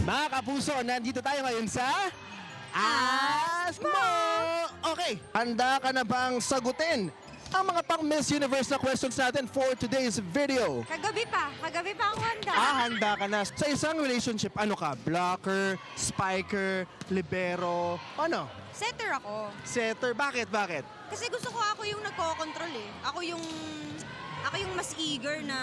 Mga kapuso, nandito tayo ngayon sa Ask Mo! Okay, handa ka na bang sagutin ang mga pang Miss Universe na questions natin for today's video? Kagabi pa ako handa. Handa ka na. Sa isang relationship, ano ka? Blocker, spiker, libero, ano? Setter ako. Setter. Bakit? Kasi gusto ko ako yung nagko-control eh. Ako yung mas eager na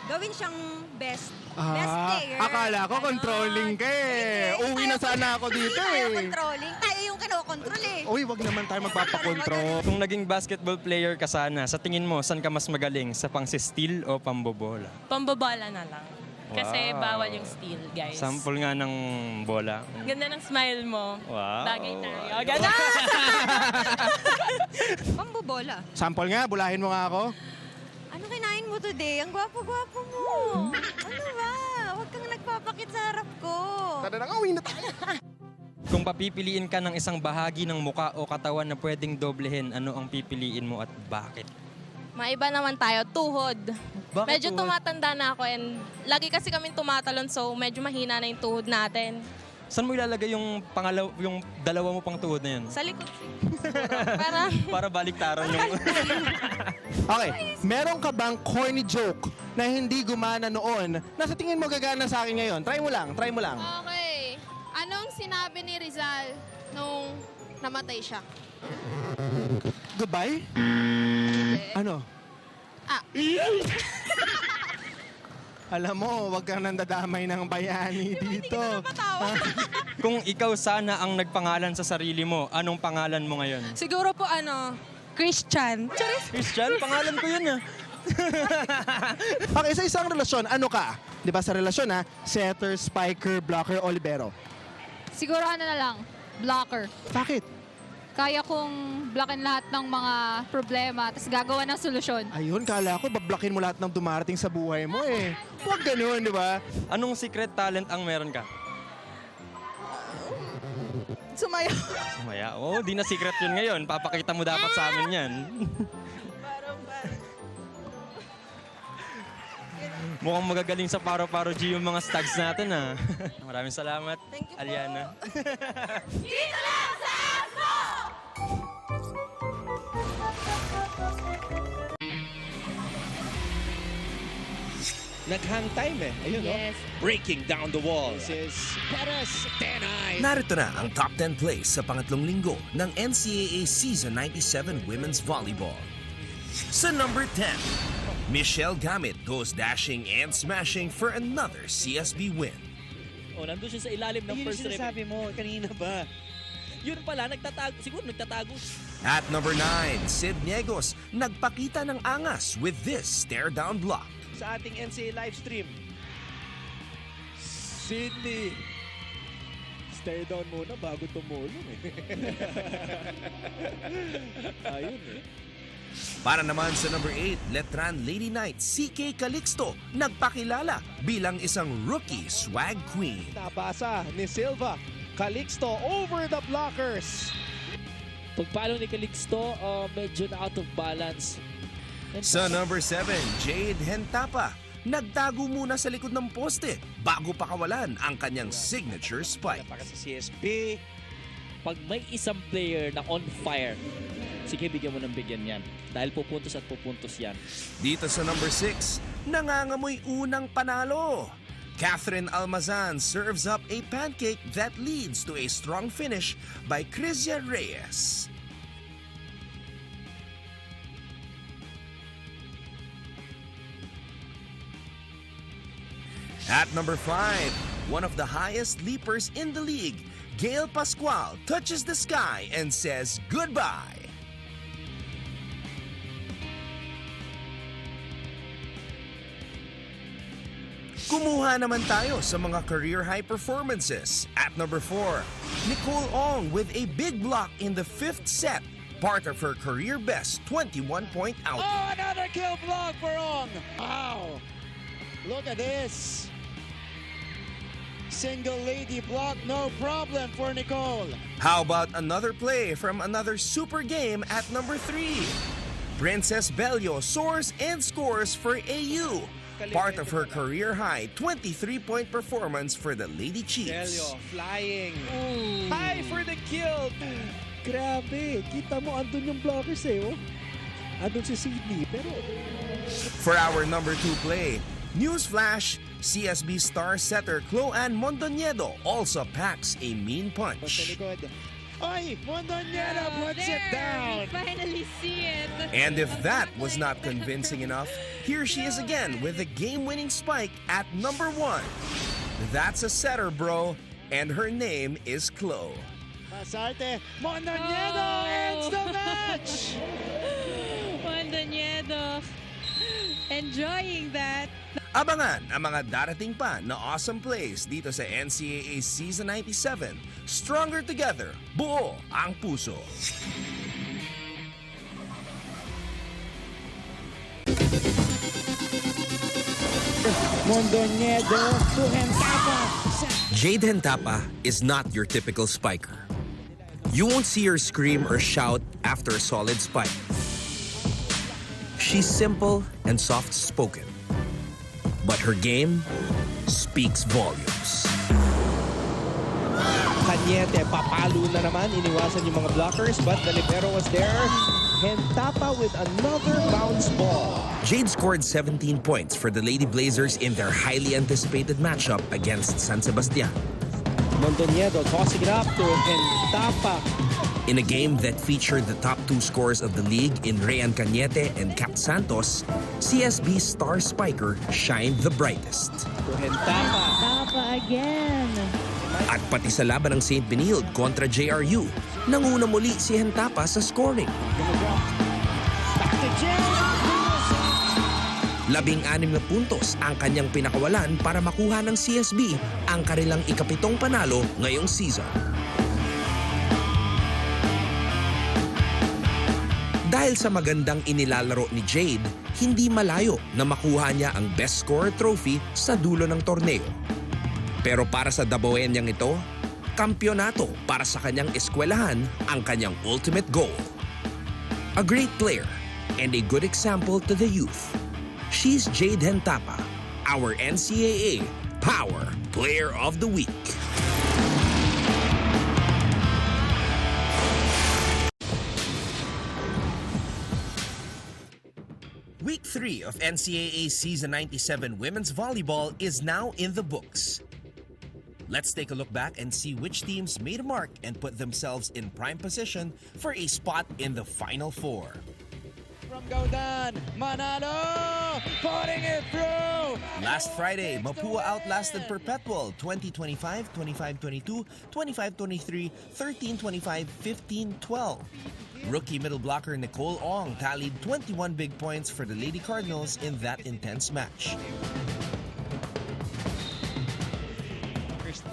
gawin siyang best player. Akala ko controlling ka eh. Uwi na sana ako dito Tayo eh. controlling. Tayo yung kinokontrol eh. Uy, wag naman tayo magpapakontrol. Kung naging basketball player ka sana, sa tingin mo, saan ka mas magaling? Sa pang-steal o pambobola? Pambabola na lang. Kasi Wow. bawal yung steal, guys. Sample nga ng bola. Ganda ng smile mo. Wow. Bagay tayo. Ganda! Pambobola. Sample nga, bulahin mo nga ako. Ano kinain mo today? Ang gwapo-gwapo mo. Ano ba? Huwag kang nagpapakit sa harap ko. Tara na nga, uwi na tayo. Kung papipiliin ka ng isang bahagi ng muka o katawan na pwedeng doblehin, ano ang pipiliin mo at bakit? Maiba naman tayo. Tuhod. Bakit Medyo tuhod? tumatanda na ako and lagi kasi kami tumatalon so medyo mahina na yung tuhod natin. Saan mo ilalagay yung dalawa mo pang tuhod na yun? Sa likod siguro. Para Para baliktaran yung... Okay, meron ka bang corny joke na hindi gumana noon na sa tingin mo gagana sa akin ngayon? Try mo lang. Okay. Anong sinabi ni Rizal nung namatay siya? Goodbye? Ano? Ah. Alam mo, wag kang nandadamay ng bayani dito. Kung ikaw sana ang nagpangalan sa sarili mo, anong pangalan mo ngayon? siguro po Christian. Christian, pangalan ko yun ah. Okay, sa isang relasyon, ano ka? Di ba sa relasyon ha? Setter, spiker, blocker, o libero. Siguro ano na lang, blocker. Bakit? Kaya kong blockin lahat ng mga problema, tapos gagawa ng solusyon. Ayun, kala ko bablakin mo lahat ng dumarating sa buhay mo eh. Huwag ganun, di ba? Anong secret talent ang meron ka? Sumayaw. Maya, di na secret yun ngayon. Papakita mo dapat sa amin yan. Mukhang magagaling sa paro-paro G yung mga stags natin ah. Maraming salamat, Thank you po. Aliana. Dito lang sa Asmo! Naghang time eh. Ayun, Yes. Breaking down the wall. This is Perez Tenay. Narito na ang top 10 plays sa pangatlong linggo ng NCAA Season 97 Women's Volleyball. Sa number 10, Michelle Gamit goes dashing and smashing for another CSB win. Nandun siya sa ilalim ng first rep. Sinasabi mo, kanina ba? Yun pala, siguro nagtatago. At number 9, Sid Niegos nagpakita ng angas with this stare-down block. Sa ating NCAA live stream. Sydney. Stay down muna bago tumulong eh. Ayun eh. Para naman sa number 8, Letran Lady Knight CK Calixto nagpakilala bilang isang rookie swag queen. Nabasa ni Silva. Calixto over the blockers. Pagpalo ni Calixto, medyo na out of balance. Sa number 7, Jade Hentapa nagtago muna sa likod ng poste bago pakawalan ang kanyang signature spike. Para sa CSB. Pag may isang player na on fire, sige, bigyan mo ng bigyan yan. Dahil pupuntos at pupuntos yan. Dito sa number 6, nangangamoy unang panalo. Catherine Almazan serves up a pancake that leads to a strong finish by Crisia Reyes. At number 5, one of the highest leapers in the league, Gail Pascual touches the sky and says goodbye. Kumuha naman tayo sa mga career high performances. At number 4, Nicole Ong with a big block in the 5th set, part of her career best 21-point outing. Oh, another kill block for Ong. Wow. Look at this. Single lady block, no problem for Nicole. How about another play from another super game at number 3? Princess Bello soars and scores for AU, part of her career-high 23-point performance for the Lady Chiefs. Flying. High for the kill. Grabe. Kita mo, andun yung blockers oh. Andun si Sydney. Pero... For our number 2 play, newsflash, CSB star setter Chloe Mondoñedo also packs a mean punch. Oy, Mondoñedo puts it down. Finally see it. And if that was not convincing enough, here she is again with a game-winning spike at number 1. That's a setter, bro, and her name is Chloe. Masarte, Mondoñedo ends the match. Mondoñedo enjoying that. Abangan ang mga darating pa na awesome plays dito sa NCAA Season 97. Stronger together, buo ang puso. Mondoñedo to Hentapa. Jade Hentapa is not your typical spiker. You won't see her scream or shout after a solid spike. She's simple and soft-spoken. But her game speaks volumes. Cañete, papalo na naman. Iniwasan yung mga blockers, but the libero was there. Hentapa with another bounce ball. Jade scored 17 points for the Lady Blazers in their highly anticipated matchup against San Sebastian. Mondoñedo tossing it up to Hentapa. In a game that featured the top 2 scorers of the league in Rayan Cañete and Cap Santos, CSB star spiker shined the brightest. To Hentapa. Hentapa again. At pati sa laban ng St. Benilde kontra JRU, nanguna muli si Hentapa sa scoring. Back to Jade. 16 na puntos ang kanyang pinakawalan para makuha ng CSB ang kanilang ikapitong panalo ngayong season. Dahil sa magandang inilalaro ni Jade, hindi malayo na makuha niya ang Best Scorer trophy sa dulo ng torneo. Pero para sa Dabawenyang ito, kampyonato para sa kanyang eskwelahan ang kanyang ultimate goal. A great player and a good example to the youth. She's Jade Hentapa, our NCAA Power Player of the Week. Week 3 of NCAA Season 97 Women's Volleyball is now in the books. Let's take a look back and see which teams made a mark and put themselves in prime position for a spot in the Final Four. From Gaudan, Manalo, putting it through. Last Friday, Mapua outlasted Perpetual 20-25, 25-22, 25-23, 13-25, 15-12. Rookie middle blocker Nicole Ong tallied 21 big points for the Lady Cardinals in that intense match.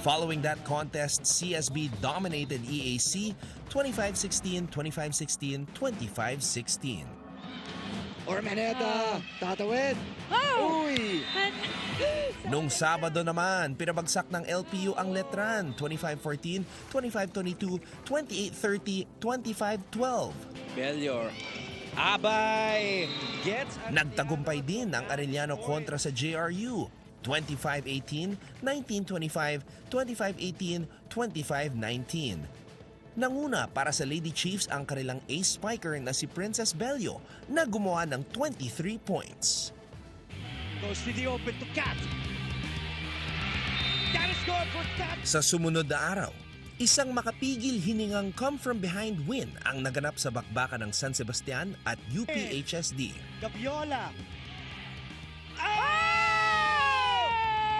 Following that contest, CSB dominated EAC 25-16, 25-16, 25-16. Ormeneta, tatawid. Uy! Nung Sabado naman, pinabagsak ng LPU ang Letran 25-14, 25-22, 28-30, 25-12. Belior. Abay! Gets Nagtagumpay din ang Arellano kontra sa JRU 25-18, 19-25, 25-18, 25-19. Nanguna para sa Lady Chiefs ang kanilang ace spiker na si Princess Bello na gumawa ng 23 points. goes to the open to Kat. That is good for Kat. Sa sumunod na araw, isang makapigil hiningang come-from-behind win ang naganap sa bakbakan ng San Sebastian at UPHSD. Gabiola.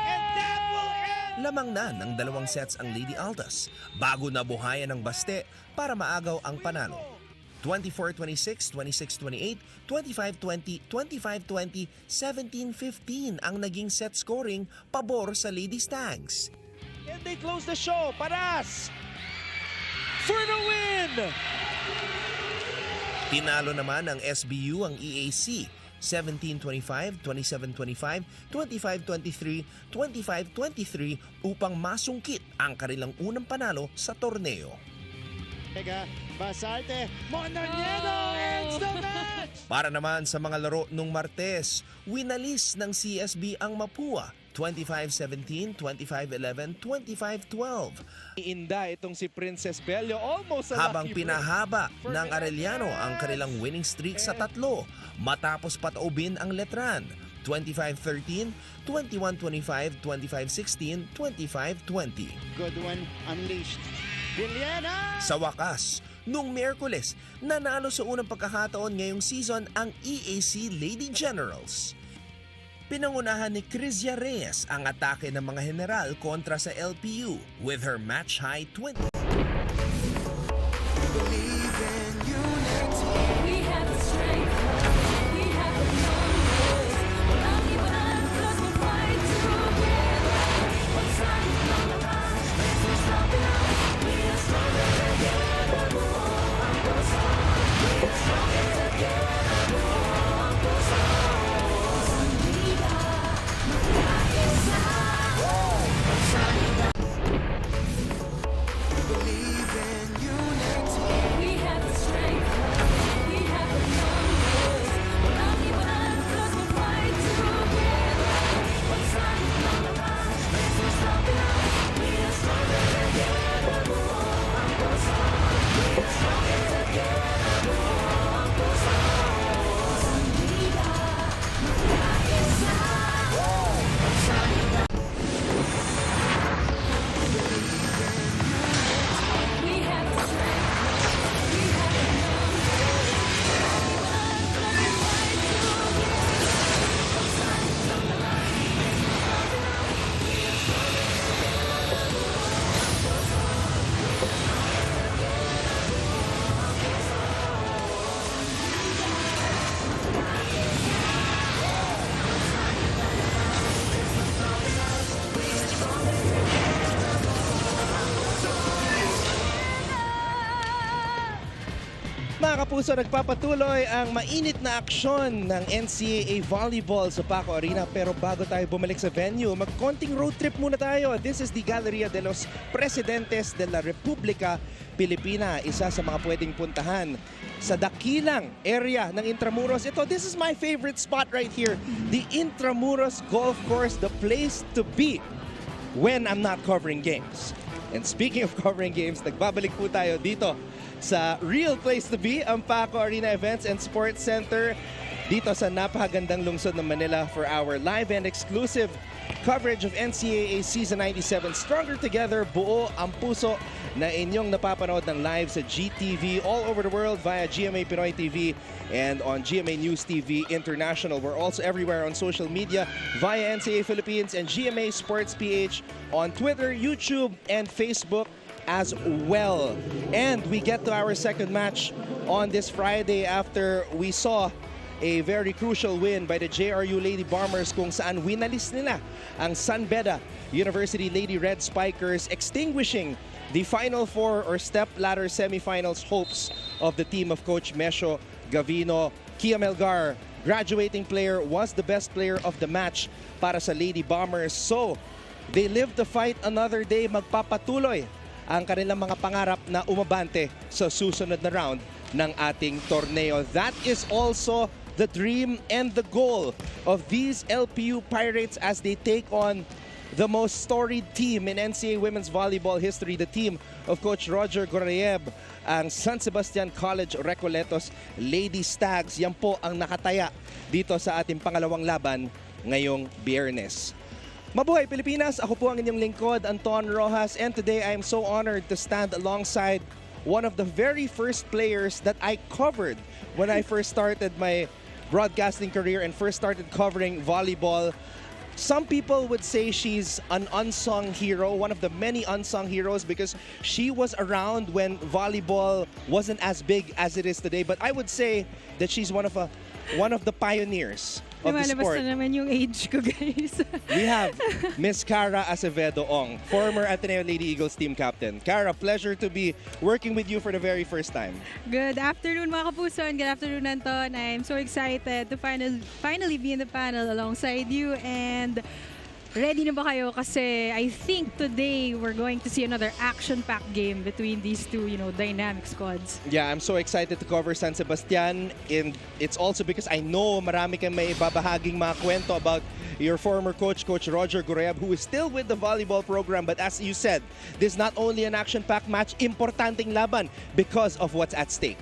And that will end. Lamang na ng 2 sets ang Lady Altas bago nabuhayan ng baste para maagaw ang panalo. 24-26, 26-28, 25-20, 25-20, 17-15 ang naging set scoring pabor sa Lady Stags. And they close the show. Paras for the win! Tinalo naman ng SBU ang EAC 17-25, 27-25, 25-23, 25-23 upang masungkit ang kanilang unang panalo sa torneo. Basalte, Montañedo ends the match! Para naman sa mga laro nung Martes, winalis ng CSB ang Mapua 25-17, 25-11, 25-12. Inda itong si Princess Bello, almost a Habang lucky break. pinahaba ng Arellano ang kanilang winning streak sa 3 matapos pataubin ang Letran 25-13, 21-25, 25-16, 25-20. Good one unleashed. Villena! Sa wakas, nung Miyerkules, nanalo sa unang pagkakataon ngayong season ang EAC Lady Generals. Pinangunahan ni Crizia Reyes ang atake ng mga general kontra sa LPU with her match-high 20. Mga kapuso, nagpapatuloy ang mainit na aksyon ng NCAA Volleyball sa Paco Arena. Pero bago tayo bumalik sa venue, magkonting road trip muna tayo. This is the Galleria de los Presidentes de la República Pilipina. Isa sa mga pwedeng puntahan sa dakilang area ng Intramuros. This is my favorite spot right here. The Intramuros Golf Course, the place to be when I'm not covering games. And speaking of covering games, nagbabalik po tayo dito sa real place to be, ang Paco Arena Events and Sports Center dito sa napakagandang lungsod ng Manila for our live and exclusive coverage of NCAA Season 97. Stronger Together, buo ang puso na inyong napapanood ng live sa GTV all over the world via GMA Pinoy TV and on GMA News TV International. We're also everywhere on social media via NCAA Philippines and GMA Sports PH on Twitter, YouTube, and Facebook as well. And we get to our second match on this Friday after we saw a very crucial win by the JRU Lady Bombers kung saan winalis nila ang San Beda University Lady Red Spikers, extinguishing the Final Four or step ladder semifinals hopes of the team of Coach Mesho Gavino. Kia Melgar, graduating player, was the best player of the match para sa Lady Bombers. So, they live to fight another day. Magpapatuloy ang kanilang mga pangarap na umabante sa susunod na round ng ating torneo. That is also the dream and the goal of these LPU Pirates as they take on the most storied team in NCAA women's volleyball history, the team of Coach Roger Gorayeb, ang San Sebastian College Recoletos Lady Stags. Yan po ang nakataya dito sa ating pangalawang laban ngayong Biyernes. Mabuhay Pilipinas! Ako po ang inyong lingkod, Anton Rojas, and today I am so honored to stand alongside one of the very first players that I covered when I first started my broadcasting career and first started covering volleyball. Some people would say she's an unsung hero, one of the many unsung heroes, because she was around when volleyball wasn't as big as it is today. But I would say that she's one of the pioneers of the sport. na naman yung age ko, guys. We have Miss Cara Acevedo Ong, former Ateneo Lady Eagles team captain. Cara, pleasure to be working with you for the very first time. Good afternoon, mga kapuso, and good afternoon, Anton. I'm so excited to finally be in the panel alongside you, and Ready na ba kayo? Kasi I think today we're going to see another action-packed game between these two, dynamic squads. Yeah, I'm so excited to cover San Sebastian, and it's also because I know marami kang may ibabahaging mga kwento about your former coach, Coach Roger Gurayab, who is still with the volleyball program. But as you said, this is not only an action-packed match, importanteng laban because of what's at stake.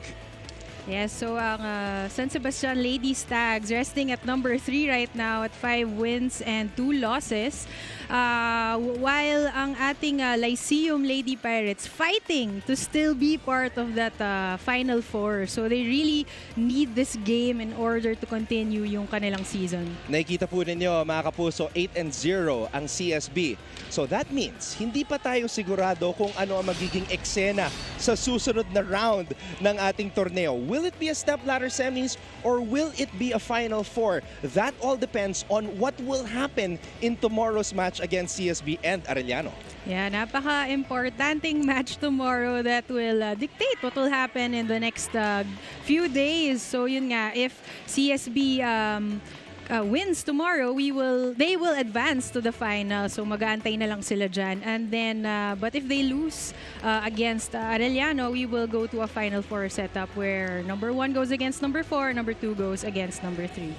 Yes, so ang San Sebastian Lady Stags resting at number 3 right now at 5 wins and 2 losses. While ang ating Lyceum Lady Pirates fighting to still be part of that Final Four. So they really need this game in order to continue yung kanilang season. Nakikita po ninyo mga kapuso, 8-0 ang CSB. So that means hindi pa tayo sigurado kung ano ang magiging eksena sa susunod na round ng ating torneo. Will it be a step ladder semis or will it be a Final Four? That all depends on what will happen in tomorrow's match against CSB and Arellano. Yeah, napaka-importanting match tomorrow that will dictate what will happen in the next few days. So yun nga, if CSB wins tomorrow, they will advance to the final. So mag-aantay na lang sila dyan. And then, but if they lose against Arellano, we will go to a Final Four setup where number 1 goes against number 4, number 2 goes against number 3.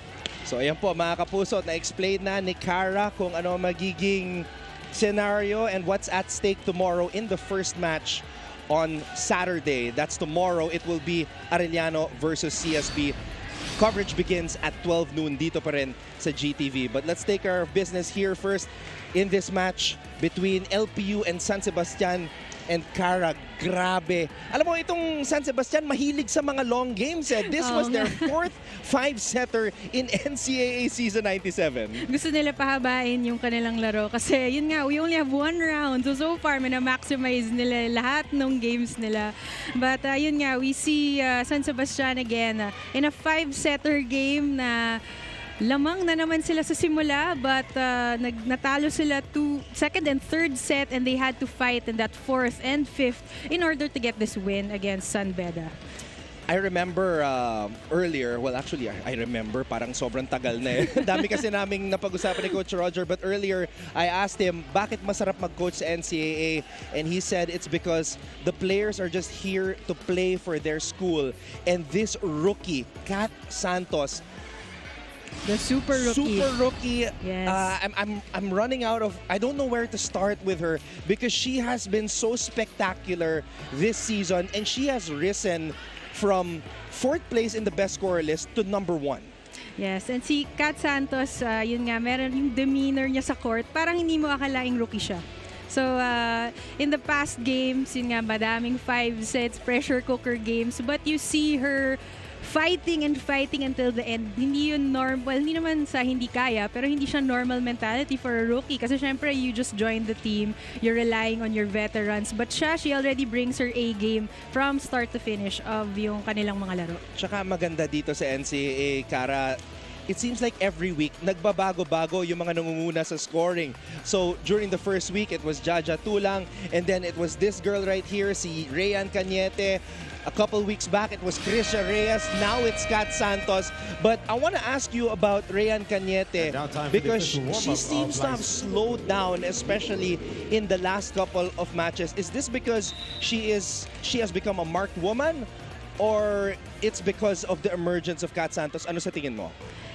So ayan po mga kapuso, na-explain na ni Cara kung ano magiging scenario and what's at stake tomorrow in the first match on Saturday. That's tomorrow. It will be Arellano versus CSB. Coverage begins at 12 noon dito pa rin sa GTV. But let's take our business here first in this match between LPU and San Sebastian. And Cara, grabe. Alam mo, itong San Sebastian mahilig sa mga long games. This was their 4th 5-setter in NCAA Season 97. Gusto nila pahabain yung kanilang laro kasi yun nga, we only have 1 round. So far, maximize nila lahat ng games nila. But yun nga, we see San Sebastian again in a 5-setter game na lamang na naman sila sa simula, but natalo sila to second and third set and they had to fight in that 4th and 5th in order to get this win against San Beda. I remember earlier, well actually I remember parang sobrang tagal na Dami kasi naming napag-usapan ni Coach Roger, but earlier I asked him bakit masarap mag-coach sa NCAA, and he said it's because the players are just here to play for their school. And this rookie, Kat Santos, the super rookie. Yes. I'm running out of, I don't know where to start with her because she has been so spectacular this season and she has risen from 4th place in the best scorer list to number 1. Yes, and si Kat Santos, yun nga, meron yung demeanor niya sa court, parang hindi mo akalaing rookie siya. So, in the past games, yun nga, madaming 5 sets, pressure cooker games, but you see her fighting until the end. Hindi yun normal, hindi naman sa hindi kaya, pero hindi siya normal mentality for a rookie. Kasi syempre, you just joined the team, you're relying on your veterans. But she already brings her A game from start to finish of yung kanilang mga laro. Tsaka maganda dito sa NCAA, Cara, it seems like every week, nagbabago-bago yung mga nangunguna sa scoring. So, during the first week, it was Jaja Tulang, and then it was this girl right here, si Rayan Cañete. A couple weeks back, it was Krisha Reyes. Now it's Kat Santos. But I want to ask you about Rayan Cañete because she seems to have slowed down, especially in the last couple of matches. Is this because she has become a marked woman, or it's because of the emergence of Kat Santos? Ano sa tingin mo?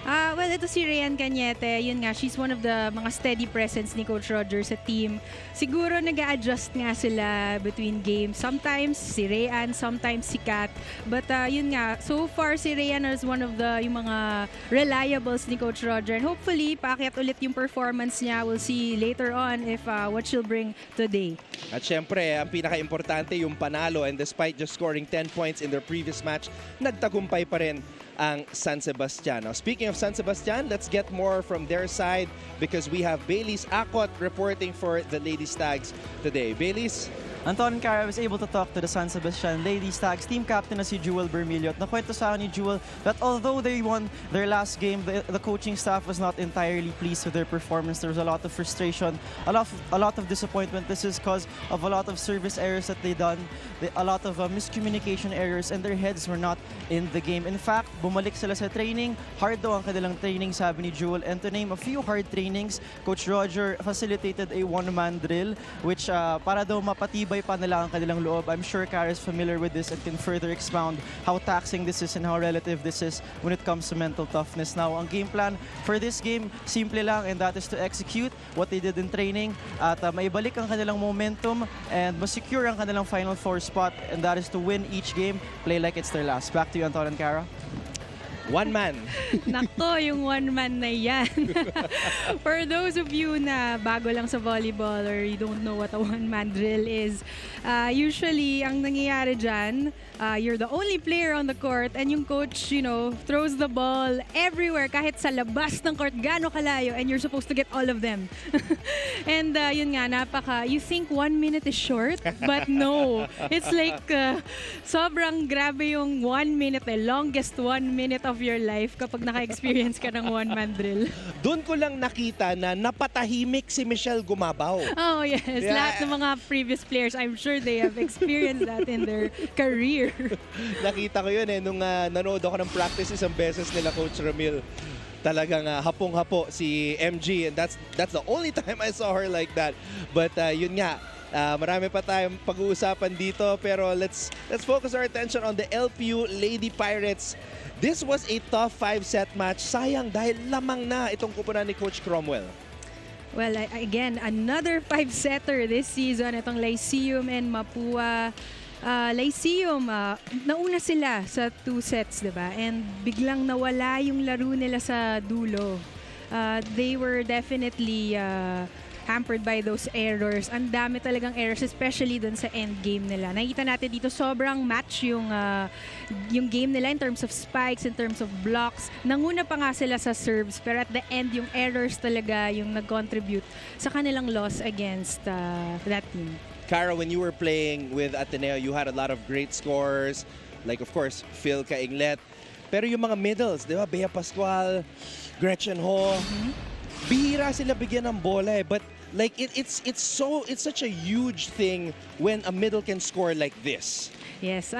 Well, ito si Rayan Cañete, yun nga, she's one of the mga steady presence ni Coach Roger sa team. Siguro nag-a-adjust nga sila between games. Sometimes si Rayan, sometimes si Kat. But yun nga, so far si Rayan is one of the yung mga reliables ni Coach Roger. And hopefully, paakyat ulit yung performance niya. We'll see later on if what she'll bring today. At syempre, ang pinaka-importante yung panalo, and despite just scoring 10 points in their previous match, nagtagumpay pa rin ang San Sebastian. Now, speaking of San Sebastian, let's get more from their side because we have Bailey's Akot reporting for the Lady Stags today. Bailey's? Anton and Cara, I was able to talk to the San Sebastian Lady Stags team captain na si Jewel Bermilio. At nakwento sa akin ni Jewel that although they won their last game, the coaching staff was not entirely pleased with their performance. There was a lot of frustration, a lot of disappointment. This is because of a lot of service errors that they done, a lot of miscommunication errors, and their heads were not in the game. In fact, bumalik sila sa training. Hard daw ang kanilang training, sabi ni Jewel. And to name a few hard trainings, Coach Roger facilitated a one-man drill, which para daw mapatibay pa nila ang kanilang loob. I'm sure Cara is familiar with this and can further expound how taxing this is and how relative this is when it comes to mental toughness. Now, ang game plan for this game, simple lang, and that is to execute what they did in training at maibalik ang kanilang momentum and masecure ang kanilang Final Four spot, and that is to win each game, play like it's their last. Back to you, Anton and Cara. One man. Nako, yung one man na yan. For those of you na bago lang sa volleyball or you don't know what a one-man drill is, usually, ang nangyayari dyan, you're the only player on the court and yung coach, throws the ball everywhere, kahit sa labas ng court, gaano kalayo, and you're supposed to get all of them. And yun nga, you think 1 minute is short, but no. It's like, sobrang grabe yung 1 minute, the longest 1 minute of your life kapag naka-experience ka ng one-man drill. Doon ko lang nakita na napatahimik si Michelle Gumabaw. Oh yes, Yeah. lahat ng mga previous players, I'm sure they have experienced that in their career. Nakita ko yun nung nanood ako ng practice isang beses nila Coach Ramil. Talagang hapong-hapo si MG, and that's the only time I saw her like that. But yun nga, marami pa tayong pag-uusapan dito, pero let's focus our attention on the LPU Lady Pirates. This was a tough 5-set match. Sayang dahil lamang na itong kupunan ni Coach Cromwell. Well, again, another 5-setter this season. Itong Lyceum and Mapua. Lyceum, nauna sila sa 2 sets, diba? And biglang nawala yung laro nila sa dulo. They were definitely hampered by those errors. Ang dami talagang errors, especially dun sa end game nila. Nakita natin dito, sobrang match yung game nila in terms of spikes, in terms of blocks. Nanguna pa nga sila sa serves, pero at the end, yung errors talaga yung nag-contribute sa kanilang loss against that team. Cara, when you were playing with Ateneo, you had a lot of great scores, like of course, Phil Cainglet. Pero yung mga middles, di ba? Bea Pascual, Gretchen Ho, bihira sila bigyan ng bola eh. But like it's such a huge thing when a middle can score like this. Yes,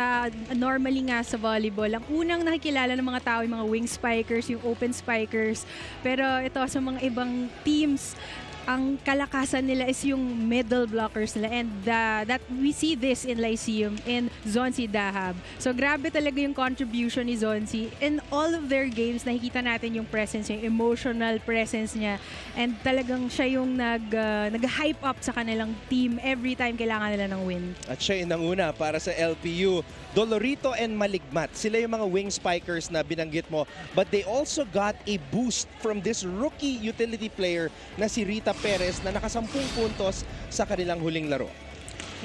normally nga sa volleyball, ang unang nakikilala ng mga tao yung mga wing spikers, yung open spikers. Pero ito sa mga ibang teams, ang kalakasan nila is yung middle blockers nila, and that we see this in Lyceum, in Zonzi Dahab. So grabe talaga yung contribution ni Zonzi. In all of their games, nakikita natin yung presence, yung emotional presence niya, and talagang siya yung nag-hype up sa kanilang team every time kailangan nila ng win. At siya yung nanguna para sa LPU. Dolorito and Maligmat, sila yung mga wing spikers na binanggit mo, but they also got a boost from this rookie utility player na si Rita Perez na naka 10 puntos sa kanilang huling laro.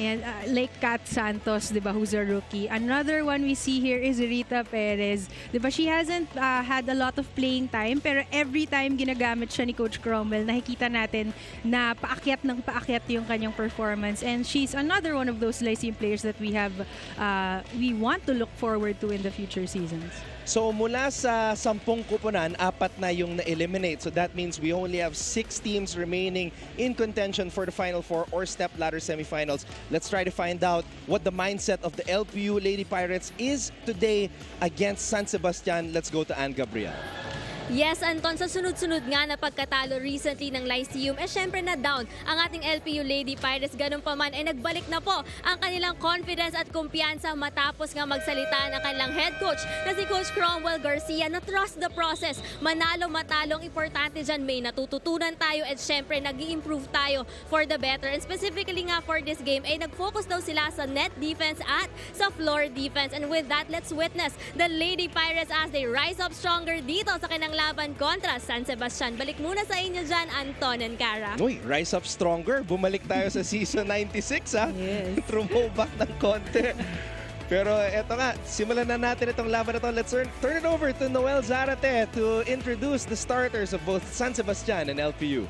And like Kat Santos, diba, who's a rookie. Another one we see here is Rita Perez. Diba, she hasn't had a lot of playing time, pero every time ginagamit siya ni Coach Cromwell, nakikita natin na paakyat ng paakyat yung kanyang performance. And she's another one of those Lyceum players that we want to look forward to in the future seasons. So mula sa 10 kupunan, 4 na yung na-eliminate. So that means we only have 6 teams remaining in contention for the Final Four or step ladder semifinals. Let's try to find out what the mindset of the LPU Lady Pirates is today against San Sebastian. Let's go to Ann Gabriel. Yes, Anton, sa sunod-sunod nga na pagkatalo recently ng Lyceum, syempre na down ang ating LPU Lady Pirates. Ganun pa man, nagbalik na po ang kanilang confidence at kumpiyansa matapos nga magsalita ng kanilang head coach na si Coach Cromwell Garcia na trust the process. Manalo, matalong, importante dyan, may natututunan tayo at syempre nag-i-improve tayo for the better. And specifically nga for this game, nag-focus daw sila sa net defense at sa floor defense. And with that, let's witness the Lady Pirates as they rise up stronger dito sa kanilang laban kontra San Sebastian. Balik muna sa inyo dyan, Anton and Cara. Uy, rise up stronger. Bumalik tayo sa season 96 ha. Yes. Throwback ng konti. Pero eto nga, simulan na natin itong laban na to. Let's turn it over to Noel Zarate to introduce the starters of both San Sebastian and LPU.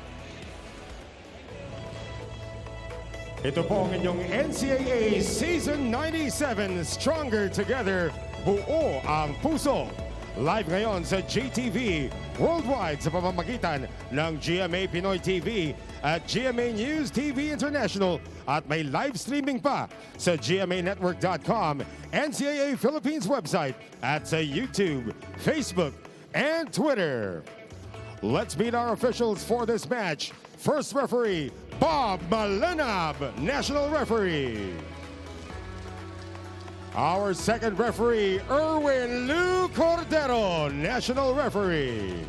Ito po ang inyong NCAA Season 97 Stronger Together, Buo ang Puso. Live ngayon sa GTV, worldwide sa pamamagitan ng GMA Pinoy TV at GMA News TV International at may live streaming pa sa gmanetwork.com, NCAA Philippines website at sa YouTube, Facebook, and Twitter. Let's meet our officials for this match. First referee, Bob Malenab, National Referee. Our second referee, Erwin Lou Cordero, National Referee.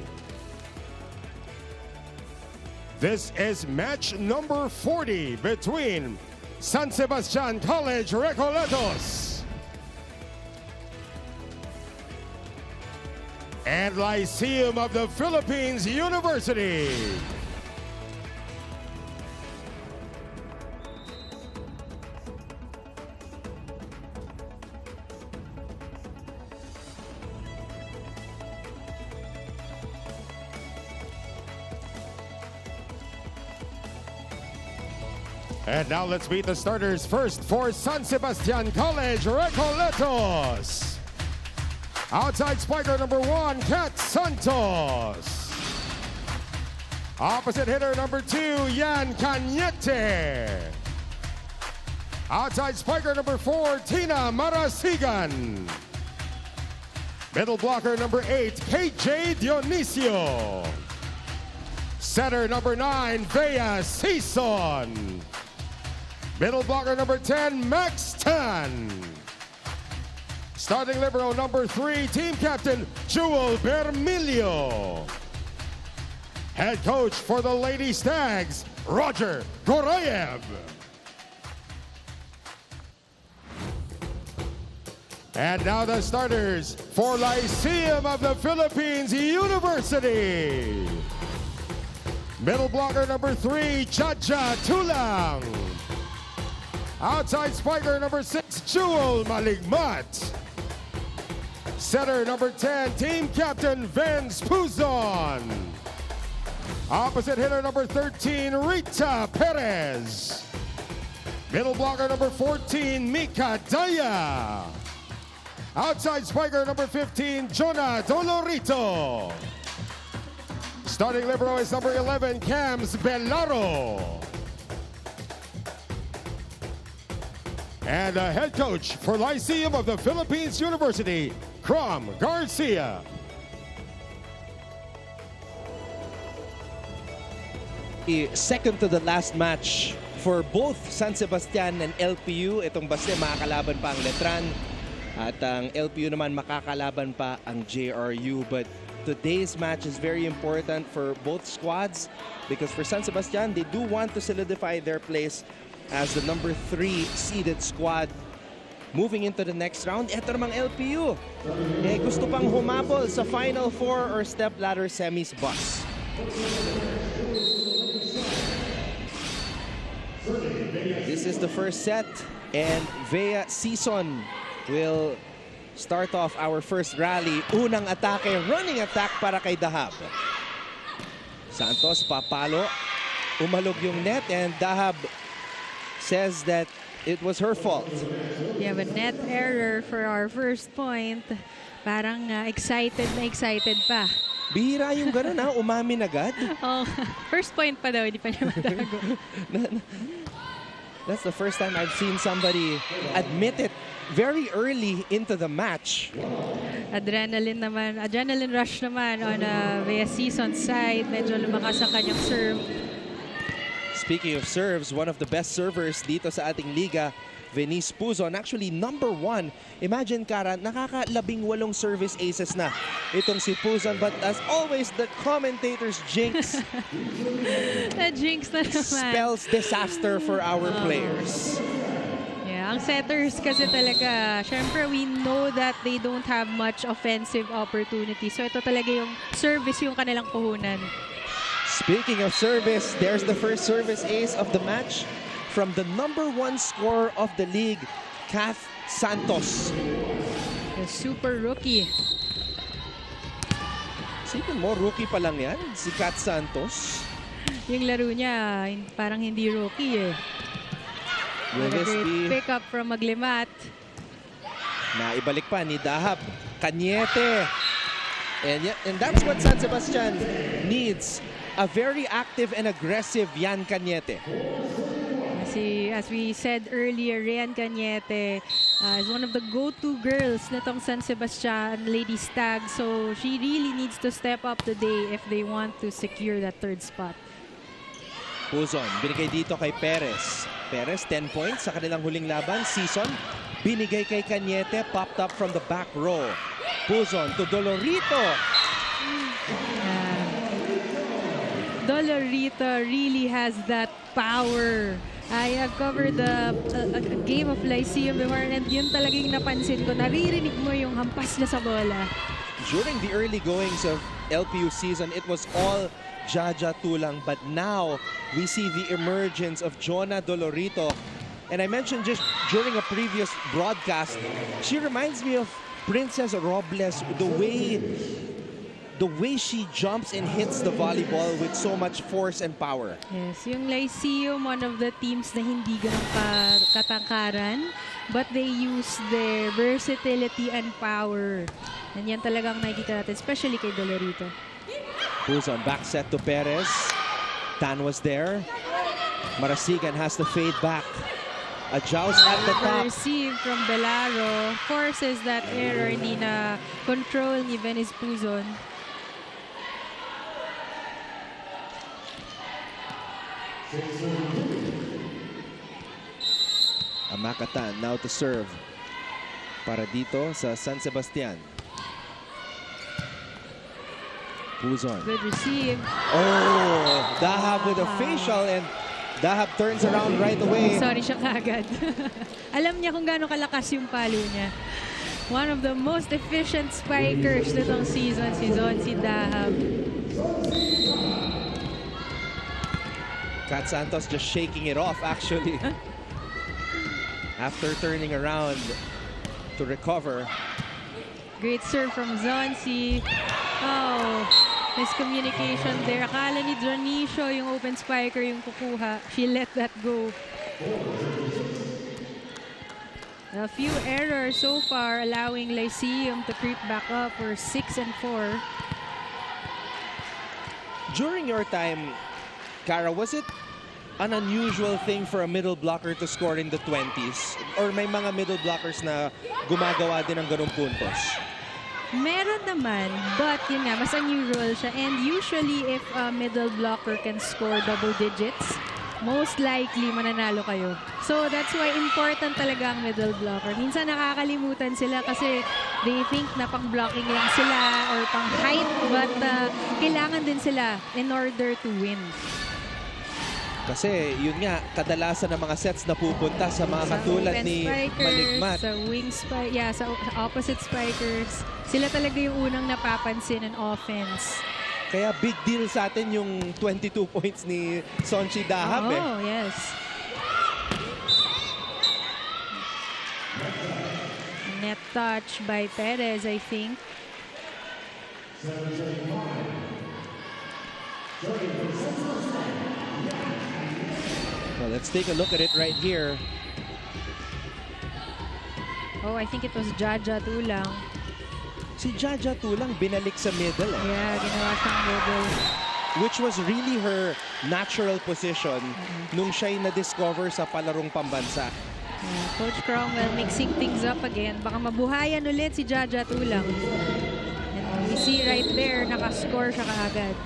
This is match number 40 between San Sebastian College Recoletos and Lyceum of the Philippines University. And now let's meet the starters. First for San Sebastian College Recoletos. Outside spiker number 1, Kat Santos. Opposite hitter number 2, Yan Cañete. Outside spiker number 4, Tina Marasigan. Middle blocker number 8, KJ Dionisio. Setter number 9, Bea Sison. Middle blocker number 10, Max Tan. Starting libero number 3, team captain Jewel Bermilio. Head coach for the Lady Stags, Roger Gorayev. And now the starters for Lyceum of the Philippines University. Middle blocker number 3, Chacha Tulang. Outside spiker number 6, Jewel Maligmat. Setter number 10, team captain Vince Puzon. Opposite hitter number 13, Rita Perez. Middle blocker number 14, Mika Daya. Outside spiker number 15, Jonah Dolorito. Starting libero is number 11, Cams Belaro. And a head coach for Lyceum of the Philippines University, Crom Garcia. Second to the last match for both San Sebastian and LPU. Itong Baste makakalaban pa ang Letran at ang LPU naman makakalaban pa ang JRU. But today's match is very important for both squads because for San Sebastian, they do want to solidify their place as the number 3 seeded squad moving into the next round. Ito namang LPU, gusto pang humabol sa Final Four or step ladder semis bus. This is the first set and Bea Sison will start off our first rally. Unang atake, running attack para kay Dahab. Santos papalo, umalog yung net and Dahab says that it was her fault. Yeah, but net error for our first point. Parang excited pa. Bihira yung gano'n ha, umamin agad. Oh, first point pa daw, hindi pa niya matago. That's the first time I've seen somebody admit it very early into the match. Adrenaline rush naman on Bea Sison's side. Medyo lumakas ang kanyang serve. Speaking of serves, one of the best servers dito sa ating liga, Venice Puzon, actually number 1. Imagine, Kara, nakaka-18 service aces na itong si Puzon. But as always, the commentators jinx. The jinx na naman. Spells disaster for our players. Yeah, ang setters kasi talaga, syempre we know that they don't have much offensive opportunity. So ito talaga yung service yung kanilang puhunan. Speaking of service, there's the first service ace of the match from the number 1 scorer of the league, Kath Santos. The super rookie. Sipin mo, rookie pa lang yan, si Kath Santos. Yung laro niya, parang hindi rookie eh. Will What a this great be pick up from Maglimat. naibalik pa ni Dahab? Cañete. And that's what San Sebastian needs. A very active and aggressive Yan Cañete. As we said earlier, Rian Cañete is one of the go-to girls nitong San Sebastian Lady Stags. So she really needs to step up today if they want to secure that third spot. Puzon, binigay dito kay Perez. Perez, 10 points sa kanilang huling laban. Season, binigay kay Cañete, popped up from the back row. Puzon to Dolorito. Dolorito really has that power. I have covered a game of Lyceum before and yun talagang napansin ko. Naririnig mo yung hampas niya sa bola. During the early goings of LPU season, it was all Jaja Tulang. But now, we see the emergence of Jonah Dolorito. And I mentioned just during a previous broadcast, she reminds me of Princess Robles, the way she jumps and hits the volleyball with so much force and power. Yes, yung Lyceum, one of the teams na hindi ganun katangkaran, but they use their versatility and power. And yan talagang nakikita natin, especially kay Dolorito. Puzon, back set to Perez. Tan was there. Marasigan has to fade back. A joust at the top. Receive from Belaro forces that error, hindi na control ni Venice Puzon. Amakatan now to serve para dito sa San Sebastian. Puzon. Good receive. Oh, Dahab with a facial and Dahab turns around right away. Sorry siya kagad. Alam niya kung gaano kalakas yung palo niya. One of the most efficient spikers nitong season, si Dahab. Kat Santos just shaking it off actually. After turning around to recover. Great serve from Zonsi. Oh, miscommunication there. Akala ni Dionisio yung open spiker yung kukuha. She let that go. A few errors so far, allowing Lyceum to creep back up for 6 and 4. During your time, Cara, was it an unusual thing for a middle blocker to score in the 20s? Or may mga middle blockers na gumagawa din ng ganung puntos? Meron naman, but yun nga, mas unusual siya. And usually, if a middle blocker can score double digits, most likely mananalo kayo. So that's why important talaga ang middle blocker. Minsan nakakalimutan sila kasi they think na pang blocking lang sila or pang height, but kailangan din sila in order to win. Kasi yun nga, kadalasan ng mga sets na pupunta sa mga katulad ni Maligmat. Sa wing sa opposite spikers. Sila talaga yung unang napapansin in offense. Kaya big deal sa atin yung 22 points ni Sonchi Dahab. Oh, yes. Net touch by Perez, I think. Well, let's take a look at it right here. Oh, I think it was Jaja Tulang. Si Jaja Tulang binalik sa middle. Yeah, ginawa siyang middle. Which was really her natural position nung siya'y na-discover sa palarong pambansa. Yeah, Coach Cromwell mixing things up again. Baka mabuhayan ulit si Jaja Tulang. And we see right there, nakascore siya kaagad.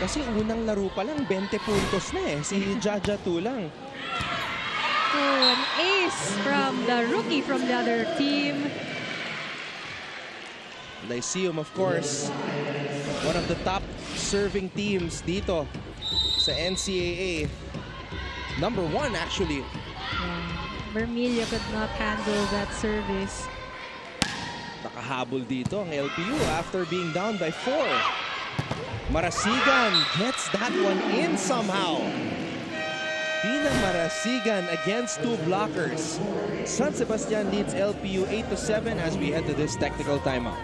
Kasi unang laro pa lang, 20 puntos na si Jaja Tulang. Oh, an ace from the rookie from the other team. Lyceum, of course, one of the top serving teams dito sa NCAA. Number 1, actually. Yeah. Vermilio could not handle that service. Nakahabol dito ang LPU after being down by 4. Marasigan gets that one in somehow. Pina Marasigan against 2 blockers. San Sebastian leads LPU 8-7 as we head to this technical timeout.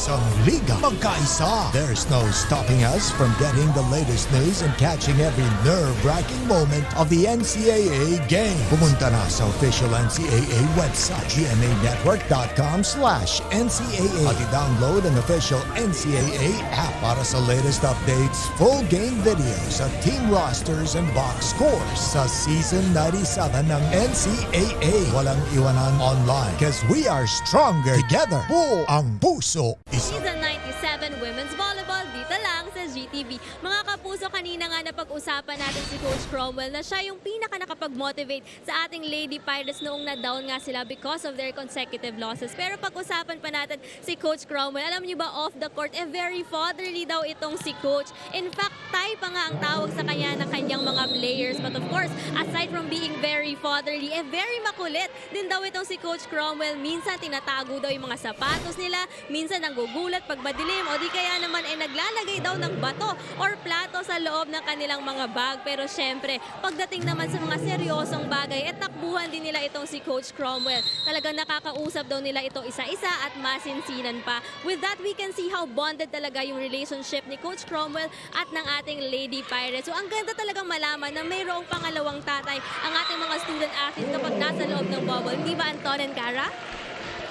Isang liga magkaisa. There's no stopping us from getting the latest news and catching every nerve-wracking moment of the NCAA game. Pumunta na sa official NCAA website, gmanetwork.com/NCAA at i-download ang official NCAA app para sa latest updates, full game videos at team rosters and box scores sa Season 97 ng NCAA. Walang iwanan online because we are stronger together. Buo ang puso. Season 97 Women's Volleyball dito lang sa GTV. Mga kapuso, kanina nga napag-usapan natin si Coach Cromwell na siya yung pinaka nakapag-motivate sa ating Lady Pirates noong na-down nga sila because of their consecutive losses. Pero pag-usapan pa natin si Coach Cromwell, alam niyo ba off the court, very fatherly daw itong si Coach. In fact, tay pa nga ang tawag sa kanya ng kanyang mga players. But of course, aside from being very fatherly, very makulit din daw itong si Coach Cromwell. Minsan tinatago daw yung mga sapatos nila, minsan nanggugulat pag madilim, o di kaya naman naglalagay daw ng bato or plato sa loob ng kanilang mga bag. Pero syempre, pagdating naman sa mga seryosong bagay, takbuhan din nila itong si Coach Cromwell. Talagang nakakausap daw nila ito isa-isa at masinsinan pa. With that, we can see how bonded talaga yung relationship ni Coach Cromwell at ng ating Lady Pirates. So ang ganda talagang malaman na mayroong pangalawang tatay ang ating mga student athletes kapag nasa loob ng bubble. Hindi ba, Anton and Cara?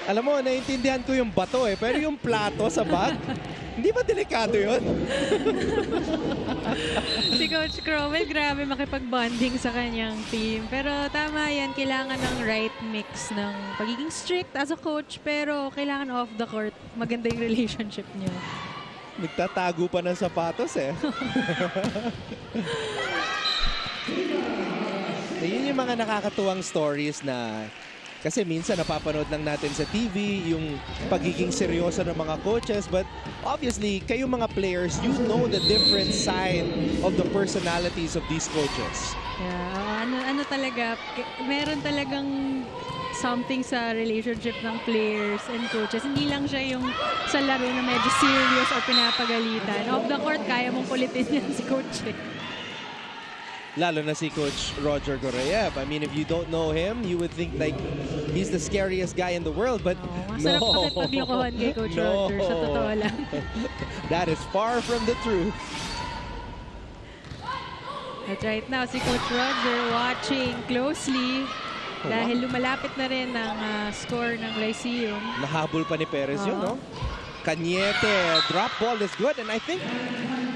Alam mo, naiintindihan ko yung bato pero yung plato sa bag, hindi ba delikado yun? Si Coach Cromwell, grabe makipag-bonding sa kanyang team. Pero tama yan, kailangan ng right mix ng pagiging strict as a coach, pero kailangan off the court. Maganda yung relationship niyo. Nagtatago pa ng sapatos Yun yung mga nakakatuwang stories na kasi minsan napapanood lang natin sa TV yung pagiging seryoso ng mga coaches, but obviously kayo mga players, you know the different side of the personalities of these coaches. Yeah, ano talaga, meron talagang something sa relationship ng players and coaches. Hindi lang siya yung sa laro na medyo serious or pinapagalitan. Off the court, kaya mong kulitin yan si coach. Lalo na si Coach Roger Goreyev. I mean, if you don't know him, you would think like he's the scariest guy in the world, but masarap pakipaglokohan kay Coach Roger, sa totoo lang. That is far from the truth. At right now, si Coach Roger watching closely dahil lumalapit na rin ang score ng Lyceum. Nahabol pa ni Perez yun, no? Cañete, drop ball is good, and I think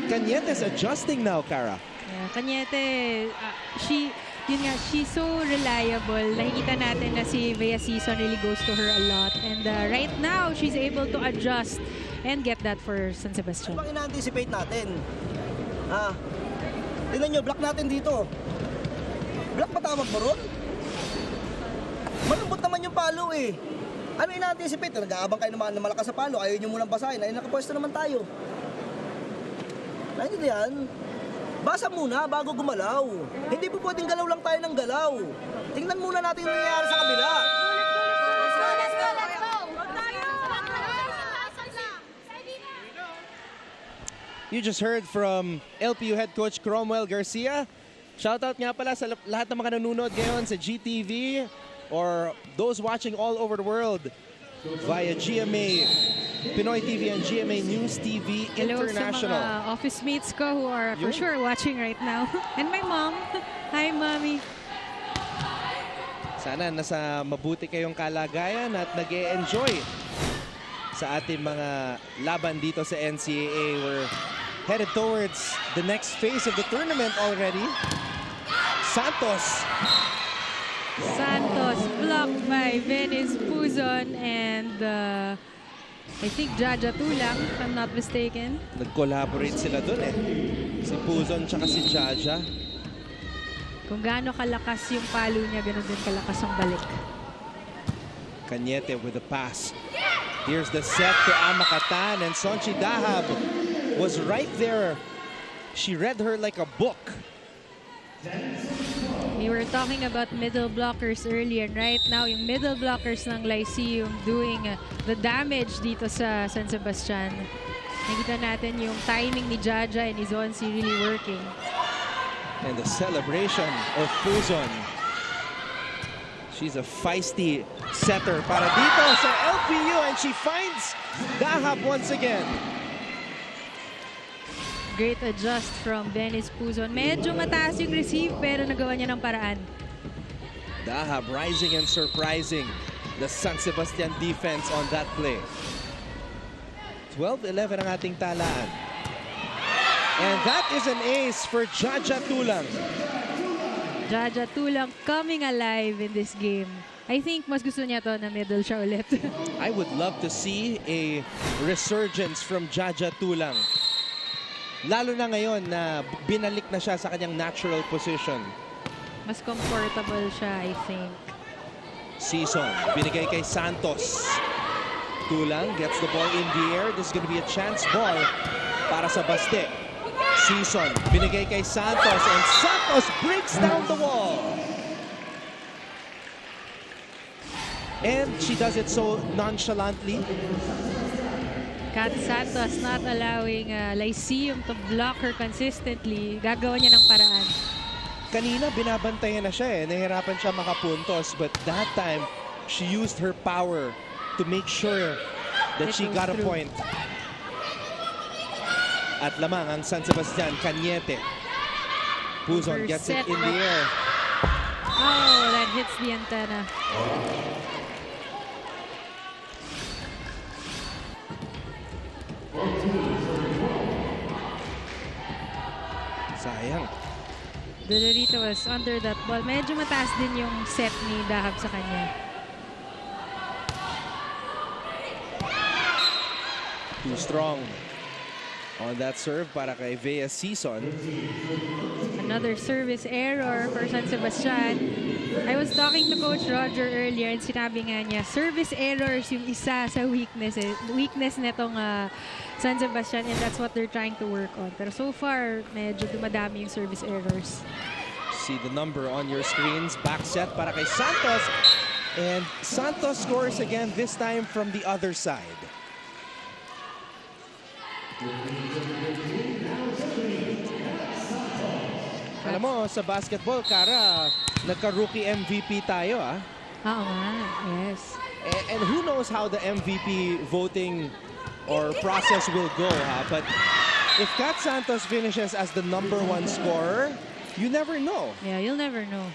Cañete is adjusting now, Cara. Yeah, Cañete, she's so reliable. Nakikita natin na si Vea Season really goes to her a lot. And right now, she's able to adjust and get that for San Sebastian. Ano bang ina-anticipate natin? Tingnan nyo, block natin dito. Block pa tawag mo ron? Malambot naman yung palo Ano ina-anticipate? Nag-aabang kayo naman na malakas sa palo. Ayaw nyo munang basahin. Ay, nakapwesto naman tayo. Ano yan? Basa muna bago gumalaw. Hindi po pwedeng galaw lang tayo ng galaw. Tingnan muna natin yung nangyayari sa kabila. Let's go! You just heard from LPU head coach Cromwell Garcia. Shoutout nga pala sa lahat ng mga nanonood ngayon sa GTV or those watching all over the world via GMA Pinoy TV and GMA News TV International. Hello sa mga office mates ko who are for sure watching right now. And my mom. Hi, Mommy. Sana nasa mabuti kayong kalagayan at nag-e-enjoy sa ating mga laban dito sa NCAA. We're headed towards the next phase of the tournament already. Santos blocked by Venice Puzon and I think Jaja Tulang, if I'm not mistaken. Nag-collaborate sila dun Si Puzon tsaka si Jaja. Kung gaano kalakas yung palo niya, ganoon din kalakas ang balik. Cañete with the pass. Here's the set to Amakatan, and Sonchi Dahab was right there. She read her like a book. We were talking about middle blockers earlier. Right now, yung middle blockers ng Lyceum doing the damage dito sa San Sebastian. Nakita natin yung timing ni Jaja and Izonsi really working. And the celebration of Puzon. She's a feisty setter para dito sa LPU, and she finds Dahab once again. Great adjust from Dennis Puzon. Medyo mataas yung receive pero nagawa niya ng paraan. Dahab rising and surprising the San Sebastian defense on that play. 12-11 ang ating talaan. And that is an ace for Jaja Tulang. Jaja Tulang coming alive in this game. I think mas gusto niya to na medal siya ulit. I would love to see a resurgence from Jaja Tulang. Lalo na ngayon na binalik na siya sa kanyang natural position. Mas comfortable siya, I think. Season, binigay kay Santos. Tulang gets the ball in the air. This is going to be a chance ball para sa Baste. Season, binigay kay Santos, and Santos breaks down the wall. And she does it so nonchalantly. Kat Santos not allowing Lyceum to block her consistently. Gagawa niya ng paraan. Kanina binabantayan na siya eh. Nahirapan siya makapuntos, but that time she used her power to make sure that she got a point. At lamang ang San Sebastian, Cañete. Puzon gets it in the air. Oh, that hits the antenna. Sayang. Dolorito was under that ball. Medyo mataas din yung set ni Dahab sa kanya. Too strong on that serve para kay Vea Season. Another service error for San Sebastian. I was talking to Coach Roger earlier and sinabi nga niya, service errors yung isa sa weakness netong San Sebastian, and that's what they're trying to work on. Pero so far, medyo dumadami yung service errors. See the number on your screens. Back set para kay Santos. And Santos scores again, this time from the other side. Alam mo, sa basketball, Kara, nagka-rookie MVP tayo, ah. Oo nga, yes. And who knows how the MVP voting or process will go, ha? But if Kat Santos finishes as the #1 scorer, you never know. Yeah, you'll never know.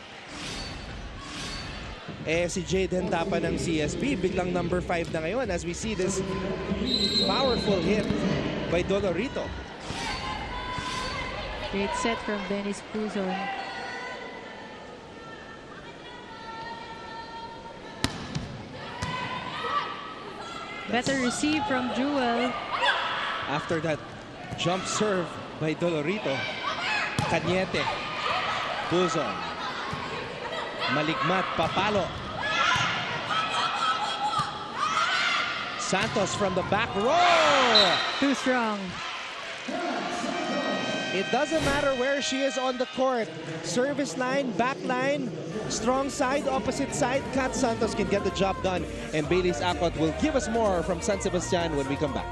Eh, si Jaden Tapa ng CSB, biglang #5 na ngayon as we see this powerful hit by Dolorito. Great set from Dennis Puzon. Better receive from Jewel. After that jump serve by Dolorito, Cañete, Puzon, maligmat, papalo. Santos from the back row. Too strong. It doesn't matter where she is on the court. Service line, back line, strong side, opposite side. Kat Santos can get the job done. And Bailey's Akot will give us more from San Sebastian when we come back.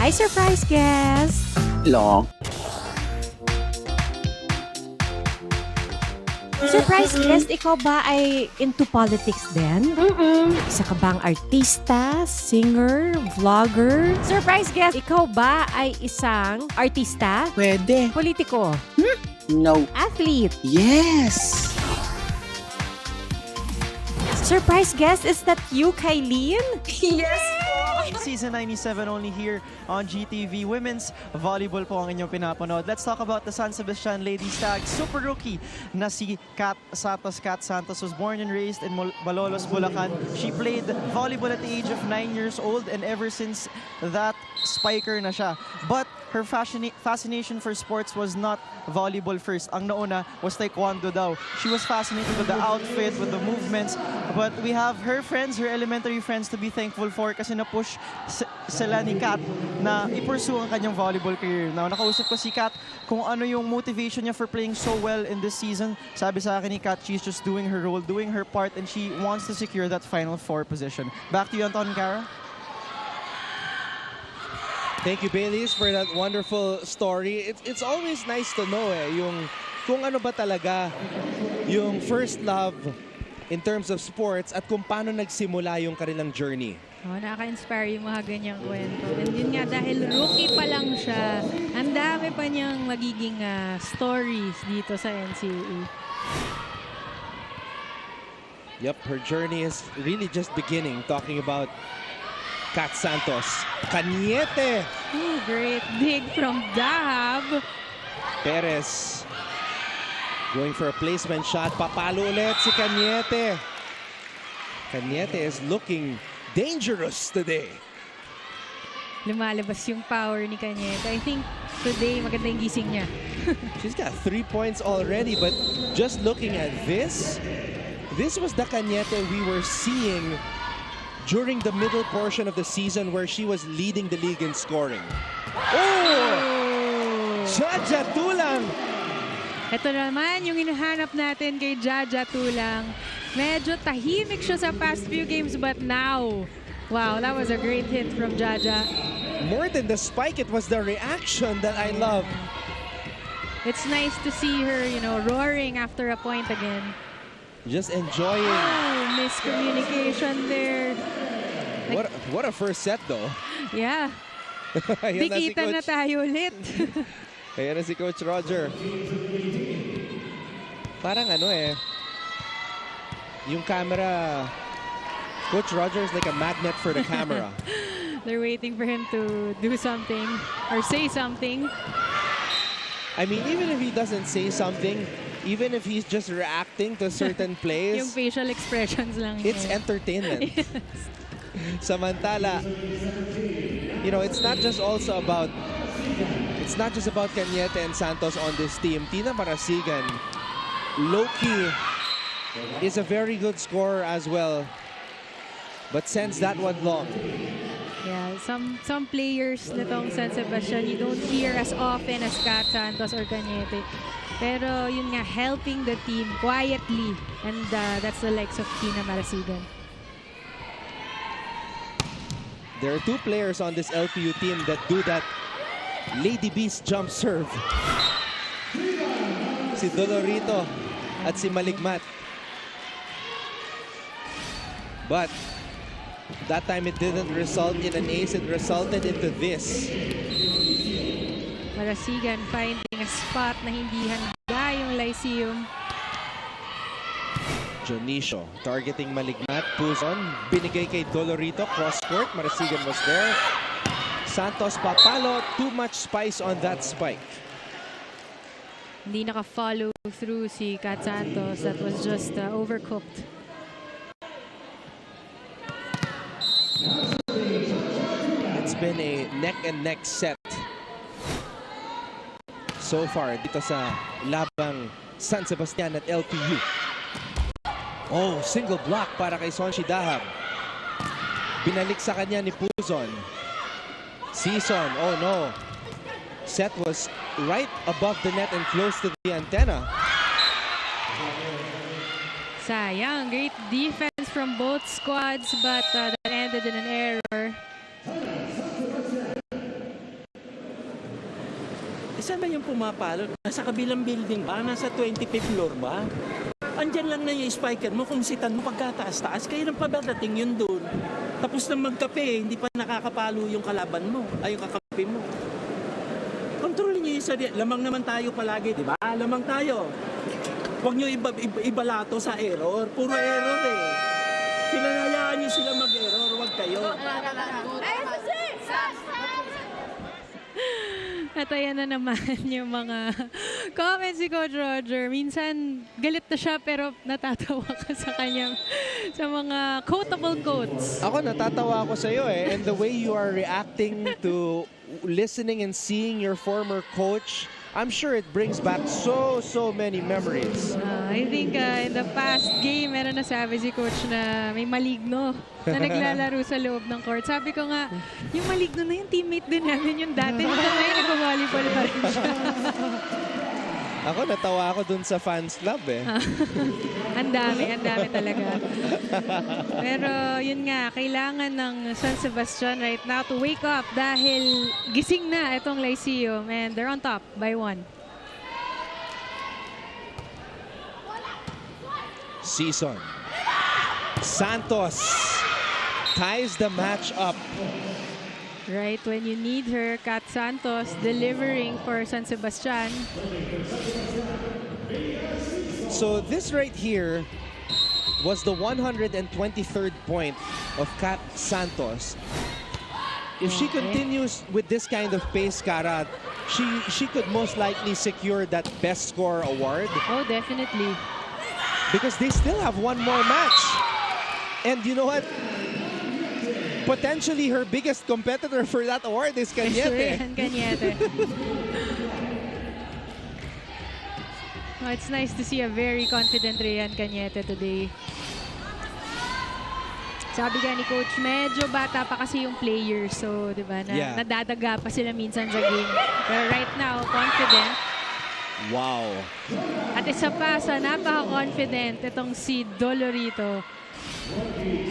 Hi, surprise guest! Long. Surprise guest, ikaw ba ay into politics din? Isa ka bang artista, singer, vlogger? Surprise guest, ikaw ba ay isang artista? Pwede. Politiko? No. Athlete? Yes! Surprise guest, is that you, Kylene? Yes! Season 97 only here on GTV. Women's volleyball po ang inyong pinapanood. Let's talk about the San Sebastian Lady Stags. Super rookie na si Kat Santos. Kat Santos was born and raised in Malolos, Bulacan. She played volleyball at the age of 9 years old, and ever since that, spiker na siya. But her fascination for sports was not volleyball first. Ang nauna was taekwondo daw. She was fascinated with the outfit, with the movements. But we have her friends, her elementary friends to be thankful for kasi na-push sila ni Kat na i-pursue ang kanyang volleyball career. Now, nakausap ko si Kat kung ano yung motivation niya for playing so well in this season. Sabi sa akin ni Kat, she's just doing her role, doing her part, and she wants to secure that Final Four position. Back to you, Anton, Cara. Thank you, Baileys, for that wonderful story. It's always nice to know yung kung ano ba talaga yung first love in terms of sports at kung paano nagsimula yung kanilang journey. Oh, nakaka-inspire yung mga ganyang kwento. And yun nga, dahil rookie pa lang siya, ang dami pa niyang magiging stories dito sa NCAA. Yep, her journey is really just beginning. Talking about Kat Santos. Cañete! Ooh, great dig from Dahab. Perez going for a placement shot. Papalo ulit si Cañete. Cañete is looking dangerous today. Lumalabas yung power ni Cañete. I think today maganda yung gising niya. She's got 3 points already, but just looking at this was the Cañete we were seeing during the middle portion of the season where she was leading the league in scoring. Oh! Jaja Tulang! Ito naman yung hinahanap natin kay Jaja Tulang. Medyo tahimik siya sa past few games, but now, wow, that was a great hit from Jaja. More than the spike, it was the reaction that I love. It's nice to see her, roaring after a point again. Just enjoying. Oh, miscommunication there. What a first set, though. Yeah. Ayan Dikita na tayo ulit. Ayan na si Coach Roger. Parang yung camera, Coach Roger is like a magnet for the camera. They're waiting for him to do something or say something. I mean, even if he doesn't say something, even if he's just reacting to certain plays, Yung facial expressions lang it's niya. entertainment. Yes. Samantala, it's not just about Cañete and Santos on this team. Tina Marasigan, low-key, is a very good scorer as well, but sends that one long. Yeah, some players nitong San Sebastian you don't hear as often as Kat Santos or Cañete. Pero yun nga, helping the team quietly, and that's the likes of Tina Marasigan. There are 2 players on this LPU team that do that Lady Beast jump serve. Si Dolorito at si Maligmat. But that time it didn't result in an ace, it resulted into this. Marasigan finding a spot na hindi handa yung Lyceum. Jonicio targeting Maligmat. Puzon, binigay kay Dolorito. Cross-court, Marasigan was there. Santos papalo. Too much spice on that spike. Hindi naka-follow through si Kat Santos. That was just overcooked. It's been a neck-and-neck set so far dito sa labang San Sebastian at LPU. Oh, single block para kay Sonshi Dahab. Binalik sa kanya ni Puzon. Season, oh no. Set was right above the net and close to the antenna. Sayang, great defense from both squads, but that ended in an error. Saan ba yung pumapalo? Nasa kabilang building ba? Nasa 25th floor ba? Andyan lang na yung spiker mo kung sitan mo pagkataas-taas. Kaya nang pabadating yun doon. Tapos na magkape, hindi pa nakakapalo yung kalaban mo. Ay, yung kakape mo. Kontrolin nyo yung sarili. Lamang naman tayo palagi, di ba? Lamang tayo. Huwag nyo ibalato sa error. Puro error eh. Pinanayaan nyo sila mag-error. Huwag kayo. At ayan na naman yung mga comments si Coach Roger. Minsan, galit na siya pero natatawa ka sa kanyang sa mga quotable quotes. Ako natatawa ako sa iyo and the way you are reacting to listening and seeing your former coach, I'm sure it brings back so many memories. I think in the past game, meron na sabi si Coach na may maligno na naglalaro sa loob ng court. Sabi ko nga, yung maligno na yung teammate din namin yung dati. Hanggang ngayon, nag-volleyball pa rin siya. Ako, natawa ako dun sa fans club eh. Ang dami talaga. Pero yun nga, kailangan ng San Sebastian right now to wake up dahil gising na itong Lyceum and they're on top by 1. Season. Santos ties the match up. Right when you need her, Kat Santos delivering for San Sebastian. So this right here was the 123rd point of Kat Santos. If she continues with this kind of pace, Kara, she could most likely secure that best score award. Oh, definitely. Because they still have one more match. And you know what? Potentially her biggest competitor for that award is Cañete. Cañete. Oh, it's nice to see a very confident Ryan Cañete today. Sabi nga ni Coach, medyo bata pa kasi yung players. So, di ba, nadadaga pa sila minsan sa game. Pero right now, confident. Wow. At isa pa sa napaka-confident itong si Dolorito.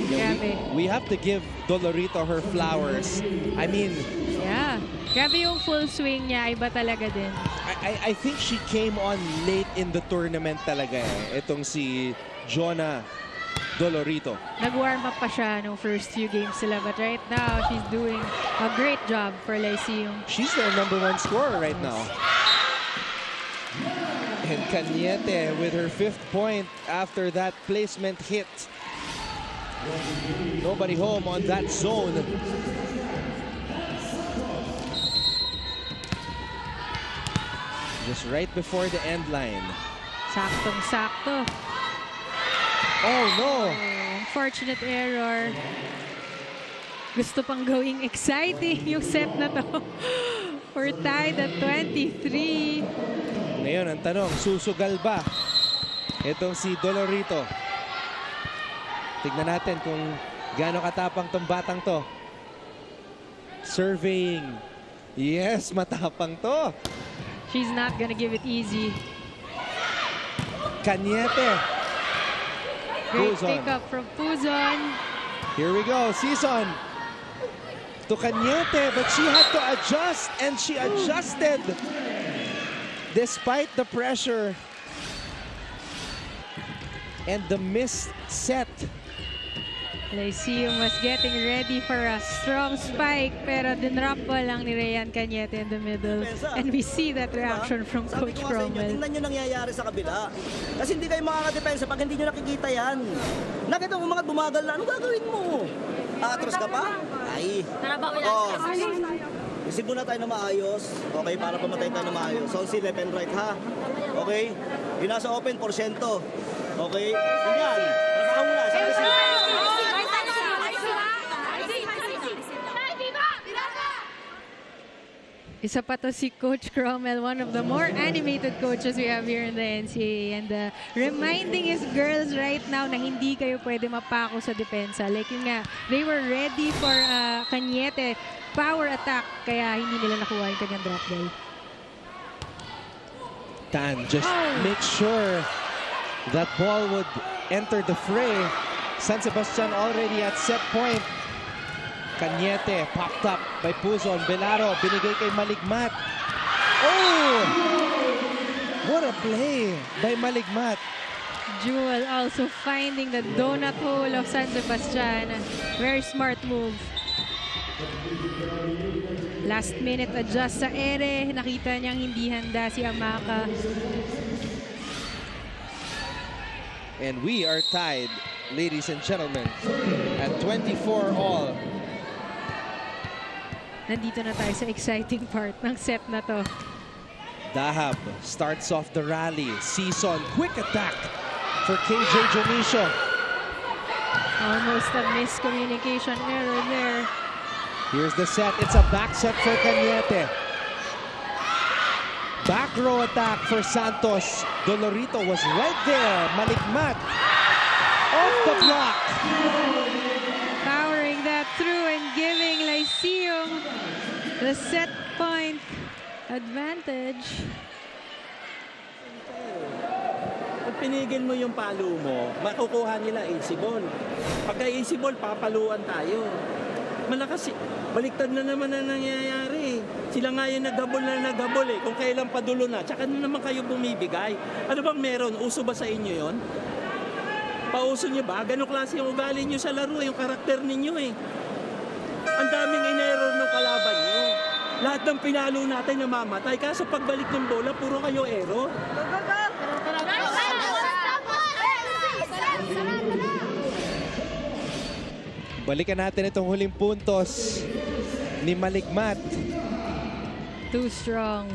Grabe. We have to give Dolorito her flowers. I mean, yeah. Grabe yung full swing niya. Iba talaga din. I think she came on late in the tournament talaga eh. Itong si Jonah Dolorito. Nag-warm up pa siya nung first few games sila. But right now, she's doing a great job for Lyceum. She's their #1 scorer right now. And Cañete with her 5th point after that placement hit. Nobody home on that zone. Just right before the end line. Saktong-sakto. Oh, no. Unfortunate error. Gusto pang gawing exciting yung set na to. We're tied at 23. Ngayon, ang tanong, susugal ba itong si Dolorito? Tignan natin kung gaano katapang tong batang to. Surveying. Yes, matapang to. She's not gonna give it easy. Cañete. Great pick up from Puzon. Here we go, Season. To Cañete, but she had to adjust, and she adjusted. Despite the pressure and the missed set. Lyceum was getting ready for a strong spike, pero dinrop lang ni Ryan Cañete in the middle. And we see that reaction from Coach Cromwell. Tingnan nyo nangyayari sa kabila. Kasi hindi kayo makakadepensa pag hindi nyo nakikita yan. Nakita mo mga bumagal na, ano gagawin mo? Atras ka pa? Ay. Isip muna tayo na maayos. Okay, para pamatay tayo na maayos. So, si left and right, ha? Okay? Yung nasa open, porsyento. Okay? Tingnan. Trabaho muna. Isa pa to si Coach Cromwell, one of the more animated coaches we have here in the NCAA. And reminding his girls right now na hindi kayo pwede mapako sa depensa. Like yun nga, they were ready for Cañete power attack, kaya hindi nila nakuha yung kanyang drop ball. Tan, just make sure that ball would enter the fray. San Sebastian already at set point. Cañete popped up by Puzon. Belaro binigay kay Maligmat. Oh! What a play by Maligmat. Jewel also finding the donut hole of San Sebastian. Very smart move. Last minute adjust sa ere. Nakita niyang hindi handa si Amaka. And we are tied, ladies and gentlemen, at 24 all. Nandito na tayo sa exciting part ng set na to. Dahab starts off the rally. Season, quick attack for KJ Jonicio. Almost a miscommunication error there. Here's the set. It's a back set for Cañete. Back row attack for Santos. Dolorito was right there. Maligmat off the block. Powering that through and giving Lyceum the set point advantage. pinigil mo yung palo mo, makukuha nila easy ball. Pagka easy ball, papaluan tayo. Malakas, baliktad na naman ang nangyayari. Sila nga yung naghabol eh. Kung kailan padulo na, tsaka na naman kayo bumibigay. Ano bang meron? Uso ba sa inyo yon? Pauso nyo ba? Ganong klase yung ugali nyo sa laro, yung karakter ninyo eh. Ang daming in-error ng kalaban nyo. Lahat ng pinalo natin namamatay. Kaso pagbalik ng bola, puro kayo error. Balikan natin itong huling puntos ni Maligmat. Too strong.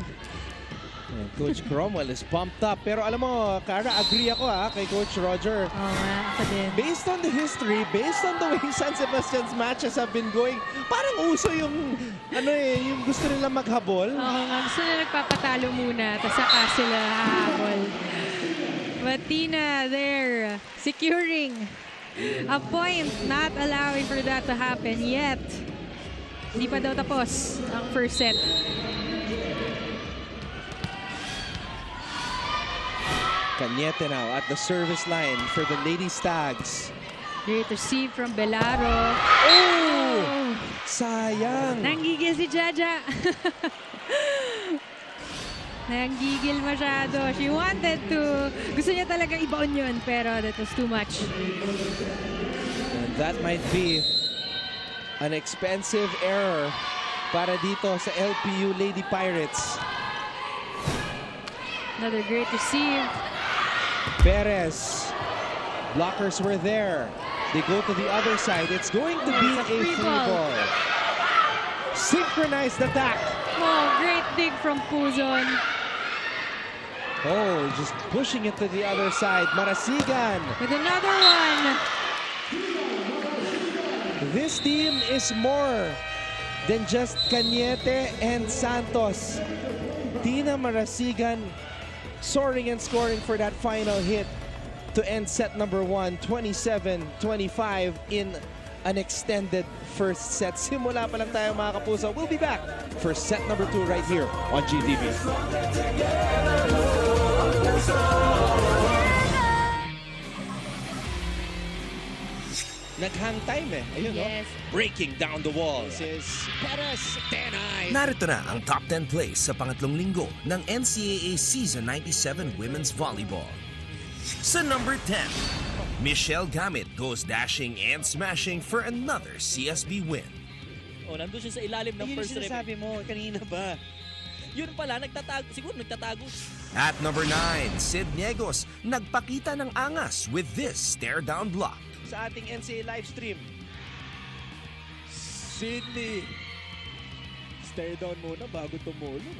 And Coach Cromwell is pumped up. Pero alam mo, Cara, agree ako kay Coach Roger. Oo nga, ako din. Based on the history, based on the way San Sebastian's matches have been going, parang uso yung, yung gusto nila maghabol. Oo nga, gusto nila nagpapatalo muna, tapos saka sila hahabol. But Tina there, securing a point, not allowing for that to happen yet. Hindi pa daw tapos ang first set. Cañete now at the service line for the Lady Stags. Great receive from Belaro. Oh! Sayang! Nanggigil si Jaja. Nanggigil masyado. She wanted to. Gusto niya talaga ibaon yun, pero that was too much. And that might be an expensive error para dito sa LPU Lady Pirates. Another great receive. Perez. Blockers were there. They go to the other side. It's going to be a free ball. Synchronized attack. Oh, great dig from Puzon. Oh, just pushing it to the other side. Marasigan. With another one. This team is more than just Cañete and Santos. Tina Marasigan soaring and scoring for that final hit to end set number 1, 27-25 in an extended first set. Simula pa lang tayo mga kapuso. We'll be back for set number 2 right here on GTV. Naghang time Ayun, yes. Breaking down the walls is Perez Tenay. Narito na ang top 10 plays sa pangatlong linggo ng NCAA Season 97 Women's Volleyball. Sa number 10, Michelle Gamit goes dashing and smashing for another CSB win. Nandun siya sa ilalim ng first rep. Sabi mo kanina ba? Yun pala, siguro nagtatago. At number 9, Sid Niegos nagpakita ng angas with this stare-down block. Sa ating NCAA live stream. Sydney. Stare down muna bago tumulong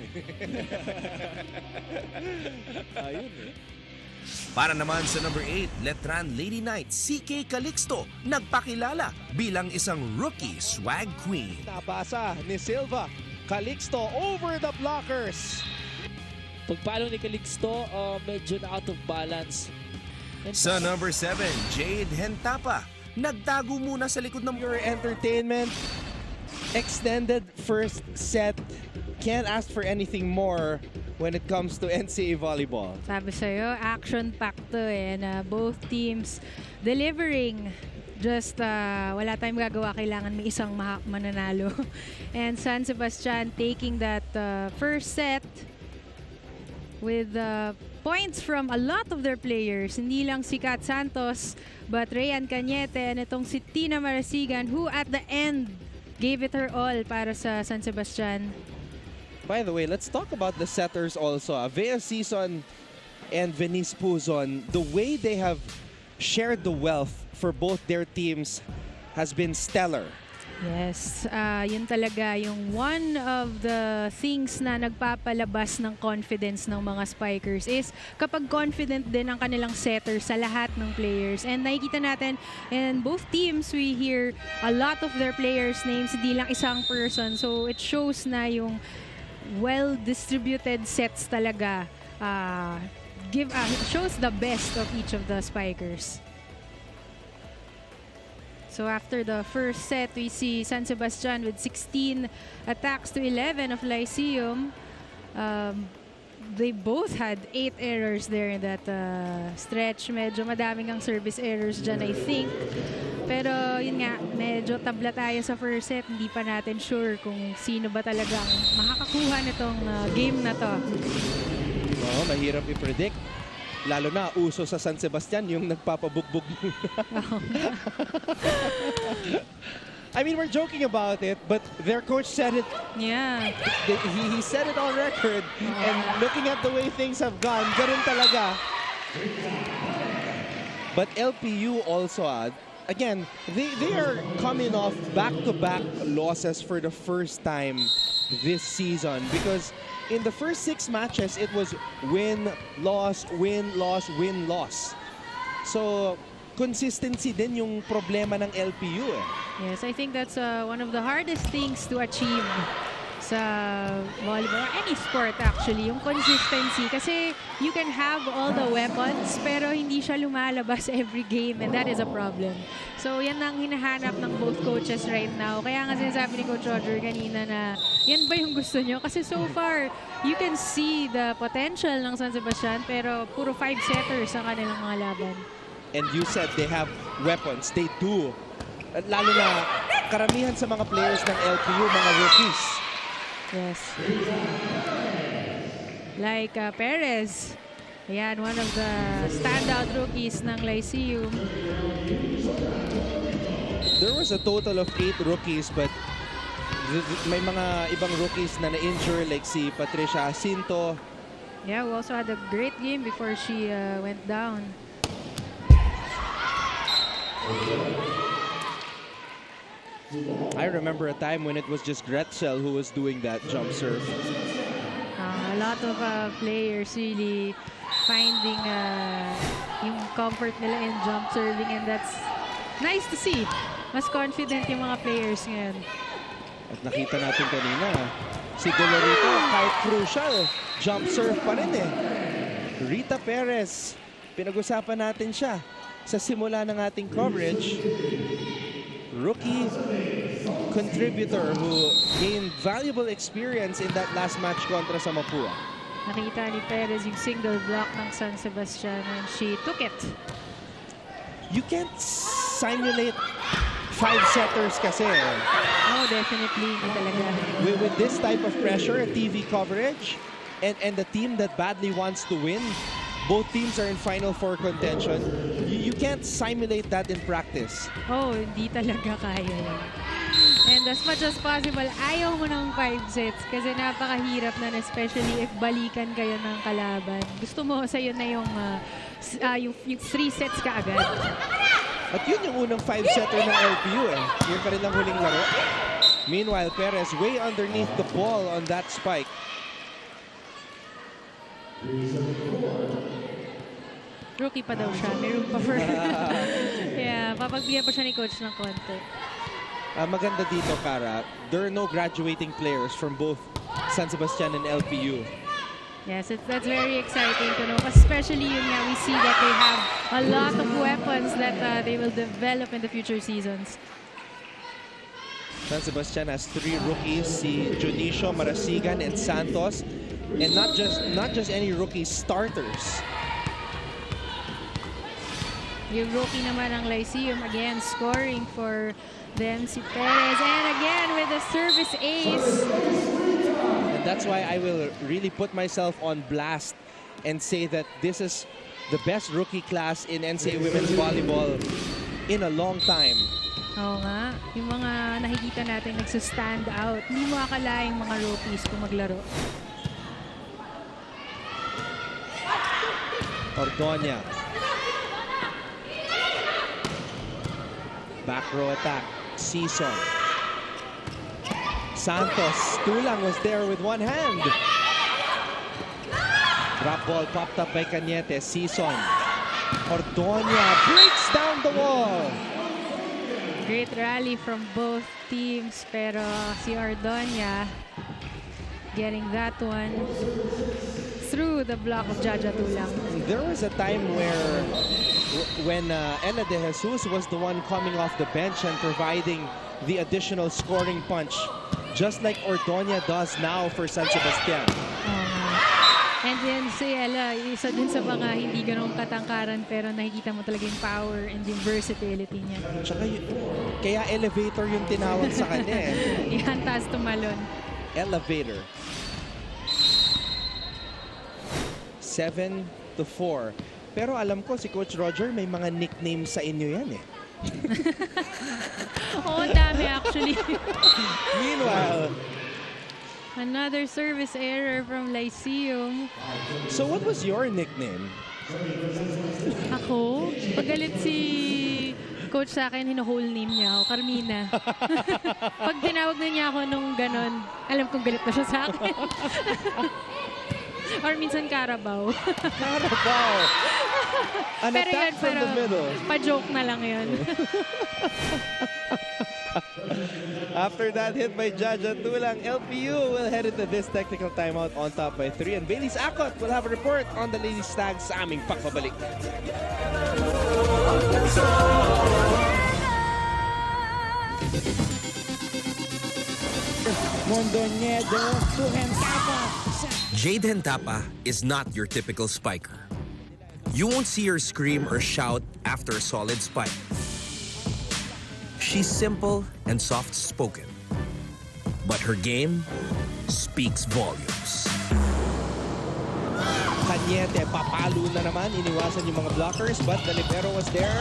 Ayun Para naman sa number 8, Letran Lady Knight, CK Calixto, nagpakilala bilang isang rookie swag queen. Nabasa ni Silva. Calixto over the blockers. Pagpalo ni Calixto, medyo na out of balance. Sa number 7, Jade Hentapa, nagtago muna sa likod ng Your entertainment. Extended first set. Can't ask for anything more when it comes to NCAA volleyball. Sabi sa'yo, action-packed to na both teams delivering. Just wala tayong gagawa, kailangan may isang mananalo. And San Sebastian taking that first set with points from a lot of their players. Hindi lang si Kat Santos, but Rayan Cañete and itong si Tina Marasigan, who at the end gave it her all para sa San Sebastian. By the way, let's talk about the setters also. Vea Season and Venice Puzon, the way they have shared the wealth for both their teams has been stellar. Yes, yun talaga yung one of the things na nagpapalabas ng confidence ng mga spikers is kapag confident din ang kanilang setter sa lahat ng players. And nakikita natin in both teams, we hear a lot of their players' names, hindi lang isang person. So it shows na yung well-distributed sets talaga shows the best of each of the spikers. So after the first set, we see San Sebastian with 16 attacks to 11 of Lyceum. they both had 8 errors there in that stretch. Medyo madaming ang service errors dyan, I think. Pero yun nga, medyo tabla tayo sa first set. Hindi pa natin sure kung sino ba talagang makakakuha nitong game na to. Oo, mahirap i-predict. Lalo na, uso sa San Sebastian yung nagpapabugbog. I mean, we're joking about it, but their coach said it. Yeah. He said it on record. And looking at the way things have gone, ganun talaga. But LPU also, again, they are coming off back-to-back losses for the first time this season. Because in the first 6 matches, it was win, loss, win, loss, win, loss. So, consistency din yung problema ng LPU eh. Yes, I think that's one of the hardest things to achieve sa volleyball or any sport actually, yung consistency. Kasi you can have all the weapons pero hindi siya lumalabas every game and that is a problem. So yan ang hinahanap ng both coaches right now. Kaya nga sinasabi ni Coach Roger kanina na yan ba yung gusto nyo? Kasi so far, you can see the potential ng San Sebastian pero puro 5-setters ang kanilang mga laban. And you said they have weapons. They do. Lalo na karamihan sa mga players ng LPU, mga rookies. Yes. Like Perez. Ayan, one of the standout rookies ng Lyceum. There was a total of 8 rookies but may mga ibang rookies na na-injure like si Patricia Jacinto. Yeah, who also had a great game before she went down. I remember a time when it was just Gretzel who was doing that jump serve. A lot of players really finding yung comfort nila in jump serving and that's nice to see. Mas confident yung mga players ngayon. At nakita natin kanina, si Dolorito kahit crucial, jump serve pa rin eh. Rita Perez, pinag-usapan natin siya sa simula ng ating coverage. Rookie contributor who gained valuable experience in that last match kontra sa Mapua. Nakita ni Perez yung single block ng San Sebastian and she took it. You can't simulate 5-setters kasi. Oh, definitely. Hindi talaga. With this type of pressure, TV coverage, and the team that badly wants to win, both teams are in Final Four contention. You can't simulate that in practice. Oh, hindi talaga kaya yan. And as much as possible, ayaw mo ng 5 sets kasi napakahirap na, especially if balikan kayo ng kalaban. Gusto mo sa'yo na yung 3 sets ka agad. At yun yung unang 5-setter ng LPU eh. Yun pa rin ang huling laro. Meanwhile, Perez way underneath the ball on that spike. Rookie pa daw siya. May room pa for yeah, papagbigyan pa siya ni coach ng konti. Maganda dito, Cara. There are no graduating players from both San Sebastian and LPU. Yes, that's very exciting to know. Especially yun nga, we see that they have a lot of weapons that they will develop in the future seasons. San Sebastian has 3 rookies, si Junicio, Marasigan, and Santos. And not just any rookies, starters. Yung rookie naman ng Lyceum, again, scoring for them, si Perez. And again, with a service ace. And that's why I will really put myself on blast and say that this is the best rookie class in NCAA Women's Volleyball in a long time. Oo nga. Yung mga nakikita natin nagsa-stand out. Hindi mo akalaing mga rookies kung maglaro. Ordoña. Back row attack. Season. Santos. Tulang was there with one hand. Drop ball popped up by Cañete. Season. Ordoña breaks down the wall. Great rally from both teams, pero si Ordoña getting that one through the block of Jaja Tulang. There was a time when Ella De Jesus was the one coming off the bench and providing the additional scoring punch, just like Ordoña does now for San Sebastian. And then si Ella, isa din sa mga hindi ganong katangkaran pero nakikita mo talaga yung power and yung versatility niya. Tsaka kaya elevator yung tinawag sa kanya eh. Yan, taas tumalon. Elevator. 7-4. Pero alam ko si Coach Roger may mga nickname sa inyo yan eh. Oo, dami actually. Meanwhile, another service error from Lyceum. So what was your nickname? Ako? Pagalit si coach sa akin, hino-whole name niya ako, Carmina. Pag tinawag na niya ako nung ganon, alam kong galit na siya sa akin. Or minsan Carabao. Carabao! An Pero attack yun, from the middle. Pa-joke na lang yun. After that hit by Jaja Tulang, LPU will head into this technical timeout on top by 3. And Bailey's Akot will have a report on the Lady Stags sa aming pagbabalik. Mondoñedo to Hentapa. Jade Hentapa is not your typical spiker. You won't see her scream or shout after a solid spike. She's simple and soft-spoken, but her game speaks volumes. Cañete, papalo na naman. Iniwasan yung mga blockers, but the libero was there.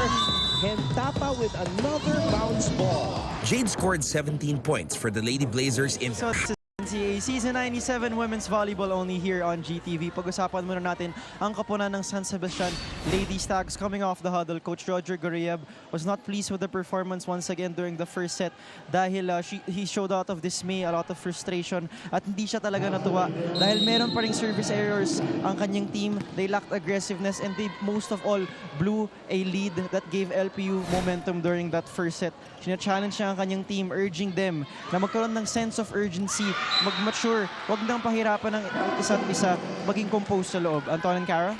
Hentapa with another bounce ball. Jade scored 17 points for the Lady Blazers in... So, NCAA Season 97 Women's Volleyball only here on GTV. Pag-usapan muna natin ang kapunan ng San Sebastian Lady Stags. Coming off the huddle, Coach Roger Goriev was not pleased with the performance once again during the first set dahil he showed a lot of dismay, a lot of frustration at hindi siya talaga natuwa dahil meron pa ring service errors ang kanyang team. They lacked aggressiveness and they most of all blew a lead that gave LPU momentum during that first set. Sina-challenge niya ang kanyang team, urging them na magkaroon ng sense of urgency, mag-mature, wag nang pahirapan ng isa't isa, maging composed sa loob. Anton and Cara?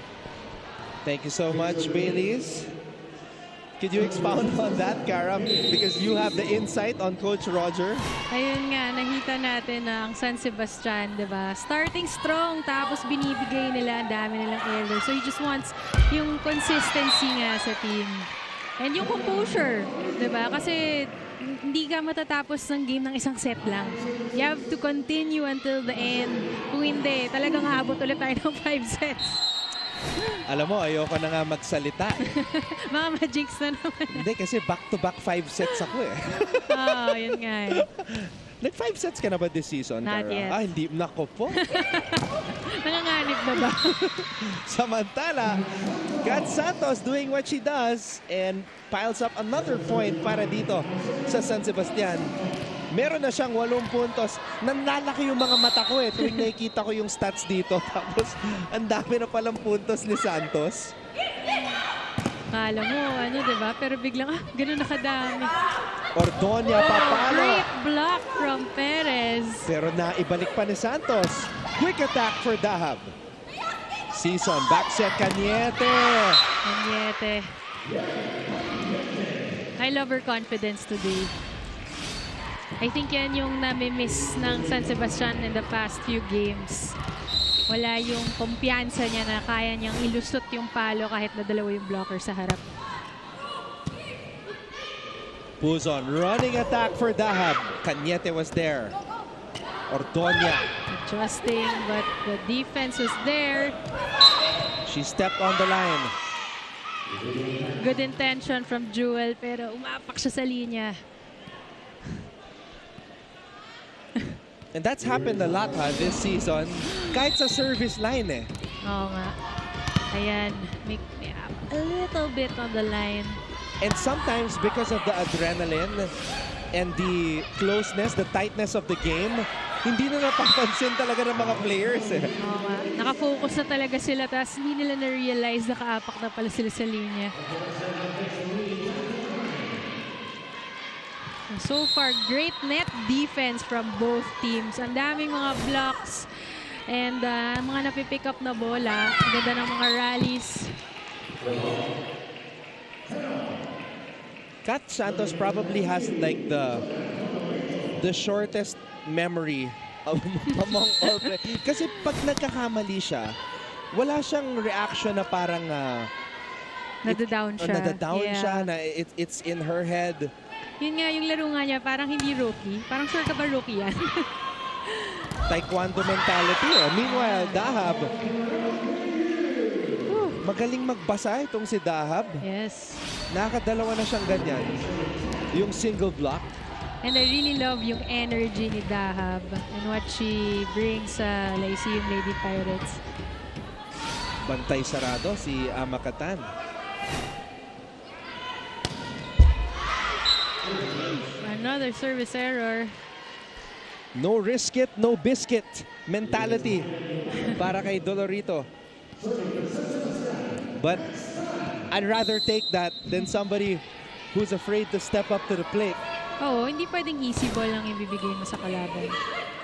Thank you so much, Baileys. Could you expound on that, Cara? Because you have the insight on Coach Roger. Ayun nga, nakita natin na ang San Sebastian, di ba? Starting strong, tapos binibigay nila, ang dami nilang error. So he just wants yung consistency nga sa team. And yung composure, di ba? Kasi hindi ka matatapos ng game ng isang set lang. You have to continue until the end. Kung hindi, talagang habot ulit tayo ng 5 sets. Alam mo, ayoko na nga magsalita. Mga ma-jinx na naman. Hindi, kasi back-to-back 5 sets ako eh. Oo, yun nga eh. Nag-5 sets ka na ba this season, Not Cara? yet. Ah, hindi. Nako po. Nanganganib na ba? Samantala, Kat Santos doing what she does and piles up another point para dito sa San Sebastian. Meron na siyang 8 puntos. Nanlalaki yung mga mata ko eh tuwing nakikita ko yung stats dito. Tapos, ang dami na palang puntos ni Santos. Kala mo, ano, diba? Pero biglang, ganun nakadami. Ordonia, papalo. Great block from Perez. Pero naibalik pa ni Santos. Quick attack for Dahab. Season, back set, Cañete. Cañete. I love her confidence today. I think yan yung nami-miss ng San Sebastian in the past few games. Wala yung kumpiyansa niya na kaya niyang ilusot yung palo kahit na dalawa yung blocker sa harap. Puzon, running attack for Dahab. Cañete was there. Ordonia. Adjusting, but the defense was there. She stepped on the line. Good intention from Jewel, pero umapak siya sa linya. And that's happened a lot this season. Kahit sa service line eh. Oo nga. Ayan, make me up a little bit on the line. And sometimes because of the adrenaline and the closeness, the tightness of the game, hindi na napapansin talaga ng mga players eh. Oo nga. Nakafocus na talaga sila, tapos hindi nila na-realize na kaapak na pala sila sa linya. So far, great net defense from both teams. Ang daming mga blocks and mga napipick up na bola. Ang ganda ng mga rallies. Kat Santos probably has like the shortest memory among all players. Kasi pag nagkakamali siya, wala siyang reaction na parang Nadadown siya. nadadown siya, na it's in her head. Yun nga, yung laro nga niya, parang hindi rookie. Parang sure ka ba rookie yan? Taekwondo mentality eh. Meanwhile, Dahab, magaling magbasa itong si Dahab. Yes. Nakadalawa na siyang ganyan. Yung single block. And I really love yung energy ni Dahab and what she brings sa Lyceum Lady Pirates. Bantay sarado si Amakatan. Another service error. No risk it, no biscuit mentality para kay Dolorito. But I'd rather take that than somebody who's afraid to step up to the plate. Oo, hindi pwedeng easy ball lang ibibigay mo sa kalaban.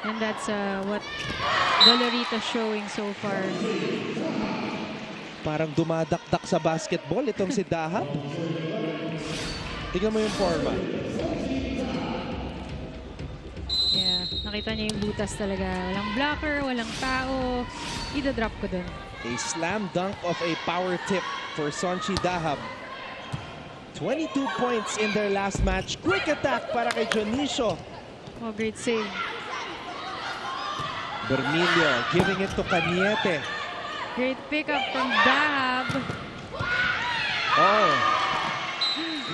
And that's what Dolorito's showing so far. Parang dumadakdak sa basketball itong si Dahab. Tingnan mo yung forma. Yeah, nakita niya yung butas talaga. Walang blocker, walang tao. Ida-drop ko dun. A slam dunk of a power tip for Sonchi Dahab. 22 points in their last match. Quick attack para kay Jonicio. Oh, great save. Bermilio giving it to Cañete. Great pickup from Dahab. Oh.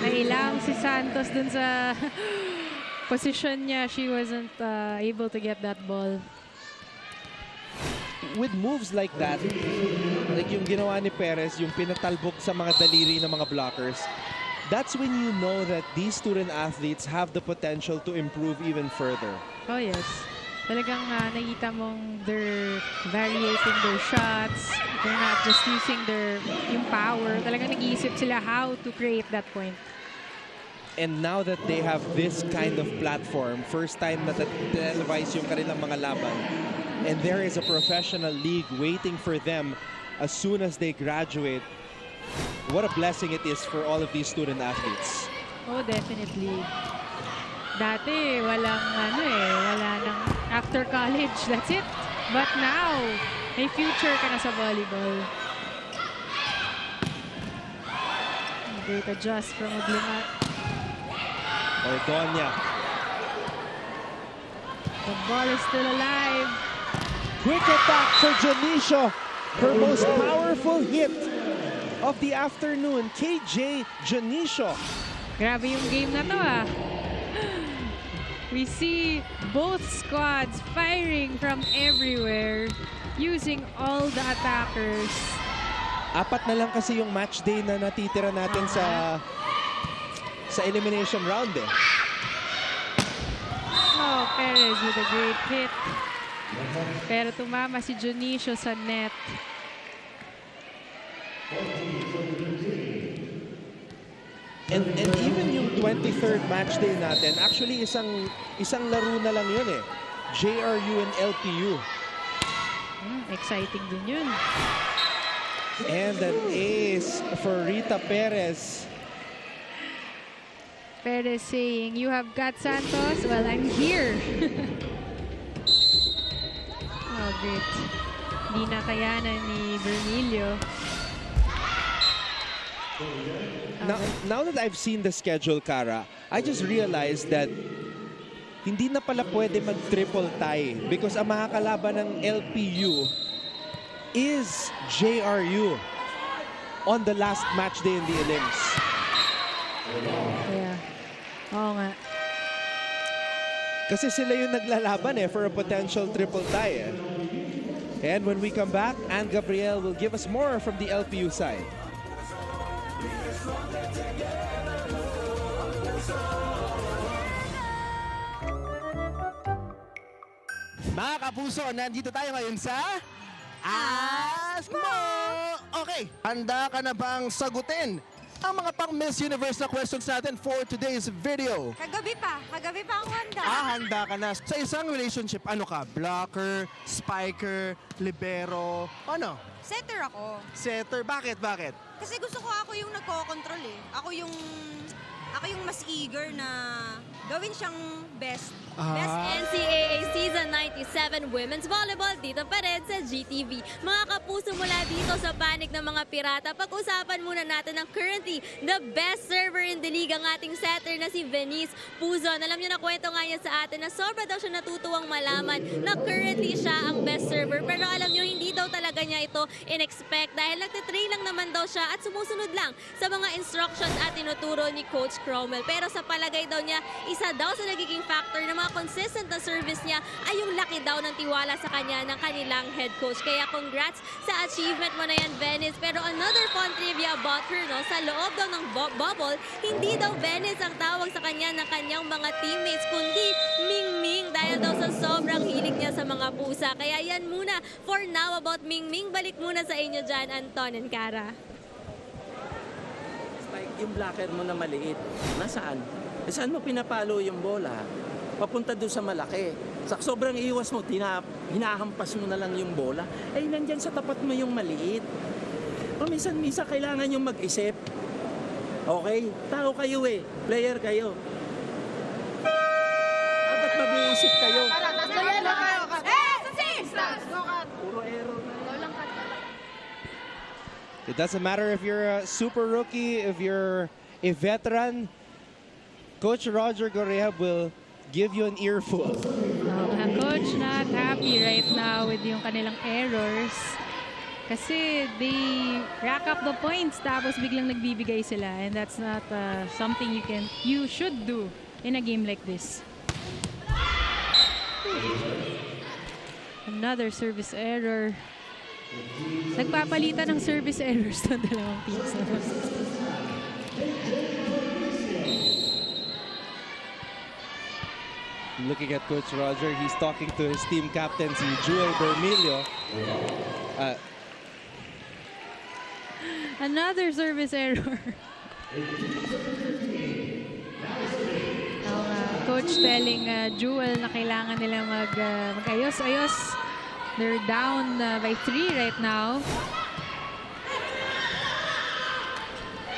Nailang si Santos dun sa position niya. She wasn't able to get that ball. With moves like that, like yung ginawa ni Perez, yung pinatalbog sa mga daliri ng mga blockers, that's when you know that these student athletes have the potential to improve even further. Oh yes. Talagang nakita mong they're variating their shots. They're not just using yung power. Talagang nag-iisip sila how to create that point. And now that they have this kind of platform, first time na televise yung kanilang mga laban, and there is a professional league waiting for them as soon as they graduate, what a blessing it is for all of these student athletes. Oh, definitely. Dati, wala nang after college, that's it. But now, may future ka na sa volleyball. Great adjust from Uglimat. Ordonia. The ball is still alive. Quick attack for Jonicio. Her most powerful hit of the afternoon. KJ Jonicio. Grabe yung game na to We see both squads firing from everywhere, using all the attackers. Apat na lang kasi yung match day na natitira natin sa elimination round eh. Oh, Perez with a great hit. Pero tumama si Jonicio sa net. And even yung 23rd match day natin, actually isang laro na lang yun eh. JRU and LPU. Exciting din yun. And an ace for Rita Perez. Perez saying, "You have got Santos? Well, I'm here." Oh, great. Hindi na kayanan ni Vermilio. Now that I've seen the schedule, Cara, I just realized that hindi na pala pwede mag-triple tie because ang makakalaban ng LPU is JRU on the last match day in the elims. Yeah. Oo nga. Kasi sila yung naglalaban for a potential triple tie And when we come back, Anne Gabriel will give us more from the LPU side. Mga kapuso, nandito tayo ngayon sa Ask Mo! Okay, handa ka na bang sagutin ang mga pang Miss Universe na questions natin for today's video? Kagabi pa ako handa. Handa ka na. Sa isang relationship, ano ka? Blocker, spiker, libero, ano? Setter ako. Setter, bakit? Kasi gusto ko ako yung nagko-control Ako yung ako yung mas eager na gawin siyang best. Best NCAA Season 97 Women's Volleyball dito pa rin sa GTV. Mga kapuso, mula dito sa panig ng mga pirata, pag-usapan muna natin ang currently the best server in the league, ang ating setter na si Venice Puzon. Alam niyo, na kwento nga niya sa atin na sobra daw siya natutuwang malaman na currently siya ang best server. Pero alam niyo, hindi daw talaga niya ito in-expect dahil nagtitrain lang naman daw siya at sumusunod lang sa mga instructions at tinuturo ni Coach Cromwell. Pero sa palagay daw niya, isa daw sa nagiging factor ng mga consistent na service niya ay yung laki daw ng tiwala sa kanya ng kanilang head coach. Kaya congrats sa achievement mo na yan, Venice. Pero another fun trivia about her, no? Sa loob daw ng bubble, hindi daw Venice ang tawag sa kanya ng kanyang mga teammates, kundi Ming-Ming, dahil daw sa sobrang hilig niya sa mga pusa. Kaya yan muna for now about Ming-Ming. Balik muna sa inyo dyan, Anton and Cara. Spike, yung blocker mo na maliit, nasaan? Saan mo pinapalo yung bola? Papunta doon sa malaki. Sa sobrang iwas mo, hinahampas mo na lang yung bola. Eh, nandyan sa tapat mo yung maliit. Minsan-minsan kailangan yung mag-isip. Okay? Tao kayo eh. Player kayo. Dapat mag-iisip kayo. Puro error na. It doesn't matter if you're a super rookie, if you're a veteran, Coach Roger Gorehab will give you an earful. Coach not happy right now with yung kanilang errors. Kasi they rack up the points tapos biglang nagbibigay sila, and that's not something you should do in a game like this. Another service error. Nagpapalitan ng service errors ng dalawang teams. Looking at Coach Roger, he's talking to his team captain, si Jewel Bermilio. Another service error. Coach telling Jewel na kailangan nila mag-ayos-ayos. They're down by 3 right now.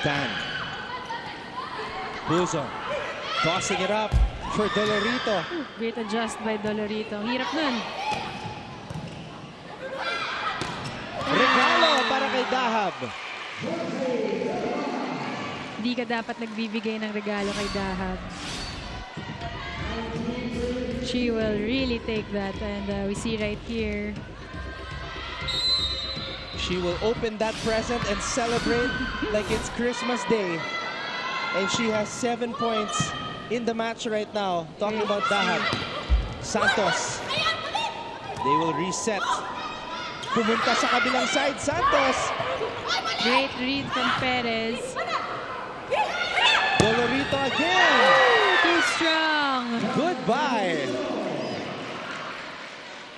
Dan. Puzon. Tossing it up for Dolorito. Great adjust by Dolorito. Ang hirap nun. Regalo para kay Dahab. Hindi ka dapat nagbibigay ng regalo kay Dahab. She will really take that, and we see right here. She will open that present and celebrate like it's Christmas Day. And she has 7 points in the match right now. Talking about Dahab. Santos. They will reset. Pumunta sa kabilang side, Santos. Great read from Perez. Dolorito again. Too strong. Goodbye.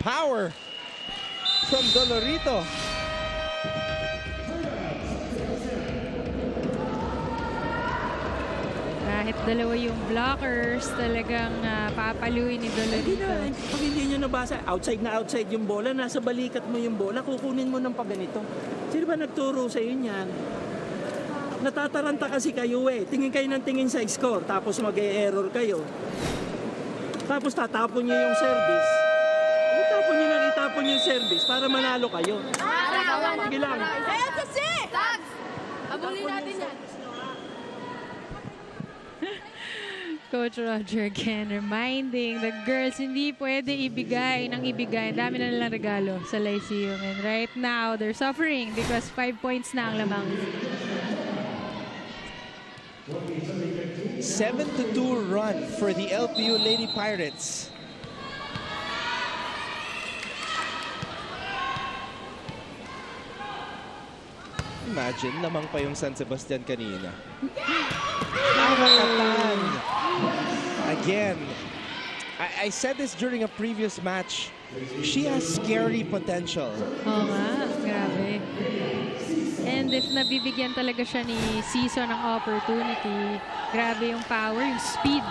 Power from Dolorito. Kahit dalawa yung blockers, talagang papaluin ni Dolorito. Pag hindi nyo nabasa, outside na outside yung bola, nasa balikat mo yung bola, kukunin mo ng paganito. Sino ba nagturo sa iyo niyan? Natataranta kasi kayo eh. Tingin kayo ng tingin sa score, tapos mag-e-error kayo. Tapos tatapon nyo yung service. Itapon nyo yung service para manalo kayo. Sige lang. Abulin natin yan. Coach Roger again reminding the girls hindi pwede ibigay ng ibigay. Dami na nilang regalo sa Lyceum. And right now, they're suffering because 5 points na ang lamang. 7-2 run for the LPU Lady Pirates. Imagine, lamang pa yung San Sebastian kanina. Nakakatan. Again, I said this during a previous match. She has scary potential. Oo nga, grabe. And if nabibigyan talaga siya ni Season ng opportunity, grabe yung power, yung speed.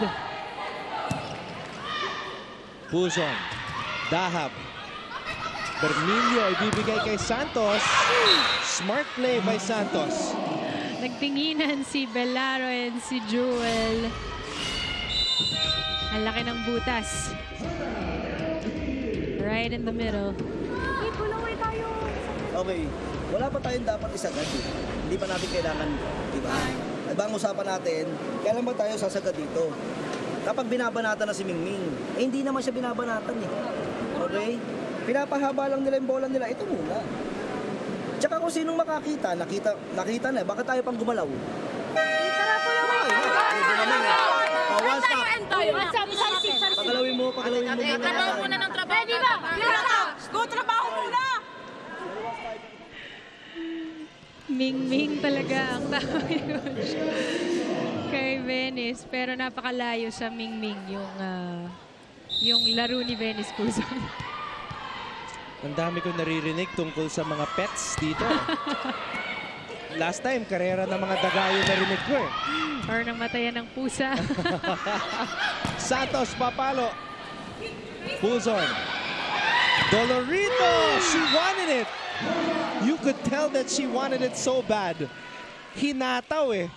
Puzon. Dahab. Bermilio ibibigay kay Santos. Smart play by Santos. Nagtinginan si Belaro and si Jewel. Ang laki ng butas. Right in the middle. Okay, wala pa tayong dapat isagad. Hindi pa natin kailangan, di ba? Diba ang usapan natin, kailan ba tayo sasagad dito? Kapag binabanatan na si Mingming, hindi naman siya binabanatan eh. Okay? Pinapahaba lang nila yung bola nila. Ito muna. Tsaka kung sinong makakita, nakita na, bakit tayo pang gumalaw? Tara po lang. One stop. Pagalawin mo muna. Trabaho muna ng trabaho. Ready ba? Go trabaho muna! Ming-Ming talaga ang tawag kay Venice. Pero napakalayo sa Ming-Ming yung laro ni Venice Quezon. Ang dami kong naririnig tungkol sa mga pets dito. Last time, karera ng mga daga yung narinig ko eh. Or namatayan ng pusa. Santos papalo. Puzon. Dolorito! She wanted it! You could tell that she wanted it so bad. Hinataw eh.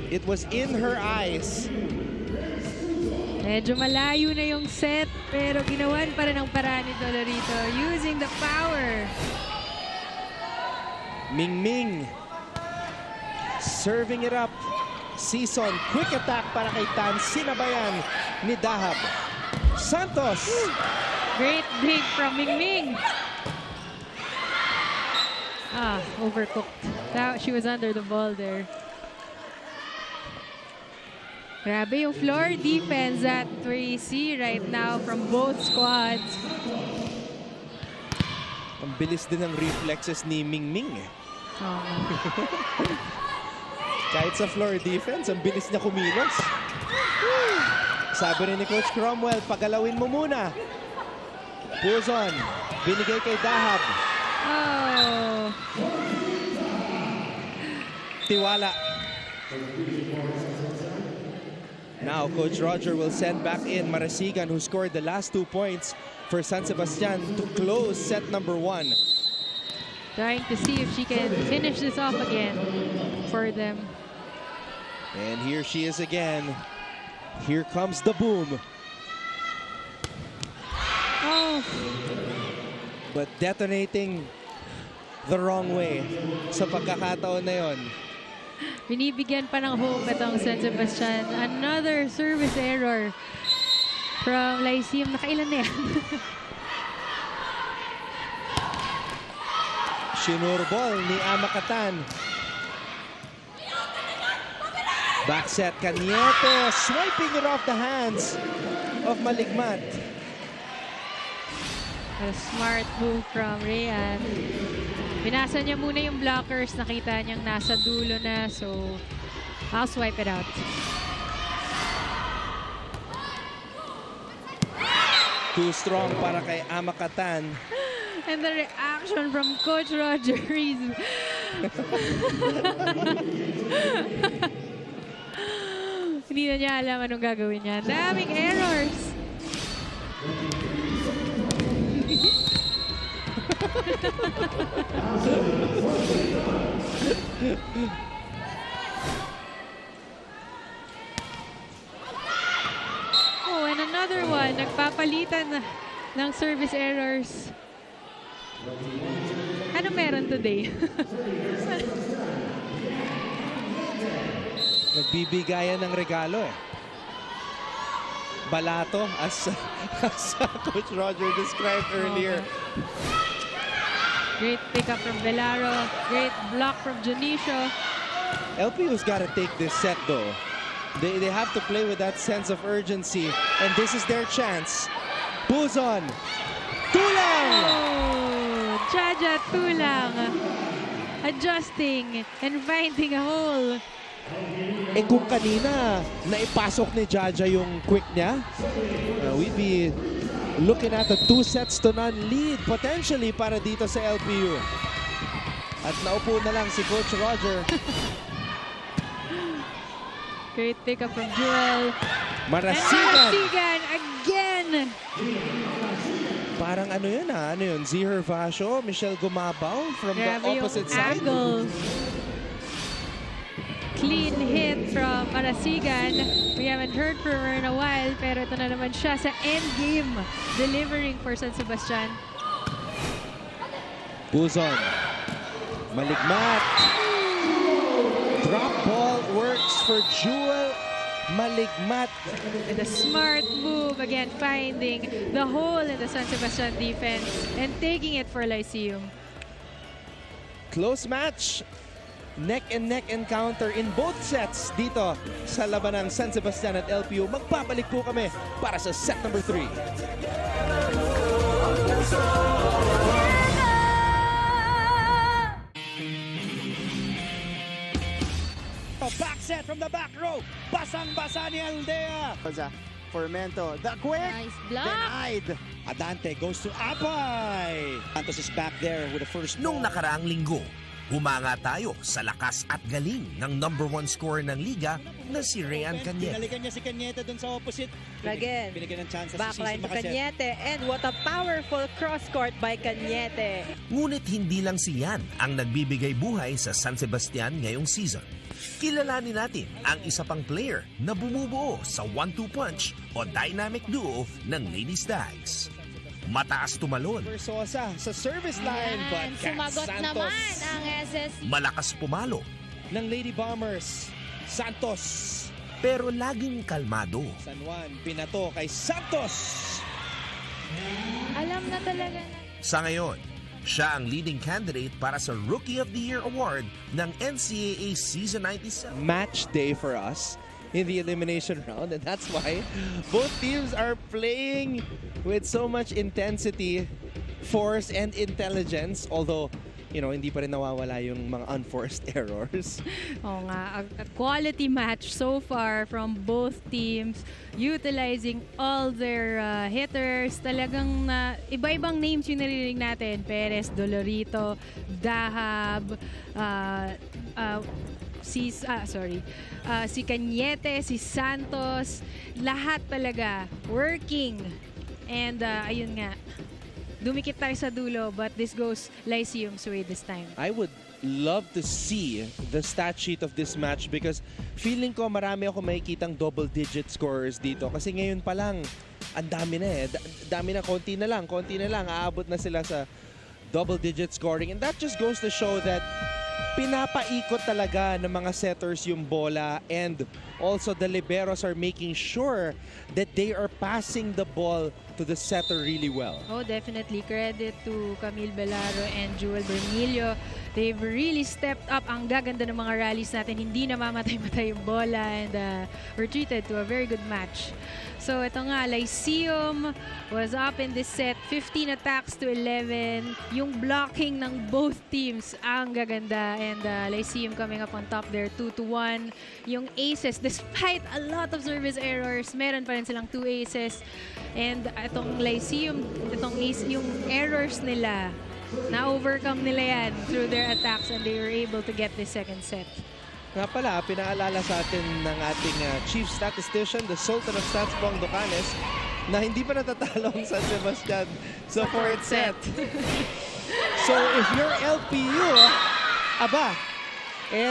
It was in her eyes. Medyo malayo na yung set, pero ginawan pa rin ang paraan ni Dolorito using the power. Ming-Ming. Serving it up. Season. Quick attack para kay Tan. Sinabayan ni Dahab. Santos. Great break from Ming-Ming. Overcooked. She was under the ball there. Grabe yung floor defense that we see right now from both squads. Ang bilis din ng reflexes ni Ming-Ming eh. Kahit sa floor defense, ang bilis niya kumilos. Sabi rin ni Coach Cromwell, pagalawin mo muna. Puzon, binigay kay Dahab. Tiwala. Now, Coach Roger will send back in Marasigan, who scored the last 2 points for San Sebastian to close set number 1. Trying to see if she can finish this off again for them. And here she is again. Here comes the boom. But detonating the wrong way sa pagkakataon na yon. Binibigyan pa ng hope itong San Sebastian. Another service error from Lyceum. Nakailan na yan? Sinurbol ni Amakatan. Back set Canieto, swiping it off the hands of Maligmat. A smart move from Rayan. Binasa niya muna yung blockers. Nakita niyang nasa dulo na. So, I'll swipe it out. Too strong para kay Amakatan. And the reaction from Coach Roger is... Hindi na niya alam anong gagawin niya. Daming errors. And another one. Nagpapalitan ng service errors. Ano meron today? Nagbibigayan ng regalo eh. Balato as Coach Roger described earlier. Great pickup from Belaro. Great block from Janicio. LPU's got to take this set though. They have to play with that sense of urgency. And this is their chance. Puzon. Tulang! Jaja Tulang. Adjusting and finding a hole. Eh kung kanina naipasok ni Jaja yung quick niya, we'd be looking at a 2-0 lead potentially para dito sa LPU. At naupo na lang si Coach Roger. Great pickup from Jewel. Marasigan. And Marasigan again. Parang ano yun Ano yun? Zihar Vasho, Michelle Gumabaw from the Grabe yung opposite side. angle. Clean hit from Marasigan. We haven't heard from her in a while, pero ito na naman siya sa end game, delivering for San Sebastian. Buzon. Maligmat. Drop ball works for Jewel. Maligmat. And a smart move, again, finding the hole in the San Sebastian defense and taking it for Lyceum. Close match. Neck and neck encounter in both sets dito sa labanang San Sebastian at LPU. Magbabalik po kami para sa set number 3. Back set from the back row. Basang-basa ni Aldea. Formento, the quick. Nice block. Denied. Adante goes to Apay. Santos is back there with the first ball. Nung nakaraang linggo, humanga tayo sa lakas at galing ng number 1 scorer ng liga na si Ryan Cañete. Binalikan niya si Cañete dun sa opposite. Again, binigyan ng chance backline to Cañete, and what a powerful cross-court by Cañete. Ngunit hindi lang si Yan ang nagbibigay buhay sa San Sebastian ngayong season. Kilalanin natin ang isa pang player na bumubuo sa 1-2 punch o dynamic duo ng Lady Stags. Mataas tumalon. Versosa sa service line, but Kat Sumagot Santos. naman ang SS. Malakas pumalo. Ng Lady Bombers, Santos. Pero laging kalmado. San Juan, pinato kay Santos. Alam na talaga na. Sa ngayon, siya ang leading candidate para sa Rookie of the Year Award ng NCAA Season 97. Match day for us in the elimination round, and that's why both teams are playing with so much intensity, force, and intelligence, although hindi pa rin nawawala yung mga unforced errors. Oo nga, a quality match so far from both teams, utilizing all their hitters. Talagang iba-ibang names yung narinig natin. Perez, Dolorito, Dahab, si Cañete, si Santos, lahat talaga working. And ayun nga, dumikit tayo sa dulo, but this goes Lyceum's way this time. I would love to see the stat sheet of this match because feeling ko marami ako makikitang double-digit scorers dito. Kasi ngayon pa lang, ang dami na dami na, konti na lang, aabot na sila sa double-digit scoring. And that just goes to show that pinapaikot talaga ng mga setters yung bola, and also the liberos are making sure that they are passing the ball to the setter really well. Oh, definitely. Credit to Camille Belaro and Jewel Bermilio. They've really stepped up. Ang gaganda ng mga rallies natin. Hindi na mamatay-matay yung bola, and we're treated to a very good match. So ito nga, Lyceum was up in this set, 15 attacks to 11. Yung blocking ng both teams ang gaganda, and Lyceum coming up on top there, 2-1. Yung aces, despite a lot of service errors, meron pa rin silang 2 aces. And itong Lyceum, yung errors nila, na-overcome nila yan through their attacks, and they were able to get the second set. Nga pala, pinaalala sa atin ng ating chief statistician, the Sultan of Stats, Bong Docanes, na hindi pa natatalo ang San Sebastian sa fourth set. So if you're LPU,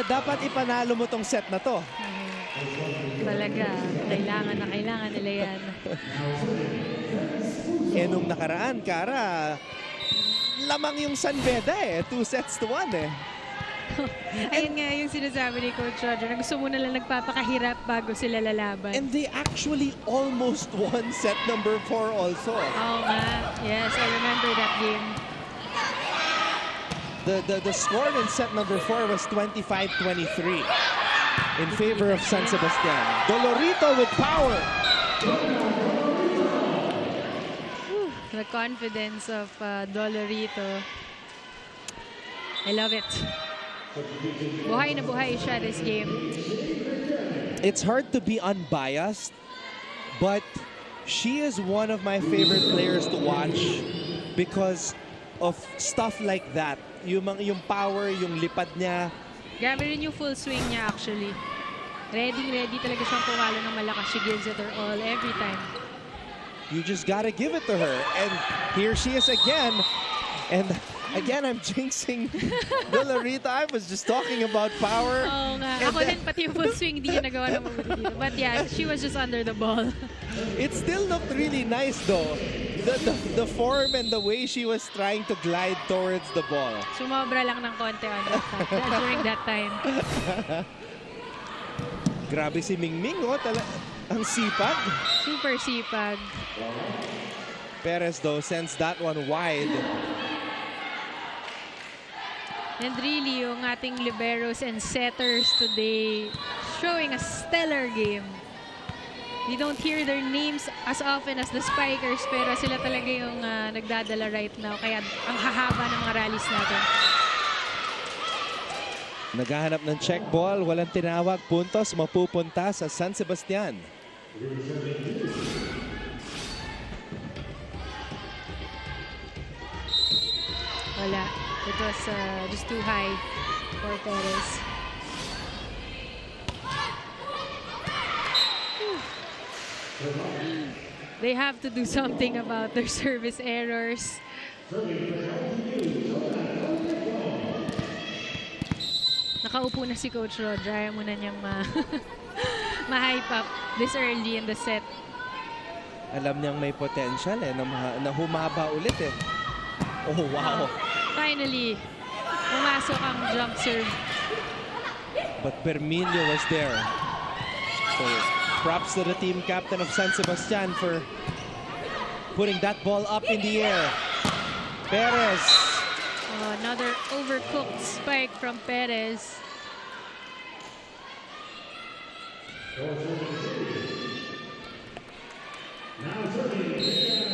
dapat ipanalo mo tong set na to. Talaga, kailangan nila yan. Nung nakaraan, Kara, lamang yung San Beda 2-1 Ayun nga yung sinasabi ni Coach Roger, na gusto mo na lang nagpapakahirap bago sila lalaban. And they actually almost won set number 4 also. Oo nga. Yes, I remember that game. The score in set number 4 was 25-23 in favor of San Sebastian. Dolorito with power. The confidence of Dolorito. I love it. Buhay na buhay siya this game. It's hard to be unbiased, but she is one of my favorite players to watch because of stuff like that. Yung power, yung lipad niya. Grabe rin yung full swing niya actually. Ready talaga siyang pumalo ng malakas. She gives it her all every time. You just gotta give it to her. And here she is again. And again, I'm jinxing Dolorita. I was just talking about power. Oo nga. And Ako din pati yung full swing, hindi niya nagawa ng mabuti dito. But yeah, she was just under the ball. It still looked really nice though. The form and the way she was trying to glide towards the ball. Sumobra lang ng konti on that, during that time. Grabe si Mingming, oh. Ang sipag. Super sipag. Perez though sends that one wide. And really, yung ating liberos and setters today showing a stellar game. We don't hear their names as often as the spikers, pero sila talaga yung nagdadala right now. Kaya ang hahaba ng mga rallies natin. Naghahanap ng check ball, walang tinawag, puntos, mapupunta sa San Sebastian. Wala. It was just too high for Perez. They have to do something about their service errors. Nakaupo na si Coach Rod. Ayaw mo na niyang ma-hype up this early in the set. Alam niyang may potential na humaba ulit eh. Oh, wow. Finally, pumasok ang jump serve. But Bermilio was there. So, props to the team captain of San Sebastian for putting that ball up in the air. Perez. Oh, another overcooked spike from Perez.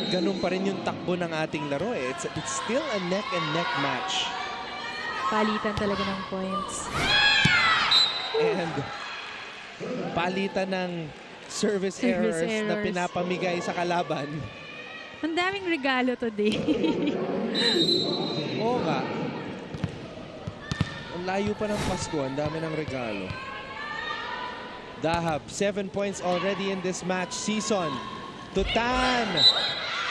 Ganun pa rin yung takbo ng ating laro eh. It's still a neck and neck match. Palitan talaga ng points. And palitan ng service errors na pinapamigay sa kalaban. Ang daming regalo today. Oo nga. Ang layo pa ng Pasko. Ang dami ng regalo. Dahab, 7 points already in this match season. Tutan!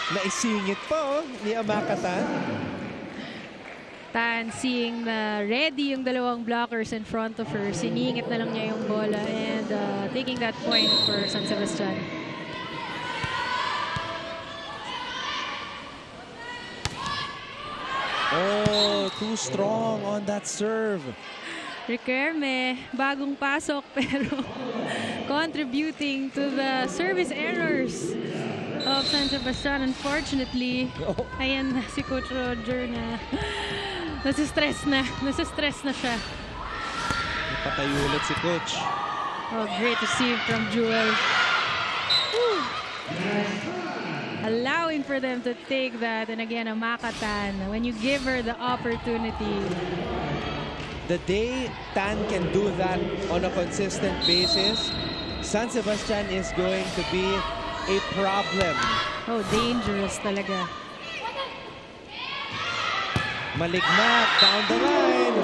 Naisingit po ni Amakatan. Tan seeing na ready yung dalawang blockers in front of her. Siningit na lang niya yung bola and taking that point for San Sebastian. Oh, too strong on that serve. Riquelme, bagong pasok pero contributing to the service errors of San Sebastian. Unfortunately, ayan na si Coach Roger na nasa-stress na siya. Patayo ulit si Coach. Oh, great receive from Jewel. Whew. Allowing for them to take that, and again, Amakatan, when you give her the opportunity. The day Tan can do that on a consistent basis, San Sebastian is going to be a problem. Oh, dangerous talaga. Maligmat down the line.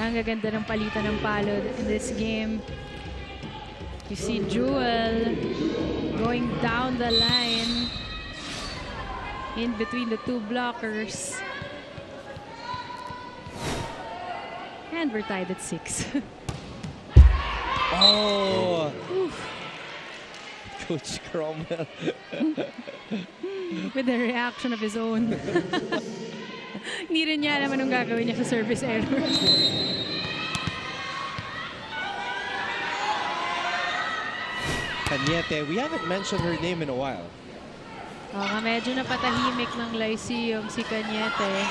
Ang gaganda ng palitan ng palo in this game. You see Jewel going down the line in between the two blockers. And we're tied at 6. Oh! Oof. Coach Cromwell. With the reaction of his own. Hindi rin niya alam anong gagawin niya sa service error. Cañete, we haven't mentioned her name in a while. Medyo napatahimik ng Lyceum si Cañete.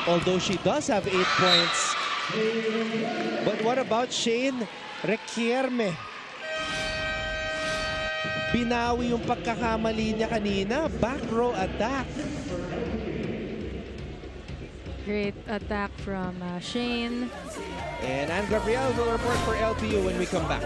Although she does have 8 points. But what about Shane Riquelme? Binawi yung pagkakamali niya kanina. Back row attack. Great attack from Shane. And Anne Gabriel will report for LPU when we come back.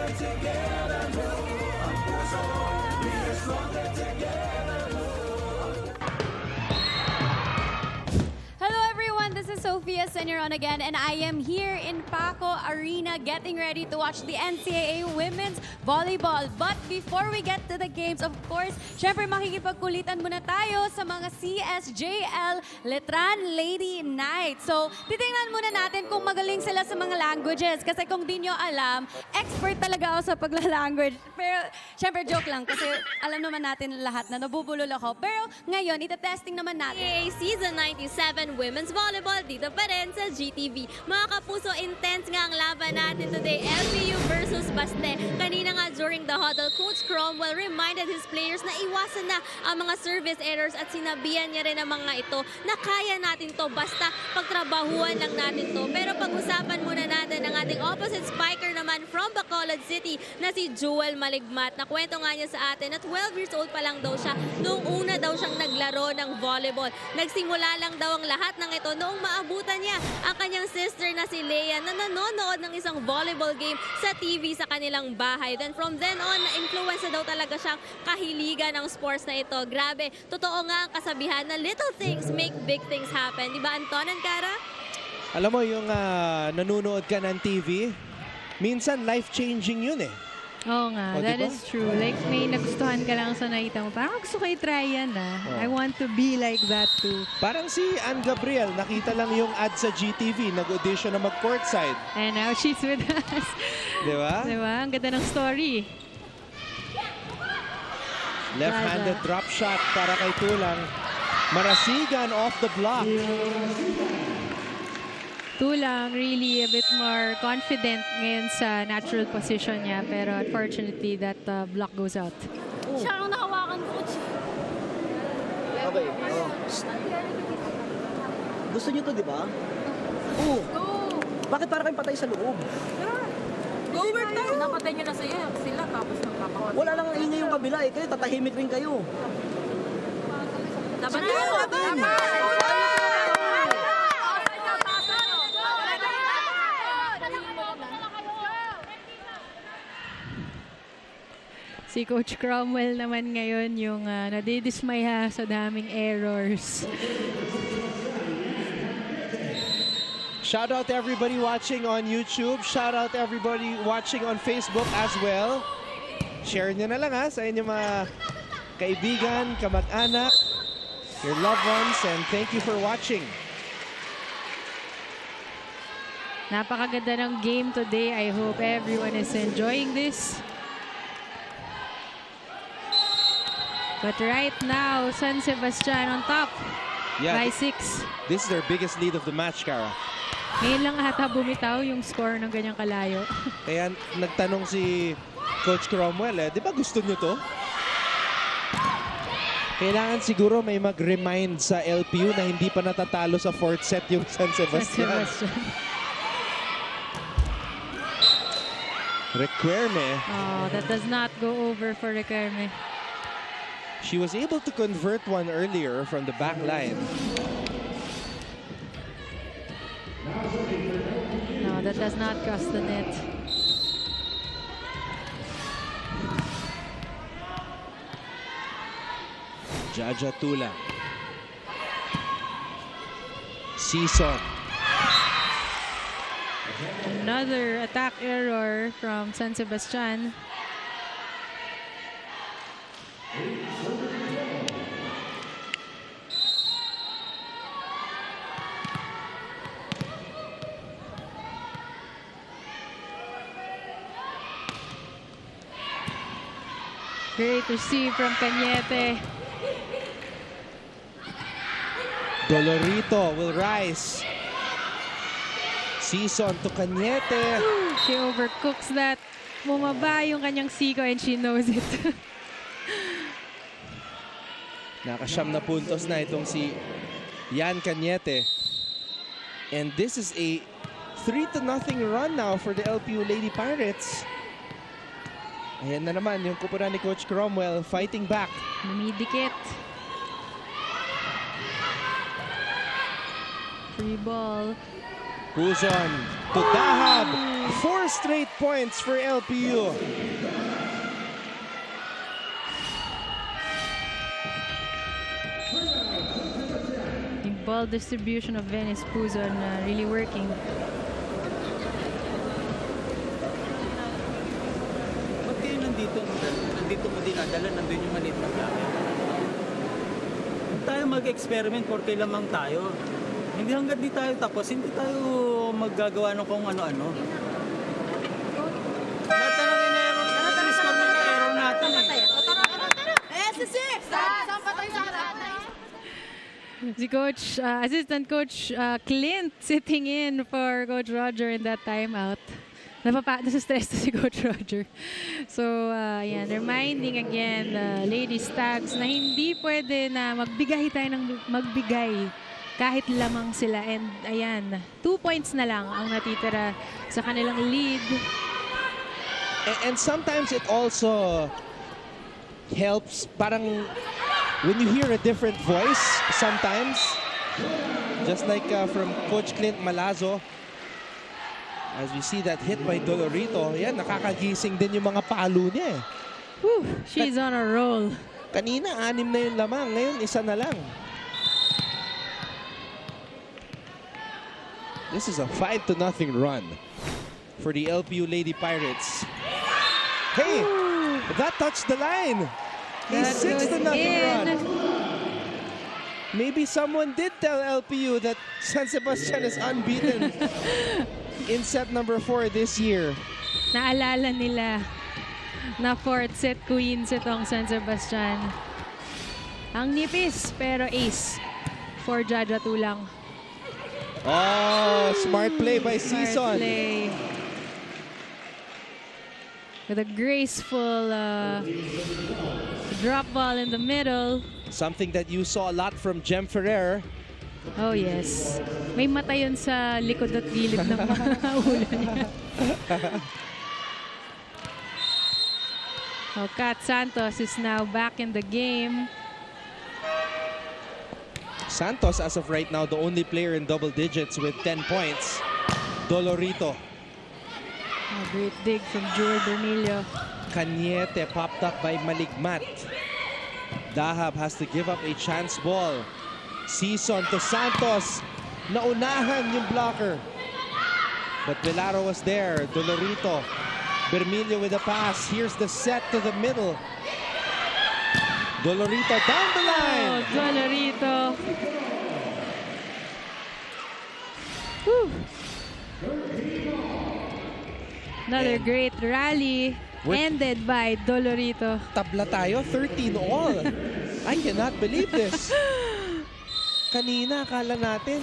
Hello everyone, this is Sophia Senioron again, and I am here in Paco Arena getting ready to watch the NCAA Women's Volleyball. But before we get to the games, of course, syempre makikipagkulitan muna tayo sa mga CSJL Letran Lady Knights. So, titingnan muna natin kung magaling sila sa mga languages. Kasi kung di nyo alam, expert talaga ako sa pagla-language. Pero, syempre, joke lang kasi alam naman natin lahat na nabubulol ako. Pero ngayon, ita-testing naman natin. NCAA Season 97 Women's Volleyball dito pa rin sa GTV. Mga kapuso, intense nga ang laban natin today. LPU versus Baste. Kanina nga during the huddle, Coach Cromwell reminded his players na iwasan na ang mga service errors at sinabihan niya rin ang mga ito na kaya natin to basta pagtrabahuan lang natin to. Pero pag-usapan muna natin ang ating opposite spiker naman from Bacolod City na si Jewel Maligmat. Nakwento nga niya sa atin na 12 years old pa lang daw siya noong una daw siyang naglaro ng volleyball. Nagsimula lang daw ang lahat ng ito noong maabutan niya ang kanyang sister na si Leia na nanonood ng isang volleyball game sa TV sa kanilang bahay. Then from then on, na-influence na daw talaga siyang kahiligan ng sports na ito. Grabe, totoo nga ang kasabihan na little things make big things happen. Di ba, Anton and Cara? Alam mo, yung nanonood ka ng TV, minsan life-changing yun eh. Oo nga, that is true. Like, may nagustuhan ka lang sa nakita mo. Parang gusto ko i-try yan I want to be like that too. Parang si Ann Gabriel, nakita lang yung ad sa GTV, nag-audition na mag-courtside. And now she's with us. Di ba? Di ba? Ang ganda ng story. Left-handed drop shot para kay Tulang. Marasigan off the block. Tulang really a bit more confident ngayon sa natural position niya. Pero unfortunately, that block goes out. Siya ang nakawakan, Coach. Okay. Gusto niyo to, di ba? Oo. Bakit para kayong patay sa loob? Go work tayo. Napatay niyo na sila tapos nagpapakot. Wala lang ang ingay yung kabila eh. Kayo, tatahimik rin kayo. Laban tayo! Laban! Si Coach Cromwell naman ngayon yung nadidismaya sa daming errors. Shout out to everybody watching on YouTube. Shout out to everybody watching on Facebook as well. Share nyo na lang sa inyong mga kaibigan, kamag-anak, your loved ones, and thank you for watching. Napakaganda ng game today. I hope everyone is enjoying this. But right now, San Sebastian on top by 6. This is their biggest lead of the match, Cara. Ngayon lang ata bumitaw yung score ng ganyang kalayo. Kaya nagtanong si Coach Cromwell, di ba gusto nyo to? Kailangan siguro may mag-remind sa LPU na hindi pa natatalo sa 4th set yung San Sebastian. Requerme. Oh, that does not go over for Requerme. She was able to convert one earlier from the back line. No, that does not cross the net. Jaja Tula. Season. Another attack error from San Sebastian. Great receive from Cañete. Dolorito will rise. Season to Cañete. She overcooks that. Bumaba yung kanyang siko and she knows it. Nakasyam na puntos na itong si Yan Cañete. And this is a 3-0 run now for the LPU Lady Pirates. Ayan na naman yung kupunan ni Coach Cromwell fighting back. Dumidikit. Free ball. Kuzon to Dahab. 4 straight points for LPU. ball distribution of Venice Puzon really working. Ba't kayo nandito? Nandito mo dinadala, nandun yung maliit na gamit. Huwag tayo mag-experiment porque lamang tayo. Hindi hanggat di tayo tapos, hindi tayo maggagawa ng kung ano-ano. Lahat na lang in-error natin eh. Si Coach, Assistant Coach Clint sitting in for Coach Roger in that timeout. Nasa-stress to si Coach Roger. So, yan, reminding again the Lady Stags na hindi pwede na magbigay kahit lamang sila. And ayan, 2 points na lang ang natitira sa kanilang lead. And sometimes it also helps, parang when you hear a different voice sometimes, just like from Coach Clint Malazo, as we see that hit by Dolorito, yan, nakakagising din yung mga palo niya eh. Whew, she's on a roll. Kanina, 6 na yung lamang. Ngayon, 1 na lang. This is a 5-0 run for the LPU Lady Pirates. Hey, that touched the line. A 6-0 run. Maybe someone did tell LPU that San Sebastian is unbeaten in set number 4 this year. Naalala nila na 4th set queens itong San Sebastian. Ang nipis pero ace for Jaja Tulang. Oh, smart play by Smart Season. play. With a graceful drop ball in the middle. Something that you saw a lot from Jem Ferrer. Oh yes. May mata yun sa likod at gilid ng mga ulo niya. Oh, Kat Santos is now back in the game. Santos, as of right now, the only player in double digits with 10 points. Dolorito. A great dig from Jewel Bermilio. Cañete popped up by Maligmat. Dahab has to give up a chance ball. Season to Santos. Naunahan yung blocker. But Velaro was there. Dolorito. Bermilio with a pass. Here's the set to the middle. Dolorito down the line. Oh, Dolorito. Whew. Another great rally ended by Dolorito. Tabla tayo, 13 all. I cannot believe this. Kanina, akala natin.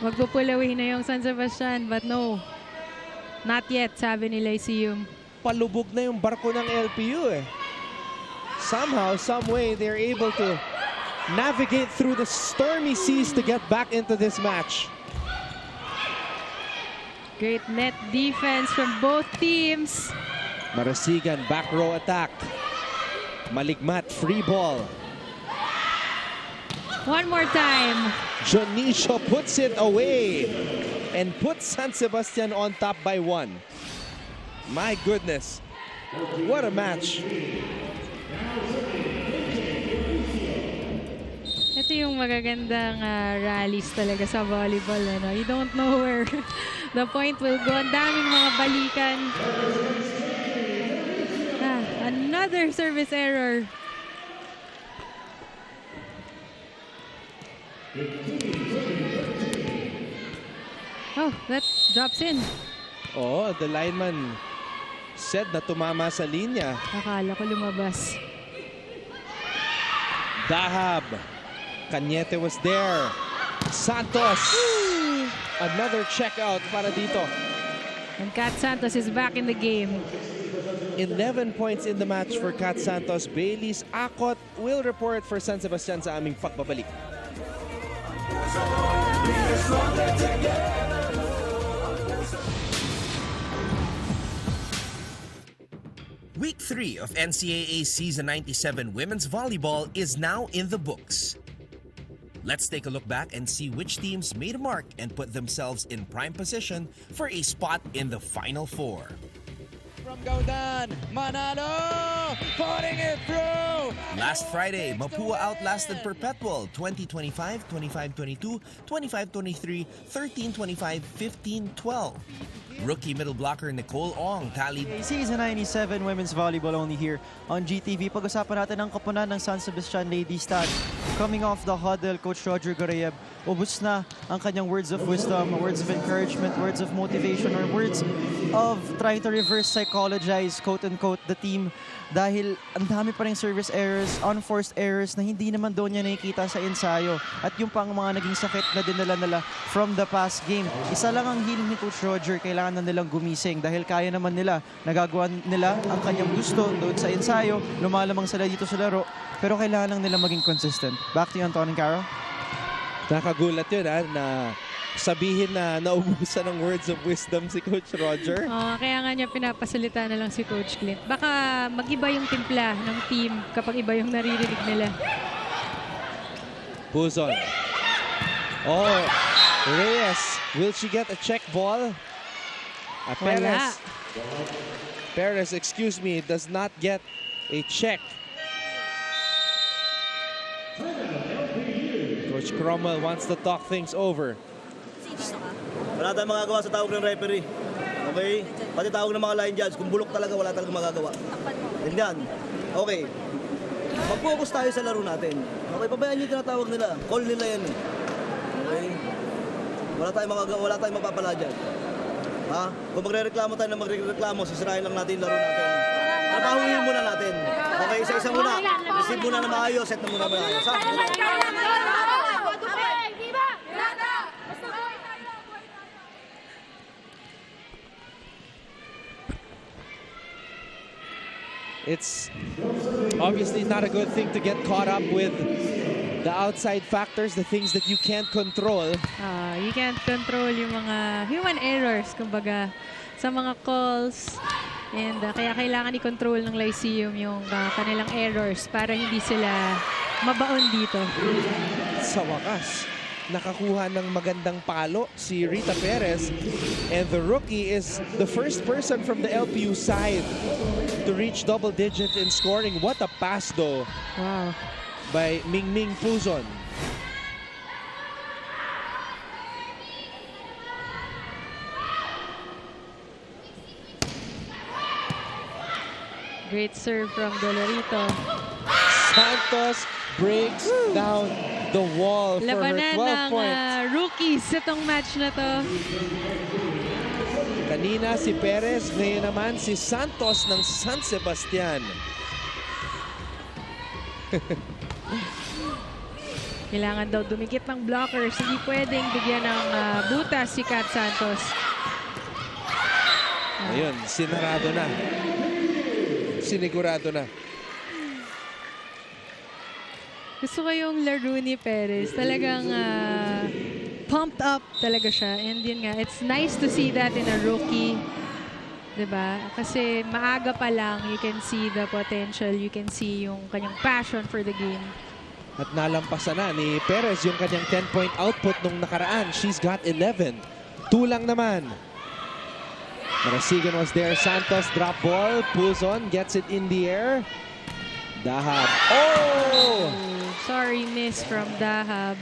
Magpupull away na yung San Sebastian, but no. Not yet, sabi ni Lyceum. Palubog na yung barko ng LPU eh. Somehow, some way, they're able to navigate through the stormy seas to get back into this match. Great net defense from both teams. Marasigan, back row attack. Maligmat, free ball. One more time. Jonicio puts it away and puts San Sebastian on top by 1. My goodness, what a match. Ito yung magagandang rallies talaga sa volleyball. Ano? You don't know where the point will go. Ang daming mga balikan. Another service error. Oh, that drops in. Oh, the lineman said na tumama sa linya. Akala ko lumabas. Dahab. Cañete was there. Santos. Another check out para dito. And Kat Santos is back in the game. 11 points in the match for Kat Santos. Bailey's Akot will report for San Sebastian sa aming pagbabalik. Week 3 of NCAA Season 97 Women's Volleyball is now in the books. Let's take a look back and see which teams made a mark and put themselves in prime position for a spot in the Final Four. from Gaudan. Manalo putting it through. Last Friday, Mapua outlasted Perpetual 20-25, 25-22, 25-23, 13-25, 15-12. Rookie middle blocker Nicole Ong tallied Season 97 Women's Volleyball only here on GTV. Pag-usapan natin ang kapunan ng San Sebastian Lady Stags. Coming off the huddle, Coach Roger Goreyev, ubus na ang kanyang words of wisdom, words of encouragement, words of motivation, or words of trying to reverse psychologize, quote-unquote, the team dahil ang dami pa rin service errors, unforced errors na hindi naman doon niya nakikita sa ensayo. At yung pang mga naging sakit na dinala nila from the past game. Isa lang ang hiling ni Coach Roger, kailangan na nilang gumising dahil kaya naman nila, nagagawa nila ang kanyang gusto doon sa ensayo, lumalamang sila dito sa laro, pero kailangan lang nila maging consistent. Back to you, Anton and Caro. Nakagulat yun na sabihin na naubusan ng words of wisdom si Coach Roger. Kaya nga niya pinapasalita na lang si Coach Clint. Baka mag-iba yung timpla ng team kapag iba yung naririnig nila. Puzon. Oh, Reyes. Will she get a check ball? Wala. Perez, excuse me, does not get a check. Coach Cromwell wants to talk things over. Wala tayong magagawa sa tawag ng referee. Okay? Pati tawag ng mga line judge. Kung bulok talaga, wala talaga magagawa. Tingnan. Okay. Mag-focus tayo sa laro natin. Okay, pabayaan nyo yung tinatawag nila. Call nila yan eh. Okay? Wala tayong magagawa, wala tayong mapapala dyan. Ha? Kung magre-reklamo tayo na magre-reklamo, sisirahin lang natin yung laro natin. Trabahuhin muna natin. Okay, isa-isa muna. Receive muna na maayos, set na muna maayos. Ha? It's obviously not a good thing to get caught up with the outside factors, the things that you can't control. You can't control yung mga human errors, kumbaga, sa mga calls. And kaya kailangan i-control ng Lyceum yung kanilang errors para hindi sila mabaon dito. Sa wakas, nakakuha ng magandang palo si Rita Perez, and the rookie is the first person from the LPU side to reach double digit in scoring. What a pass though. Wow. By Mingming Puzon. Great serve from Dolorito. Santos breaks down the wall for her 12 Labanan points. ng rookies itong match na to. Kanina si Perez, ngayon naman si Santos ng San Sebastian. Kailangan daw dumikit ng blockers. Hindi pwedeng bigyan ng butas si Kat Santos. Ayun, sinarado na. Sinigurado na. Gusto ko yung laro ni Perez. Talagang pumped up talaga siya. And yun nga, it's nice to see that in a rookie. Diba? Kasi maaga pa lang, you can see the potential. You can see yung kanyang passion for the game. At nalampasan na ni Perez yung kanyang 10-point output nung nakaraan. She's got 11. 2 lang naman. Marasigan was there. Santos drop ball. Puzon gets it in the air. Dahab. Oh! Sorry, miss from Dahab.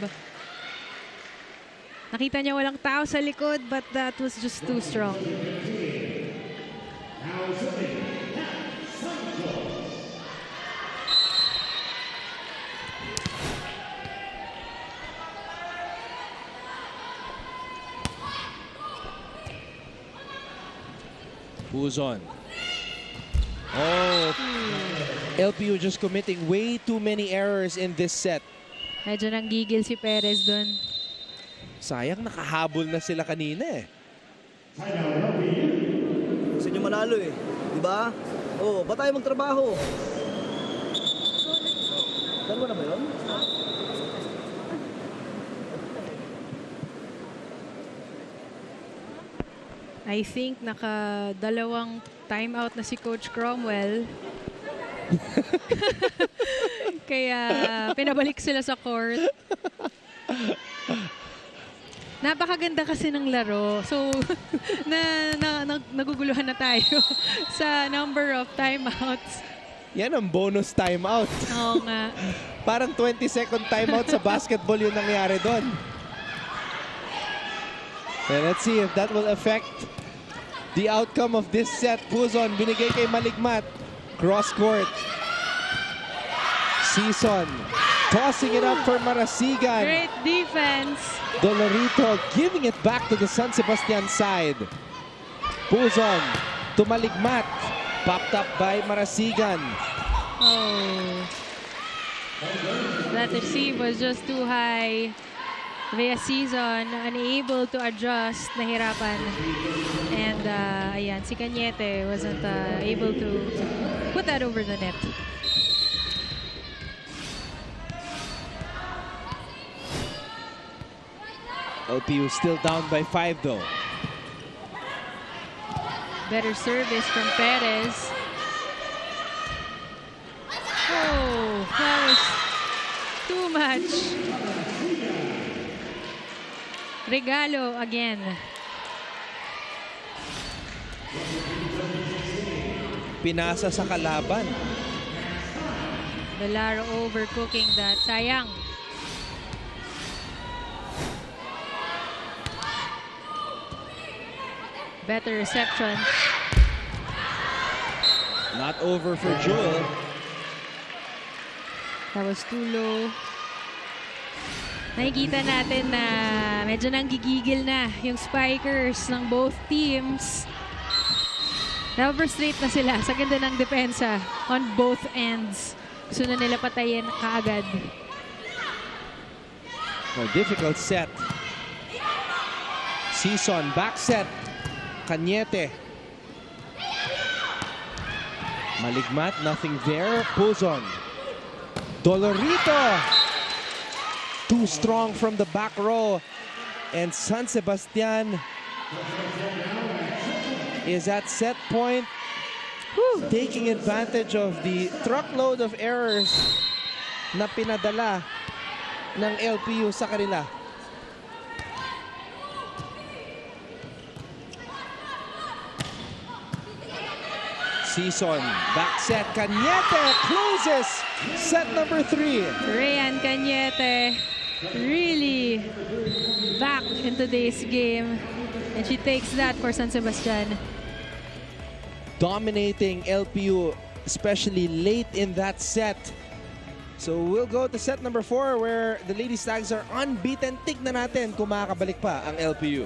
Nakita niya walang tao sa likod, but that was just too strong. Puzon. Oh, LPU just committing way too many errors in this set. Medyo nanggigil si Perez doon. Sayang, nakahabol na sila kanina eh. Gusto nyo manalo eh. Diba? Oh, ba tayo magtrabaho? Dalawa na ba yun? I think naka-dalawang timeout na si Coach Cromwell. Kaya pinabalik sila sa court. napakaganda kasi ng laro. So, naguguluhan na tayo sa number of timeouts. Yan ang bonus timeout. Oo nga. Parang 20-second timeout sa basketball yung nangyari doon. And let's see if that will affect the outcome of this set. Puzon, binigay kay Maligmat. Cross court. Season, tossing it up for Marasigan. Great defense. Dolorito giving it back to the San Sebastian side. Puzon to Maligmat. Popped up by Marasigan. Oh. That receive was just too high. Via Season, unable to adjust, nahirapan. And ayan, si Cañete wasn't able to put that over the net. LPU still down by 5 though. Better service from Perez. Oh, that was too much. Regalo again. Pinasa sa kalaban. Velaro overcooking that. Sayang. Better reception. Not over for Jewel. That was too low. Nakikita natin na medyo nanggigigil na yung spikers ng both teams. Na-frustrate na sila sa ganda ng depensa on both ends. Gusto na nila patayin kaagad. Difficult set. Season, back set. Cañete. Maligmat, nothing there. Puzon. Dolorito. Too strong from the back row. And San Sebastian is at set point. Taking advantage of the truckload of errors na pinadala ng LPU sa kanila. Season, back set. Cañete closes set number 3. Rayan Cañete really back in today's game. And she takes that for San Sebastian. Dominating LPU, especially late in that set. So we'll go to set number 4 where the Lady Stags are unbeaten. Tignan natin kung makakabalik pa ang LPU.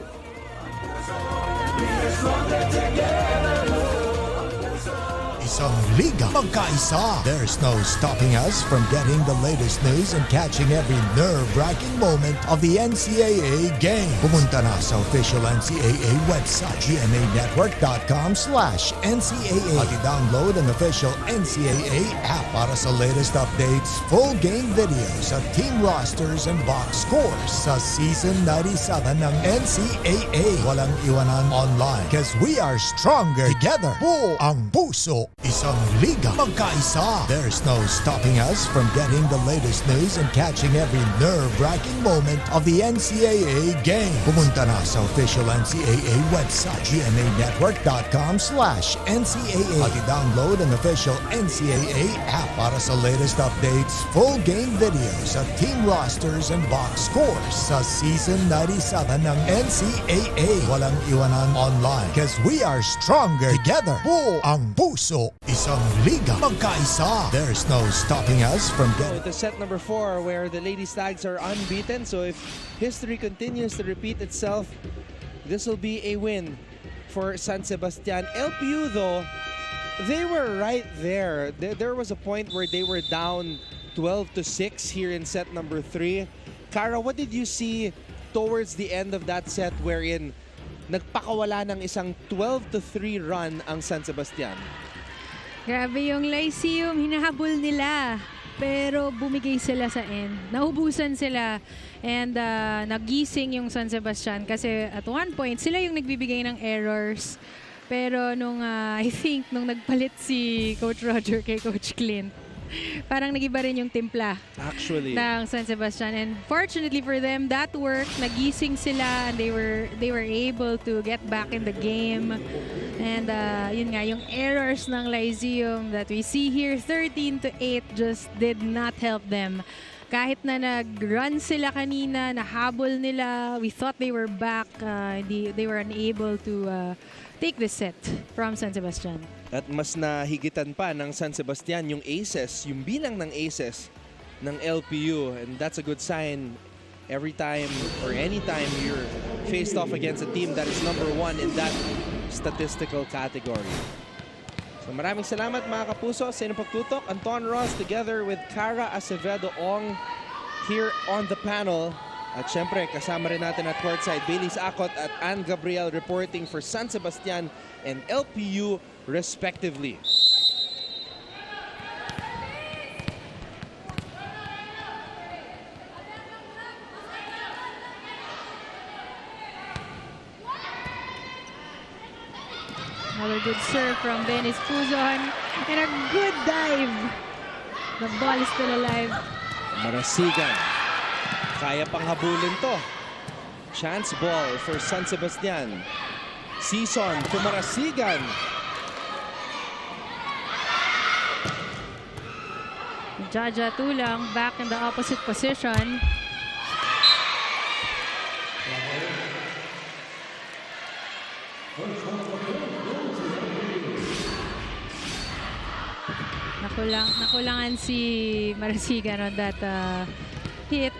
Isang liga magkaisa. There's no stopping us from getting the latest news and catching every nerve-wracking moment of the NCAA game. Pumunta na sa official NCAA website, gmanetwork.com/NCAA at i-download ang official NCAA app para sa latest updates, full game videos at team rosters and box scores sa Season 97 ng NCAA. Walang iwanan online because we are stronger together. Buo ang puso. Isang liga magkaisa. There's no stopping us from getting the latest news and catching every nerve-wracking moment of the NCAA game. Pumunta na sa official NCAA website, gmanetwork.com/NCAA at i-download ang official NCAA app para sa latest updates, full game videos at team rosters and box scores sa Season 97 ng NCAA. Walang iwanan online because we are stronger together. Buo ang puso. Isang liga magkaisa. There's no stopping us from getting... To set number 4 where the Lady Stags are unbeaten. So if history continues to repeat itself, this will be a win for San Sebastian. LPU though, they were right there. There was a point where they were down 12-6 here in set number 3. Cara, what did you see towards the end of that set wherein nagpakawala ng isang 12-3 run ang San Sebastian? Grabe yung Lyceum, hinahabol nila. Pero bumigay sila sa end. Naubusan sila. And nagising yung San Sebastian kasi at one point, sila yung nagbibigay ng errors. Pero nung, I think, nung nagpalit si Coach Roger kay Coach Clint, parang nagiba rin yung timpla Actually. ng San Sebastian. And fortunately for them, that worked. Nagising sila and they were able to get back in the game. And yun nga, yung errors ng Lyceum that we see here, 13-8, just did not help them. Kahit na nag-run sila kanina, nahabol nila, we thought they were back, they were unable to take the set from San Sebastian. At mas nahigitan pa ng San Sebastian yung aces, yung bilang ng aces ng LPU. And that's a good sign every time or anytime you're faced off against a team that is #1 in that statistical category. So maraming salamat mga kapuso sa inyong pagtutok. Anton Ross together with Cara Acevedo Ong here on the panel. At syempre kasama rin natin at courtside Baileys Acot at Ann Gabriel reporting for San Sebastian and LPU respectively. Another good serve from Dennis Puzon and a good dive. The ball is still alive. Marasigan. Kaya pang habulin to. Chance ball for San Sebastian. Season to Marasigan. Jaja Tulang back in the opposite position. Nakulangan si Marasigan on that hit.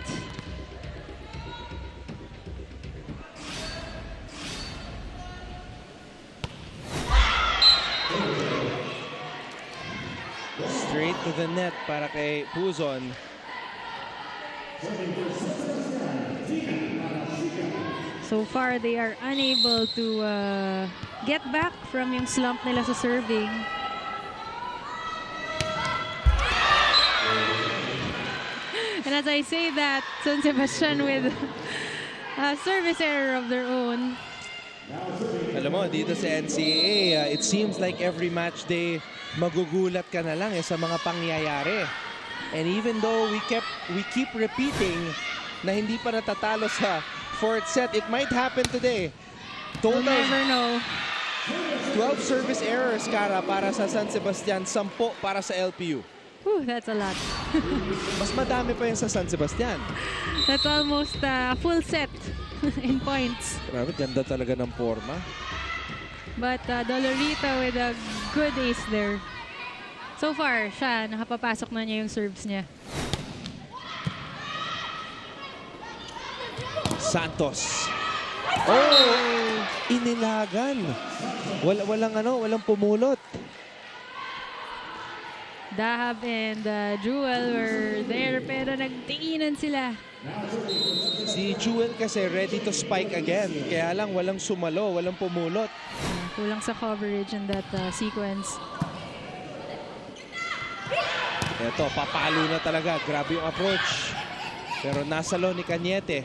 Straight to the net para kay Puzon. So far, they are unable to get back from yung slump nila sa serving. And as I say that, San Sebastian with a service error of their own. Alam mo, dito sa NCAA, it seems like every match day, magugulat ka na lang sa mga pangyayari. And even though we keep repeating na hindi pa natatalo sa fourth set, it might happen today. We'll never know. 12 service errors, Cara, para sa San Sebastian, 10 para sa LPU. Whew, that's a lot. Mas madami pa yung sa San Sebastian. That's almost a full set in points. Grabe, ganda talaga ng forma. But Dolorita with a good ace there. So far, siya, nakapapasok na niya yung serves niya. Santos. Oh! Inilagan. Walang pumulot. Dahab and Jewel were there pero nagtinginan sila. Si Jewel kasi ready to spike again. Kaya lang walang sumalo, walang pumulot. Kulang sa coverage in that sequence. Eto, papalo na talaga. Grabe yung approach. Pero nasalo ni Cañete.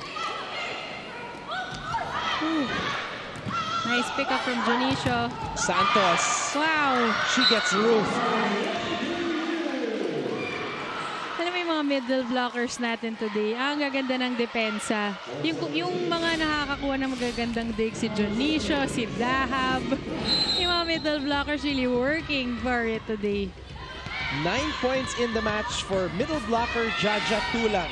Nice pick up from Jonicio. Santos. Wow! She gets roof. Alam mo yung mga middle blockers natin today, ang gaganda ng depensa. Yung mga nakakakuha ng magagandang dig, si Jonicio, si Dahab. Yung mga middle blockers really working for it today. 9 points in the match for middle blocker Jaja Tulang.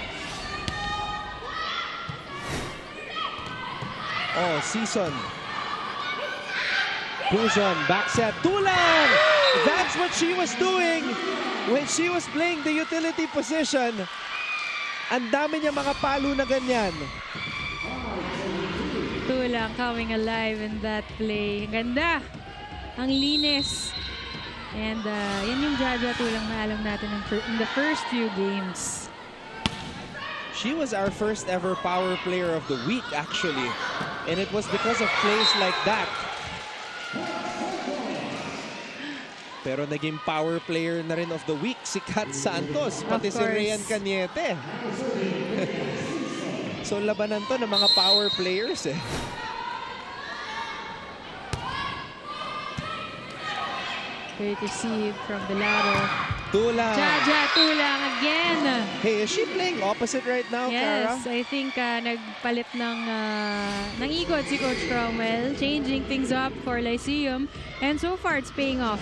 Oh, Season. Puzon, back set. Tulang! That's what she was doing when she was playing the utility position. Ang dami niya mga palo na ganyan. Tulang coming alive in that play. Ang ganda. Ang linis. And yan yung Jaja Tulang na alam natin in the first few games. She was our first ever power player of the week, actually. And it was because of plays like that. Pero naging power player na rin of the week si Kat Santos, pati si Ryan Cañete. So labanan to ng mga power players eh. Great receive from the ladder. Tulang. Jaja Tulang again. Hey, is she playing opposite right now, Cara? Yes, I think nagpalit ng ikot si Coach Cromwell, changing things up for Lyceum, and so far it's paying off.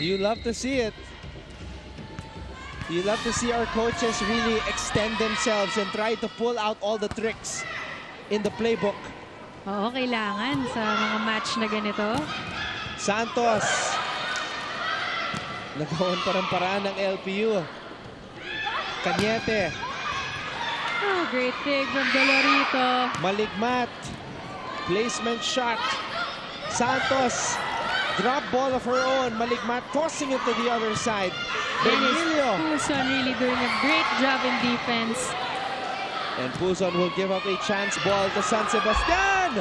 You love to see it. You love to see our coaches really extend themselves and try to pull out all the tricks in the playbook. Oo, kailangan sa mga match na ganito. Santos. Nagawan pa rin paraan ng LPU. Cañete. Oh, great dig from Dolorito. Maligmat. Placement shot. Santos. Drop ball of her own. Maligmat tossing it to the other side. Bermilio. Puzon really doing a great job in defense. And Puzon will give up a chance ball to San Sebastian.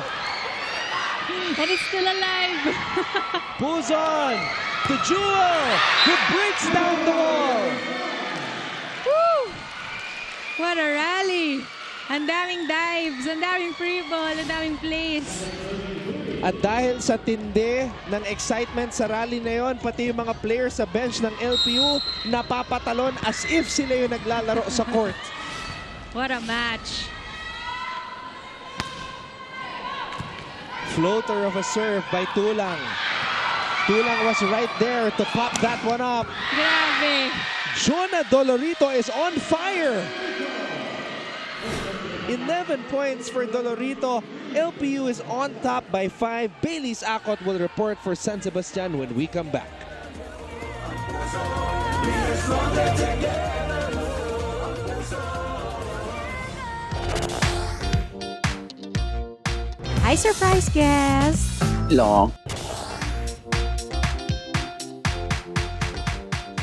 And it's still alive. Puzon to Jewel, who breaks down the wall. Woo! What a rally. Ang daming dives, ang daming free ball, ang daming plays. At dahil sa tindi ng excitement sa rally na yon, pati yung mga players sa bench ng LPU napapatalon as if sila yung naglalaro sa court. What a match. Floater of a serve by Tulang. Tulang was right there to pop that one up. Grabe. Jonah Dolorito is on fire. 11 points for Dolorito. LPU is on top by 5. Bailey's Acot will report for San Sebastian when we come back. Hi, surprise guest! Long.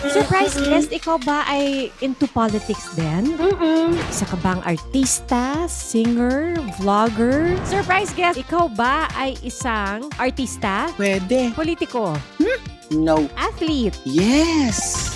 Surprise guest, ikaw ba ay into politics din? Isa ka bang artista, singer, vlogger? Surprise guest, ikaw ba ay isang artista? Pwede. Politiko? No. Athlete? Yes!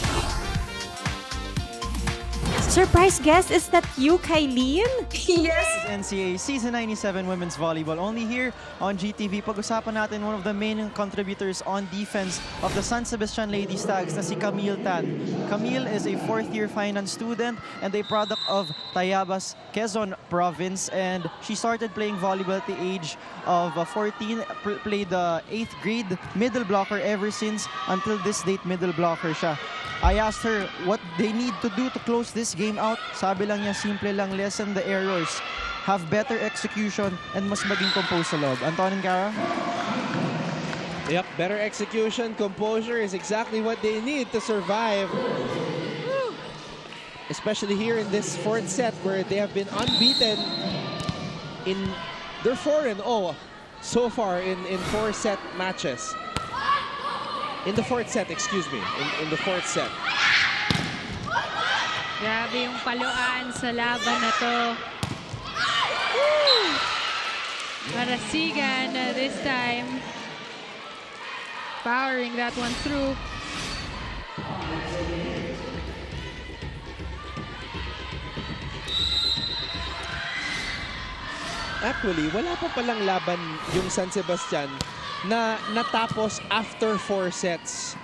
Surprise guest, is that you, Kylene? Yes! NCAA Season 97 Women's Volleyball. Only here on GTV. Pag-usapan natin one of the main contributors on defense of the San Sebastian Lady Stags na si Camille Tan. Camille is a 4th-year finance student and a product of Tayabas, Quezon Province. And she started playing volleyball at the age of 14. Played the 8th grade middle blocker ever since until this date middle blocker siya. I asked her what they need to do to close this game out. Sabi lang niya, simple lang, lessen the errors, have better execution, and mas maging composed sa loob. Anton and Cara? Yep, better execution, composure is exactly what they need to survive. Especially here in this 4th set where they have been unbeaten in their 4-0 so far in 4-set matches. In the 4th set, excuse me. In the 4th set. Grabe yung paluan sa laban na to. Marasigan this time. Powering that one through. Actually, wala pa palang laban yung San Sebastian na natapos after 4 sets.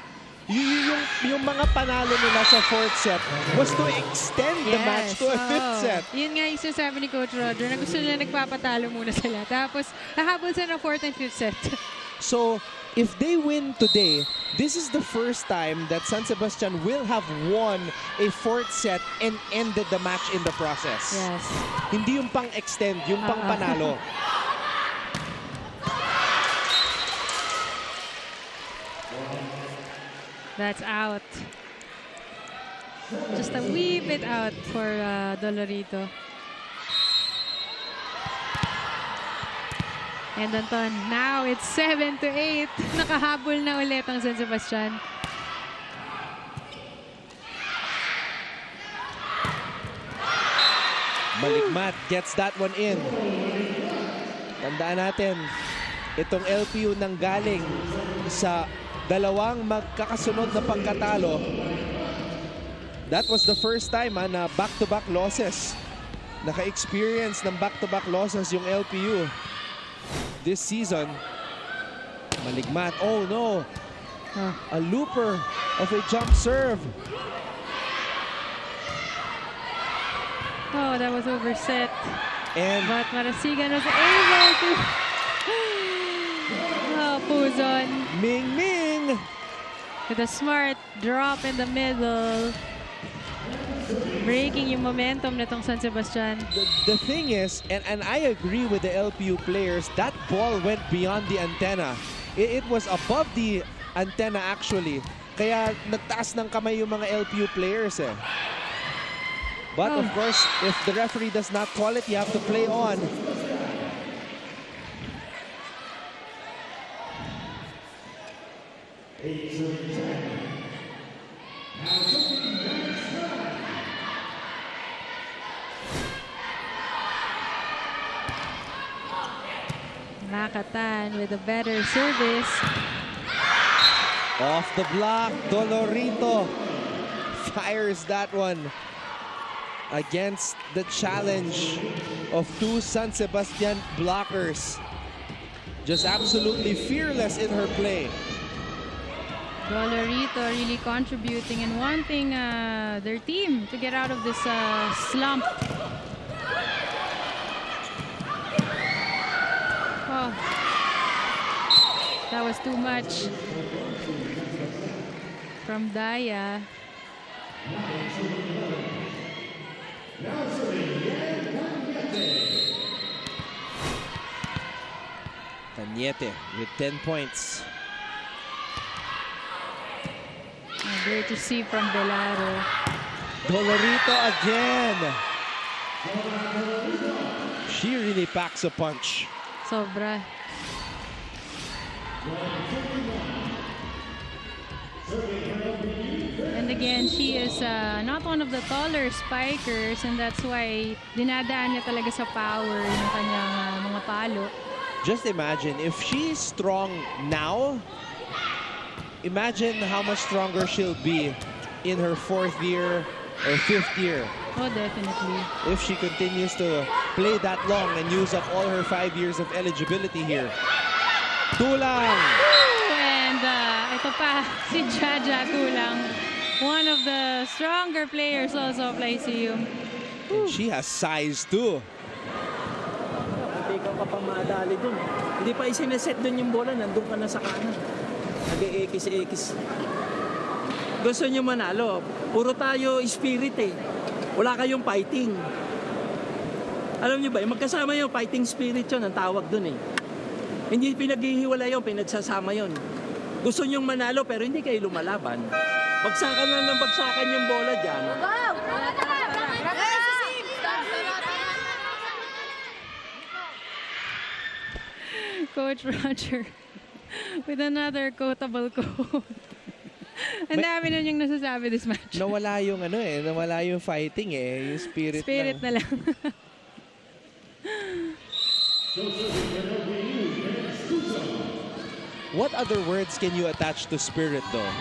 Yung mga panalo nila sa 4th set was to extend the match to a 5th set. Yun nga yung sinasabi ni Coach Roger na gusto nila nagpapatalo muna sila. Tapos, nahabol sila ng 4th and 5th set. So, if they win today, this is the first time that San Sebastian will have won a 4th set and ended the match in the process. Yes. Hindi yung pang-extend, yung pang-panalo. That's out. Just a wee bit out for Dolorito. And Anton, now it's 7-8. Nakahabol na ulit ang San Sebastian. Maligmat gets that one in. Tandaan natin, itong LPU nang galing sa dalawang magkakasunod na pagkatalo. That was the first time na back-to-back losses. Naka-experience ng back-to-back losses yung LPU this season. Maligmat. Oh no! A looper of a jump serve. Oh, that was overset. But Marasigan was able to... Oh, Puzon. Ming Ming! With a smart drop in the middle. Breaking yung momentum nitong San Sebastian. The thing is, and I agree with the LPU players, that ball went beyond the antenna. It was above the antenna actually. Kaya nagtaas ng kamay yung mga LPU players eh. But of course, if the referee does not call it, you have to play on. Makatan with a better service. Off the block, Dolorito fires that one against the challenge of two San Sebastian blockers. Just absolutely fearless in her play. Dolorito really contributing and wanting their team to get out of this slump. Oh, that was too much from Daya. Cañete with 10 points. Great to see from Velaro. Dolorito again. She really packs a punch. Sobra. And again, she is not one of the taller spikers, and that's why dinadaan niya talaga sa power ng kanyang mga palo. Just imagine, if she's strong now, imagine how much stronger she'll be in her 4th year or 5th year. Oh, definitely. If she continues to play that long and use up all her 5 years of eligibility here. Tulang! And ito pa, si Jaja Tulang. One of the stronger players also of Lyceum. And she has size too. Hindi ka pa madali dun. Hindi pa isineset dun yung bola, nandun ka na sa kanan. Nag-e-ekis-ekis. Gusto nyo manalo, puro tayo spirit eh. Wala kayong fighting. Alam nyo ba, magkasama yung fighting spirit yun, ang tawag dun eh. Hindi pinaghihiwala yun, pinagsasama yun. Gusto nyong manalo pero hindi kayo lumalaban. Bagsakan lang ng bagsakan yung bola dyan. Coach Roger with another quotable quote. Ang dami na niyang nasasabi this match. Nawala yung nawala yung fighting eh, yung spirit na lang. What other words can you attach to spirit though?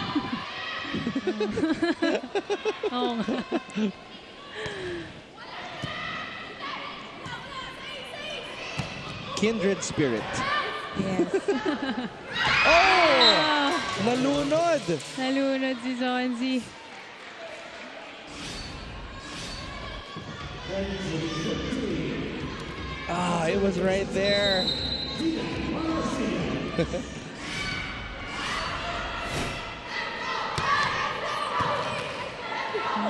Oo nga. Kindred spirit. Yes. Oh! Nalunod! Nalunod si Zonzi. It was right there.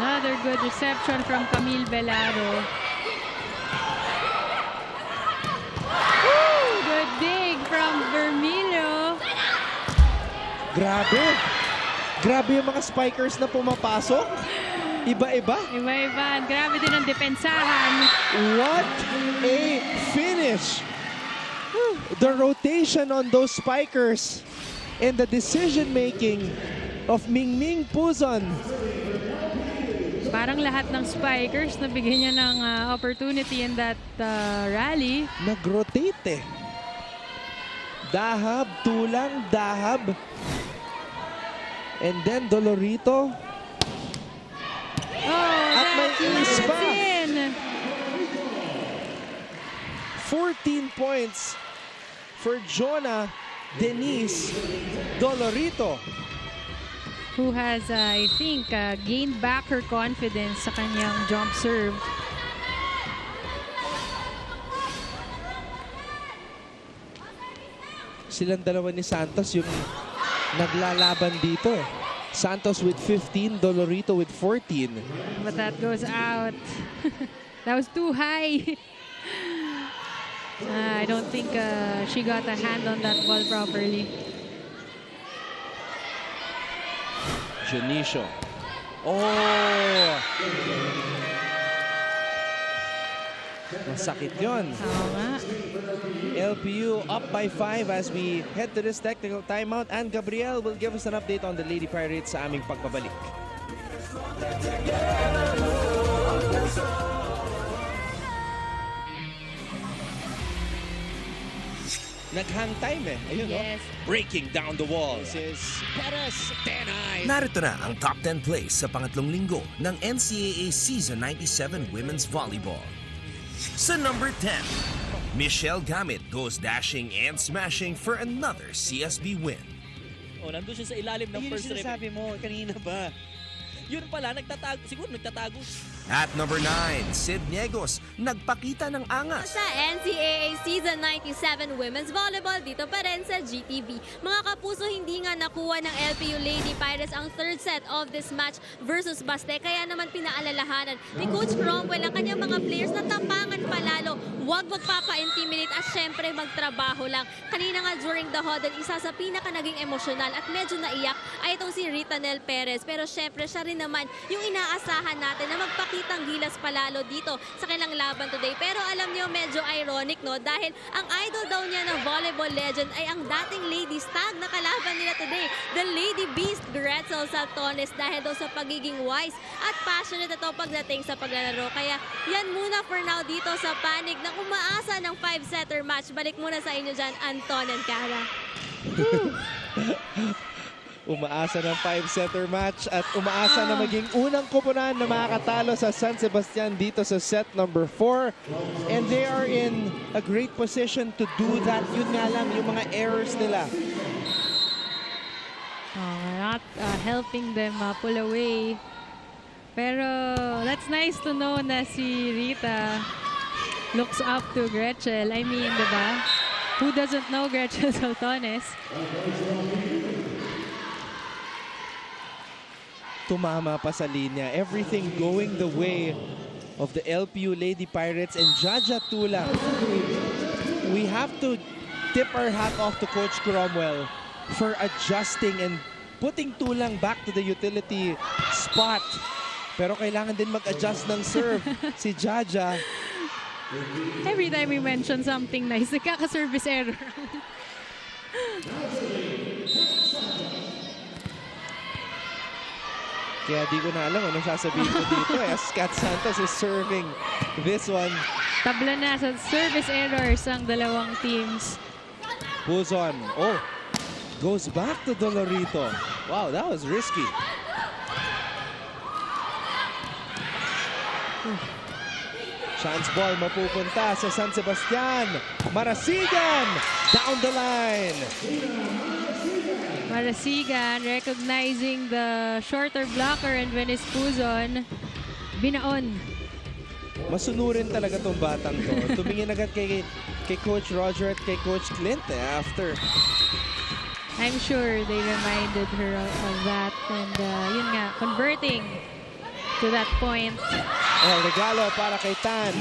Another good reception from Camille Velaro. Good dig from Vermilio. Grabe. Grabe yung mga spikers na pumapasok. Iba-iba. Iba-iba. Grabe din ang depensahan. What a finish. The rotation on those spikers and the decision-making of Mingming Puzon. Parang lahat ng spikers nabigyan niya ng opportunity in that rally. Nag-rotate eh. Dahab, Tulang, Dahab. And then Dolorito. At may ace pa. 14 points for Jonah Denise Dolorito. Who has, I think, gained back her confidence sa kanyang jump serve. Silang dalawa ni Santos yung naglalaban dito. Santos with 15, Dolorito with 14. But that goes out. That was too high. I don't think she got a hand on that ball properly. Janicio. Oh! Masakit yun. LPU up by 5 as we head to this technical timeout, and Gabriel will give us an update on the Lady Pirates sa aming pagbabalik. Naghang time eh. Ayun, Yes. Breaking down the walls is Perez. Narito na ang top 10 plays sa pangatlong linggo ng NCAA Season 97 Women's Volleyball. Sa number 10, Michelle Gamit goes dashing and smashing for another CSB win. Oh, nandun siya sa ilalim ng first rep. Sabi mo kanina ba? Yun pala, siguro nagtatago. At number 9, Sid Niegos, nagpakita ng angas. Sa NCAA Season 97 Women's Volleyball dito pa rin sa GTV. Mga kapuso, hindi nga nakuha ng LPU Lady Pirates ang third set of this match versus Baste. Kaya naman pinaalalahanan ni Coach Cromwell ang kanyang mga players na tapangan palalo. Huwag magpapa-intimidate at syempre magtrabaho lang. Kanina nga during the huddle, isa sa pinaka naging emosyonal at medyo naiyak ay itong si Rita Nel Perez. Pero syempre siya rin naman yung inaasahan natin na magpakitang gilas palalo dito sa kanilang laban today. Pero alam niyo, medyo ironic, no? Dahil ang idol daw niya na volleyball legend ay ang dating Lady Stag na kalaban nila today, the Lady Beast Gretzel Saltones, dahil daw sa pagiging wise at passionate ito pagdating sa paglalaro. Kaya yan muna for now dito sa panig ng umaasa ng 5-setter match. Balik muna sa inyo dyan, Anton and Cara. Umaasa ng 5-setter match at umaasa na maging unang koponan na makakatalo sa San Sebastian dito sa set number 4. And they are in a great position to do that. Yun nga lang, yung mga errors nila. Not helping them pull away. Pero that's nice to know na si Rita looks up to Gretchen. I mean, diba? Who doesn't know Gretchen Saltones? Tumama pa sa linya. Everything going the way of the LPU Lady Pirates and Jaja Tula. We have to tip our hat off to Coach Cromwell for adjusting and putting Tulang back to the utility spot. Pero kailangan din mag-adjust ng serve si Jaja. Every time we mention something nice, nagkaka-service error. Kaya di ko na alam anong sasabihin ko dito as Kat Santos is serving this one. Tabla na sa service errors ang dalawang teams. Pulls on. Oh, goes back to Dolorito. Wow, that was risky. Chance ball mapupunta sa San Sebastian. Marasigan down the line. Marasigan recognizing the shorter blocker and Venice Puzon. Binaon. Masunurin talaga tong batang to. Tumingin agad kay Coach Roger at kay Coach Clint after. I'm sure they reminded her of that. And yun nga, converting to that point. Oh, regalo para kay Tan.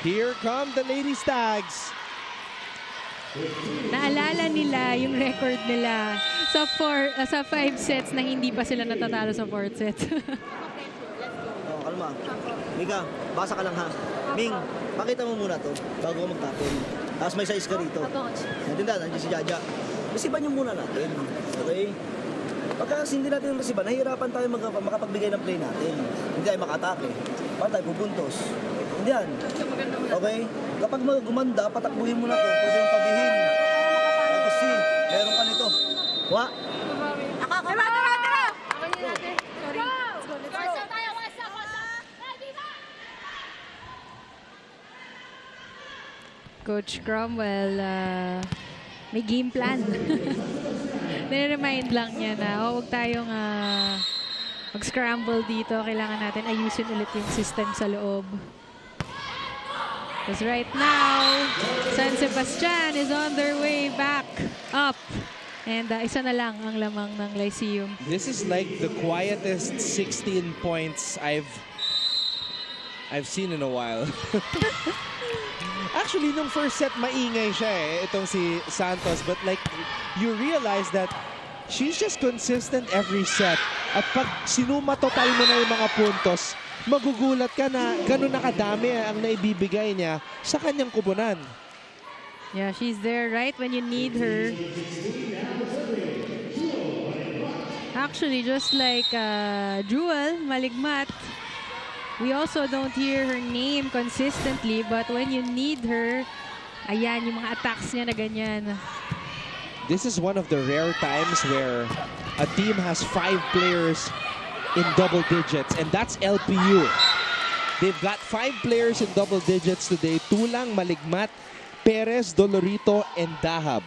Here come the Lady Stags. Naalala nila yung record nila sa 5 sets na hindi pa sila natatalo sa 4th set. Kalma. Mika, basa ka lang ha. Ming, pakita mo muna to bago ka magtapon. Tapos may size ka rito. Natinda, nandiyan si Jaja. Resiban niyo muna natin. Okay? Pagka hindi natin yung resiban, nahihirapan tayo makapagbigay ng play natin. Hindi tayo makatake. Paano tayo pupuntos? Hindi yan. Okay? Kapag gumanda, patakbuhin mo na to. Pwede yung pabihin. Tapos meron ka nito. Wa? Ako! Tara! Sorry. Let's go. Coach Cromwell may game plan. Nire-remind lang niya na huwag tayong mag-scramble dito. Kailangan natin ayusin ulit yung system sa loob. Because right now, San Sebastian is on their way back up. And isa na lang ang lamang ng Lyceum. This is like the quietest 16 points I've seen in a while. Actually, nung first set, maingay siya itong si Santos. But like, you realize that she's just consistent every set. At pag sinumatotal mo na yung mga puntos, magugulat ka na gano'n nakadami ang naibibigay niya sa kanyang kubunan. Yeah, she's there right when you need her. Actually, just like Jewel, maligmat, we also don't hear her name consistently, but when you need her, ayan, yung mga attacks niya na ganyan. This is one of the rare times where a team has 5 players in double digits, and that's LPU. They've got 5 players in double digits today. 2 lang maligmat, Perez, Dolorito, and Dahab.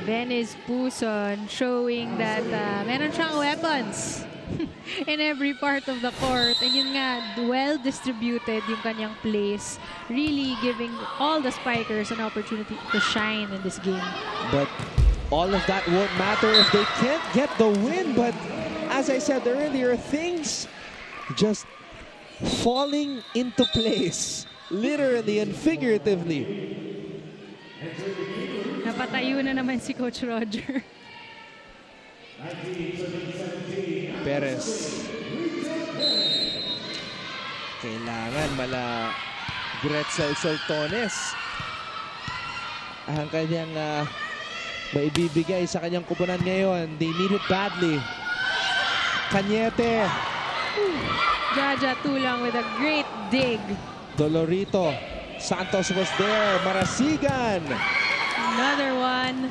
Venice Puson showing that meron siyang weapons in every part of the court. And yun nga, well-distributed yung kanyang plays. Really giving all the spikers an opportunity to shine in this game. But all of that won't matter if they can't get the win. But as I said earlier, things just falling into place, literally and figuratively. Napatayo na naman si Coach Roger. Perez. Kailangan Gretzel Soltones ang kanyang maibibigay sa kanyang kupunan ngayon. They need it badly. Cañete. Jaja Tulang with a great dig. Dolorito. Santos was there. Marasigan. Another one.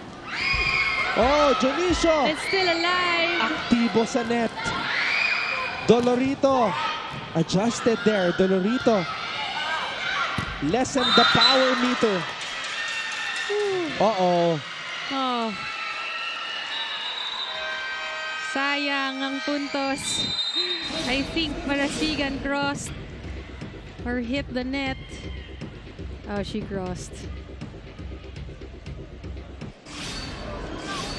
Oh, Jonicio. It's still alive. Aktibo sa net. Dolorito. Adjusted there. Dolorito. Lessen the power meter. Uh-oh. Oh. Sayang ang puntos. I think Marasigan crossed or hit the net. Oh, she crossed.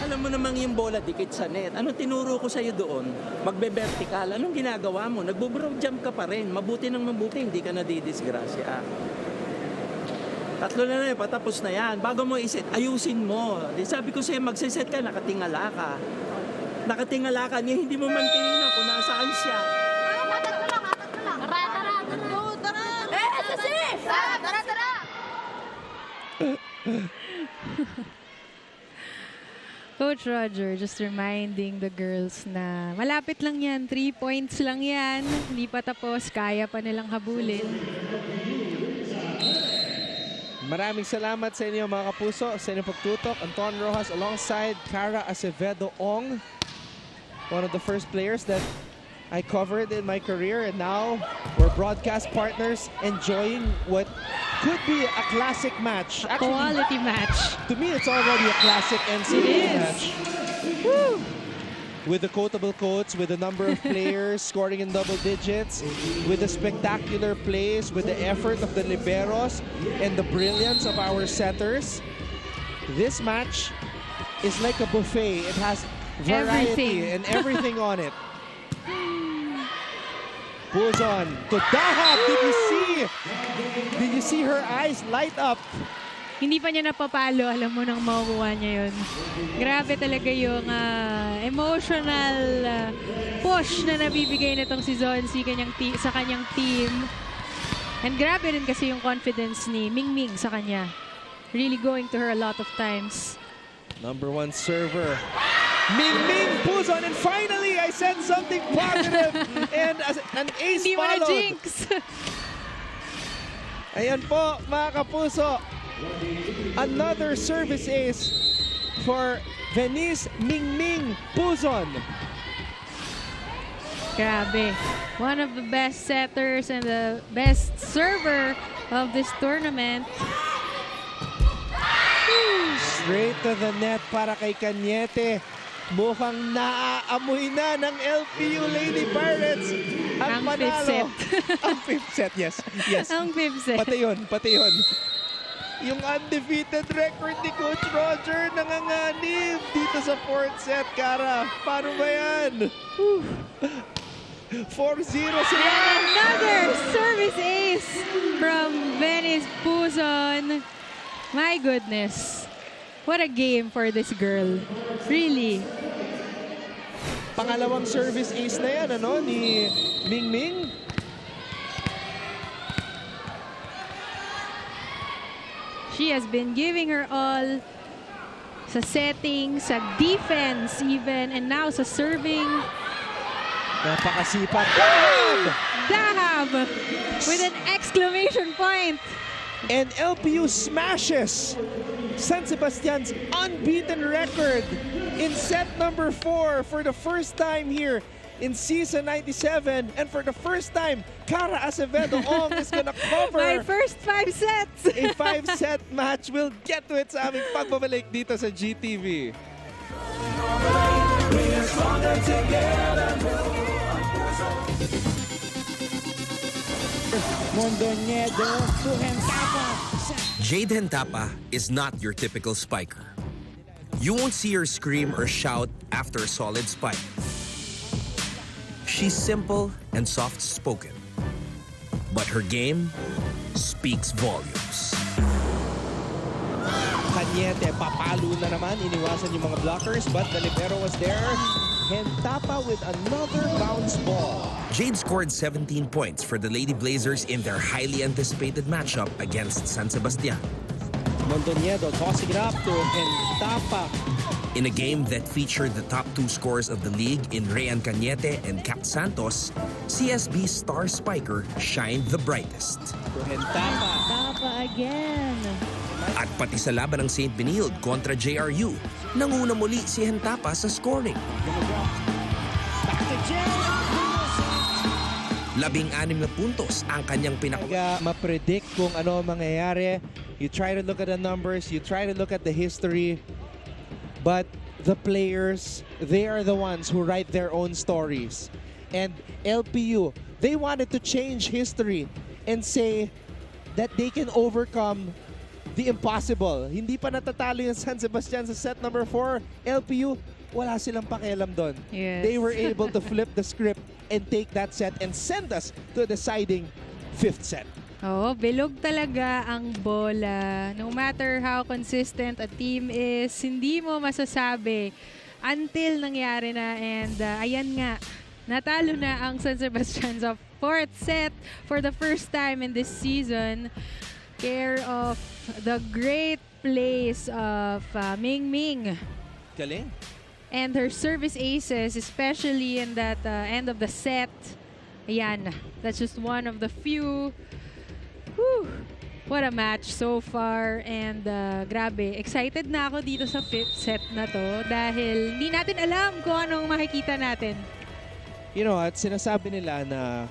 Alam mo namang yung bola dikit sa net. Anong tinuro ko sa'yo doon? Magbe-vertical. Anong ginagawa mo? Nagbo-broad jump ka pa rin. Mabuti ng mabuti, hindi ka nadidisgrasya. 3 na yun, patapos na yan. Bago mo iset, ayusin mo. Di sabi ko sa'yo, magsiset ka, nakatingala ka. Nakatingala ka niya, hindi mo man tingnan kung nasaan siya. Coach Roger just reminding the girls na malapit lang yan, 3 points lang yan. Hindi pa tapos, kaya pa nilang habulin. Maraming salamat sa inyo mga kapuso, sa inyong pagtutok. Anton Rojas alongside Cara Acevedo Ong. One of the first players that I covered in my career, and now we're broadcast partners enjoying what could be a classic match. Actually, quality match. To me, it's already a classic NCAA match. Woo! With the quotable quotes, with the number of players scoring in double digits, with the spectacular plays, with the effort of the liberos, and the brilliance of our setters. This match is like a buffet. It has variety and everything on it. Pulls on to Dahab. Did you see her eyes light up? Hindi pa niya napapalo. Alam mo nang makukuha niya yun. Grabe talaga yung emotional push na nabibigay nitong si Zonzi sa kanyang team. And grabe rin kasi yung confidence ni Mingming sa kanya. Really going to her a lot of times. Number 1 server. Mingming pulls on, and finally I said something positive and an ace followed. Jinx. Ayan po mga kapuso. Another service ace for Venice Mingming Puzon. Grabe. One of the best setters and the best server of this tournament. Straight to the net para kay Cañete. Mukhang naaamoy na ng LPU Lady Pirates ang panalo. Ang fifth set, yes. Ang fifth set. Pati yun. Yung undefeated record ni Coach Roger nanganganib dito sa fourth set, Kara. Paano ba yan? 4-0 sila. Another service ace from Venice Puzon. My goodness. What a game for this girl. Really. Pangalawang service ace na yan, ano, ni Mingming. She has been giving her all sa setting, sa defense even, and now sa serving. Napakasipag. Dahab with an exclamation point. And LPU smashes San Sebastian's unbeaten record in set number 4 for the first time here in season 97. And for the first time, Kara Acevedo Ong is gonna cover my first 5 sets. a 5-set match. We'll get to it sa aming pagbabalik dito sa GTV. Jade Hentapa is not your typical spiker. You won't see her scream or shout after a solid spike. She's simple and soft-spoken, but her game speaks volumes. Cañete, papalo na naman. Iniwasan yung mga blockers, but the libero was there. Hentapa with another bounce ball. Jade scored 17 points for the Lady Blazers in their highly anticipated matchup against San Sebastian. Mondoñedo tossing it up to Hentapa. In a game that featured the top 2 scorers of the league in Rayan Cañete and Kat Santos, CSB's star spiker shined the brightest. To Hentapa again. At pati sa laban ng St. Benilde kontra JRU, nanguna muli si Hentapa sa scoring. 16 na puntos ang kanyang ma-predict kung ano mangyayari. You try to look at the numbers, you try to look at the history, but the players, they are the ones who write their own stories. And LPU, they wanted to change history and say that they can overcome the impossible. Hindi pa natatalo yung San Sebastian sa set number 4. LPU, wala silang pakialam doon. Yes. They were able to flip the script and take that set and send us to a deciding 5th set. Oh, bilog talaga ang bola. No matter how consistent a team is, hindi mo masasabi until nangyari na. And ayan nga, natalo na ang San Sebastian sa 4th set for the first time in this season. Care of the great plays of Mingming. Galing. And her service aces, especially in that end of the set. Ayan, that's just one of the few. Whew. What a match so far. And grabe, excited na ako dito sa 5th set na to dahil hindi natin alam kung anong makikita natin. You know, at sinasabi nila na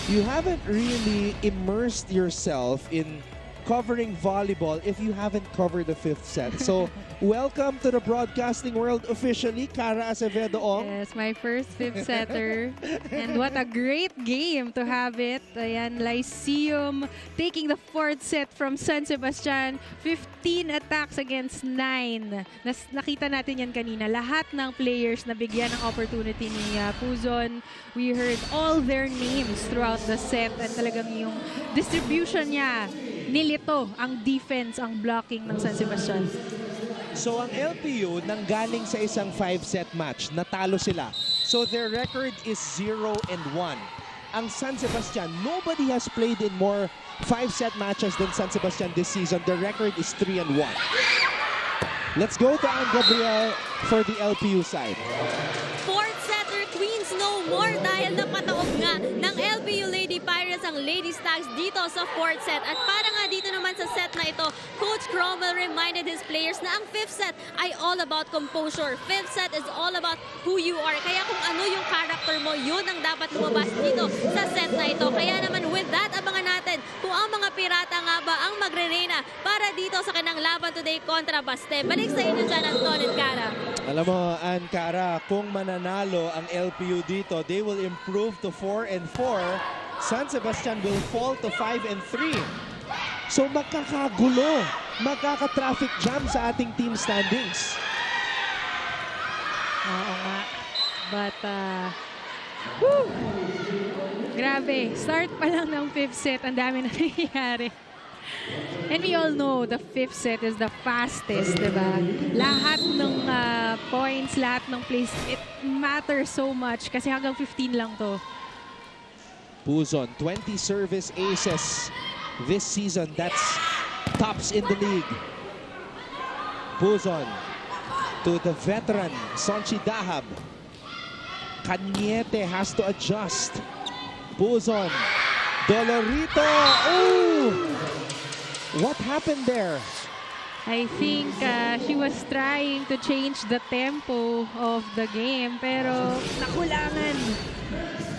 you haven't really immersed yourself in covering volleyball if you haven't covered the 5th set. So, welcome to the broadcasting world officially, Kara Acevedo Ong. Yes, my first 5th setter. And what a great game to have it. Ayan, Lyceum taking the 4th set from San Sebastian. 15 attacks against 9. Nakita natin yan kanina. Lahat ng players na bigyan ng opportunity ni Puzon. We heard all their names throughout the set and talagang yung distribution niya. Nilito ang defense, ang blocking ng San Sebastian. So ang LPU nanggaling sa isang 5-set match, natalo sila. So their record is 0-1. Ang San Sebastian, nobody has played in more 5-set matches than San Sebastian this season. Their record is 3-1. Let's go to Ann Gabriel for the LPU side. 4th setter Queens no more dahil napataob nga ng LPU Lady Pirates ang Lady Stags dito sa 4th set. At para nga dito naman sa set na ito, Coach Cromwell reminded his players na ang 5th set ay all about composure. 5th set is all about who you are. Kaya kung ano yung character mo, yun ang dapat lumabas dito sa set na ito. Kaya naman with that, abangan natin kung ang mga pirata nga ba ang magre-reyna para dito sa kanang laban today kontra Baste. Balik sa inyo dyan, Anton at Cara. Alam mo, Cara, kung mananalo ang LPU dito, they will improve to 4-4. San Sebastian will fall to 5-3. So magkakagulo, magkaka-traffic jam sa ating team standings. Oo nga. But, grabe. Start pa lang ng 5th set. Ang dami na nangyayari. And we all know the 5th set is the fastest, diba? Lahat ng points, lahat ng plays, it matters so much kasi hanggang 15 lang to. Puzon, 20 service aces this season. That's tops in the league. Puzon to the veteran, Sonchi Dahab. Cañete has to adjust. Puzon, Dolorito. Oh! What happened there? I think she was trying to change the tempo of the game pero nakulangan.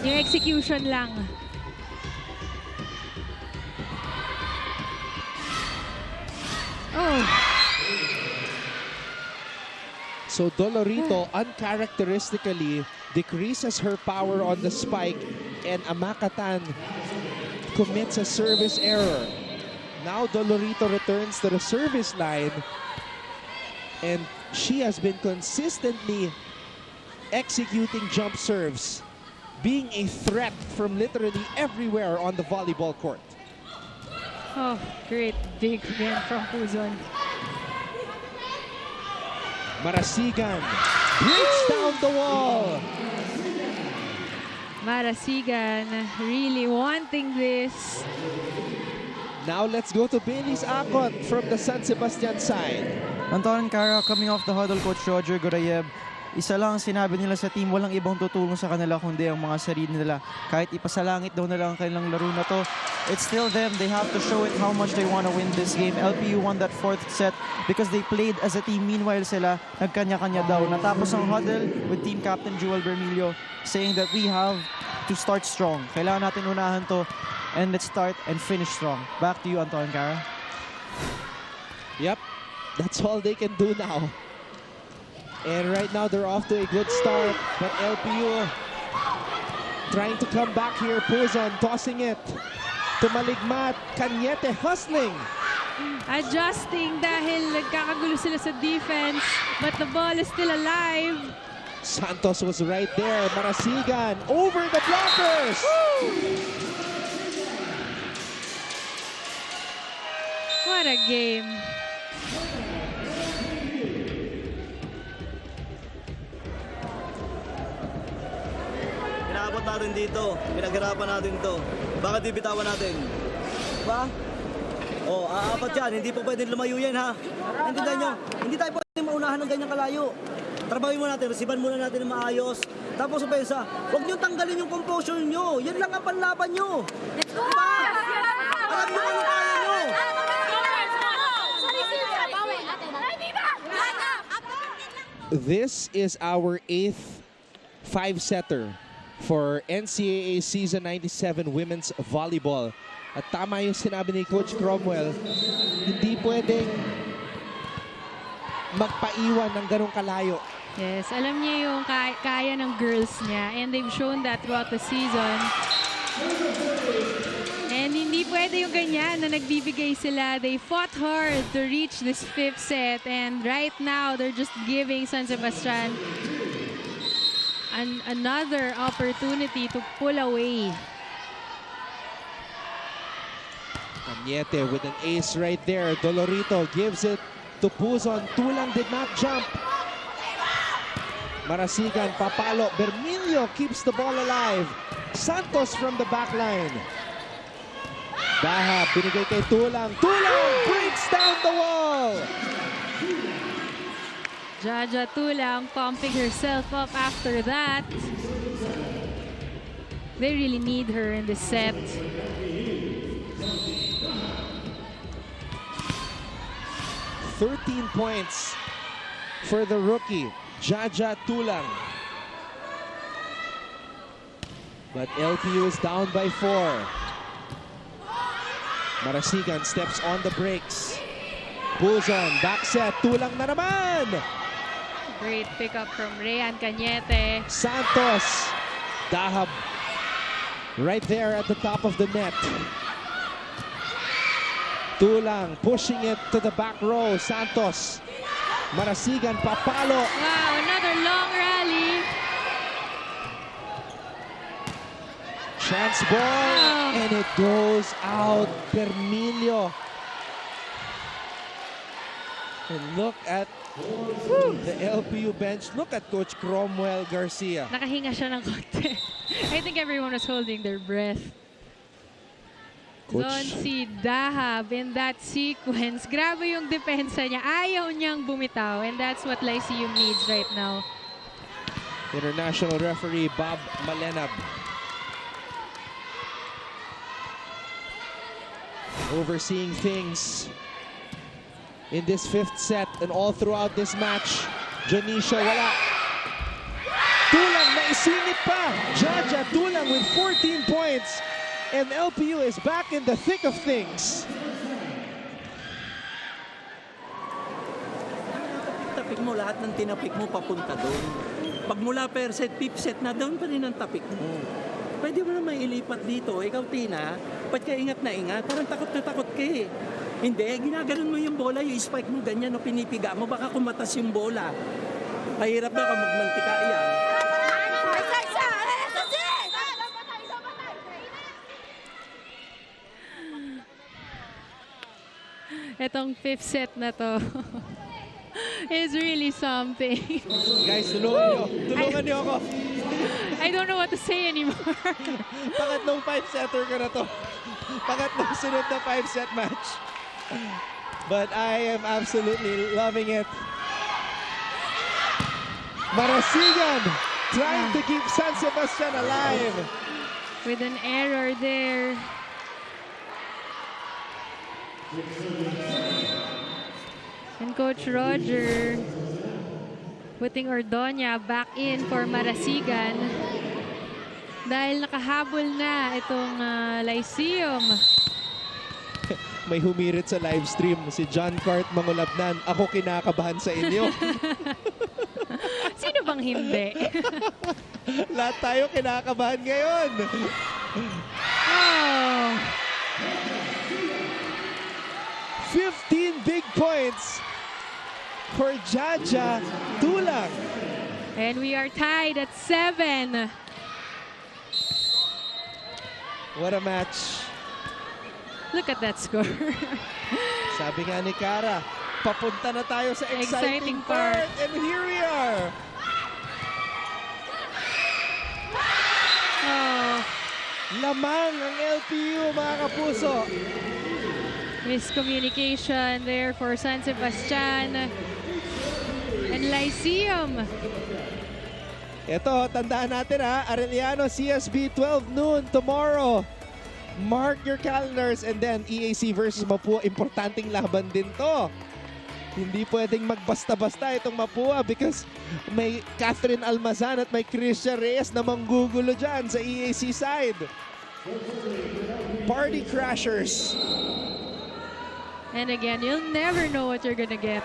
Yung execution lang. Oh. So Dolorito uncharacteristically decreases her power on the spike and Amakatan commits a service error. Now Dolorito returns to the service line and she has been consistently executing jump serves, being a threat from literally everywhere on the volleyball court. Oh, great big win from Puzon. Marasigan breaks down the wall. Marasigan really wanting this. Now let's go to Bailey's Akot from the San Sebastian side. Anton, Cara, coming off the huddle, Coach Roger Gorayev, isa lang ang sinabi nila sa team, walang ibang tutulong sa kanila kundi ang mga sarili nila. Kahit ipasalangit daw na lang ang kanilang laro na to, it's still them. They have to show it how much they want to win this game. LPU won that 4th set because they played as a team. Meanwhile sila, nagkanya-kanya daw. Natapos ang huddle with team captain Jewel Bermilio saying that we have to start strong. Kailangan natin unahan to and let's start and finish strong. Back to you, Anton, Cara. Yep, that's all they can do now. And right now, they're off to a good start. But LPU trying to come back here. Puzon tossing it to Maligmat. Cañete hustling. Adjusting dahil nagkakagulo sila sa defense. But the ball is still alive. Santos was right there. Marasigan over the blockers. What a game. Pinabot natin dito. Pinaghirapan natin to. Bakit bibitawan natin? Diba? Oh, aapat yan. Hindi po pwedeng lumayo yan, ha? Naintindihan nyo? Hindi tayo pwedeng maunahan ng ganyang kalayo. Trabawin mo natin. Resiban muna natin ng maayos. Tapos upensa, huwag nyo tanggalin yung composure nyo. Yan lang ang panlaban nyo. Diba? Alam nyo ano kaya nyo. This is our 8th 5-setter for NCAA Season 97 Women's Volleyball. At tama yung sinabi ni Coach Cromwell, hindi pwedeng magpaiwan ng ganong kalayo. Yes, alam niya yung kaya ng girls niya and they've shown that throughout the season. And hindi pwede yung ganyan na nagbibigay sila. They fought hard to reach this 5th set and right now they're just giving San Sebastian another opportunity to pull away. Cañete with an ace right there. Dolorito gives it to Puzon. Tulang did not jump. Marasigan, papalo. Bermilio keeps the ball alive. Santos from the back line. Dahab, binigay kay Tulang. Tulang breaks down the wall. Jaja Tulang pumping herself up after that. They really need her in this set. $13 points for the rookie, Jaja Tulang. But LPU is down by 4. Marasigan steps on the brakes. Buzon, back set, tulang na naman! Great pickup from Rhean Cañete. Santos, Dahab, right there at the top of the net. Tulang, pushing it to the back row. Santos, Marasigan, papalo. Wow, another long rally. Chance ball, and it goes out. Bermilio. And look at the LPU bench. Look at Coach Cromwell Garcia. Nakahinga siya ng konti. I think everyone was holding their breath. Coach. Doon si Dahab in that sequence. Grabe yung depensa niya. Ayaw niyang bumitaw. And that's what Lyceum needs right now. International referee Bob Malenab. Overseeing things in this 5th set and all throughout this match. Janisha, wala. Tulang, naisingit pa. Jaja Tulang with 14 points. And LPU is back in the thick of things. Tapik mo, lahat ng tinapik mo papunta doon. Pag mula per set, 5th set na, doon pa rin ang tapik mo. Pwede mo na may ilipat dito. Ikaw, Tina, ba't ka ingat na ingat? Parang takot na takot ka eh. Hindi, ginaganon mo yung bola, yung spike mo ganyan o pinipiga mo, baka kumatas yung bola. Mahirap na kung magmantika yan. Itong 5th set na to is really something. Guys, tulungan niyo ako. I don't know what to say anymore. Pangatlong 5-setter ka na to. Pangatlong sunod na 5-set match. But I am absolutely loving it. Marasigan trying to keep San Sebastian alive. With an error there. And Coach Roger putting Ordoña back in for Marasigan. Dahil nakahabol na itong Lyceum. May humirit sa live stream, si John Cart Mangulabnan. Ako kinakabahan sa inyo. Sino bang hindi? Lahat tayo kinakabahan ngayon. Oh. 15 big points for Jaja Tulang. And we are tied at 7. What a match. Look at that score. Sabi nga ni Cara, papunta na tayo sa exciting part. And here we are. Oh. Lamang ang LPU, mga kapuso. Miscommunication there for San Sebastian and Lyceum. Ito, tandaan natin ha, Arellano CSB 12 noon tomorrow. Mark your calendars, and then EAC versus Mapua. Importanteng laban din to. Hindi pwedeng magbasta-basta itong Mapua because may Catherine Almazan at may Christian Reyes na manggugulo dyan sa EAC side. Party crashers. And again, you'll never know what you're gonna get.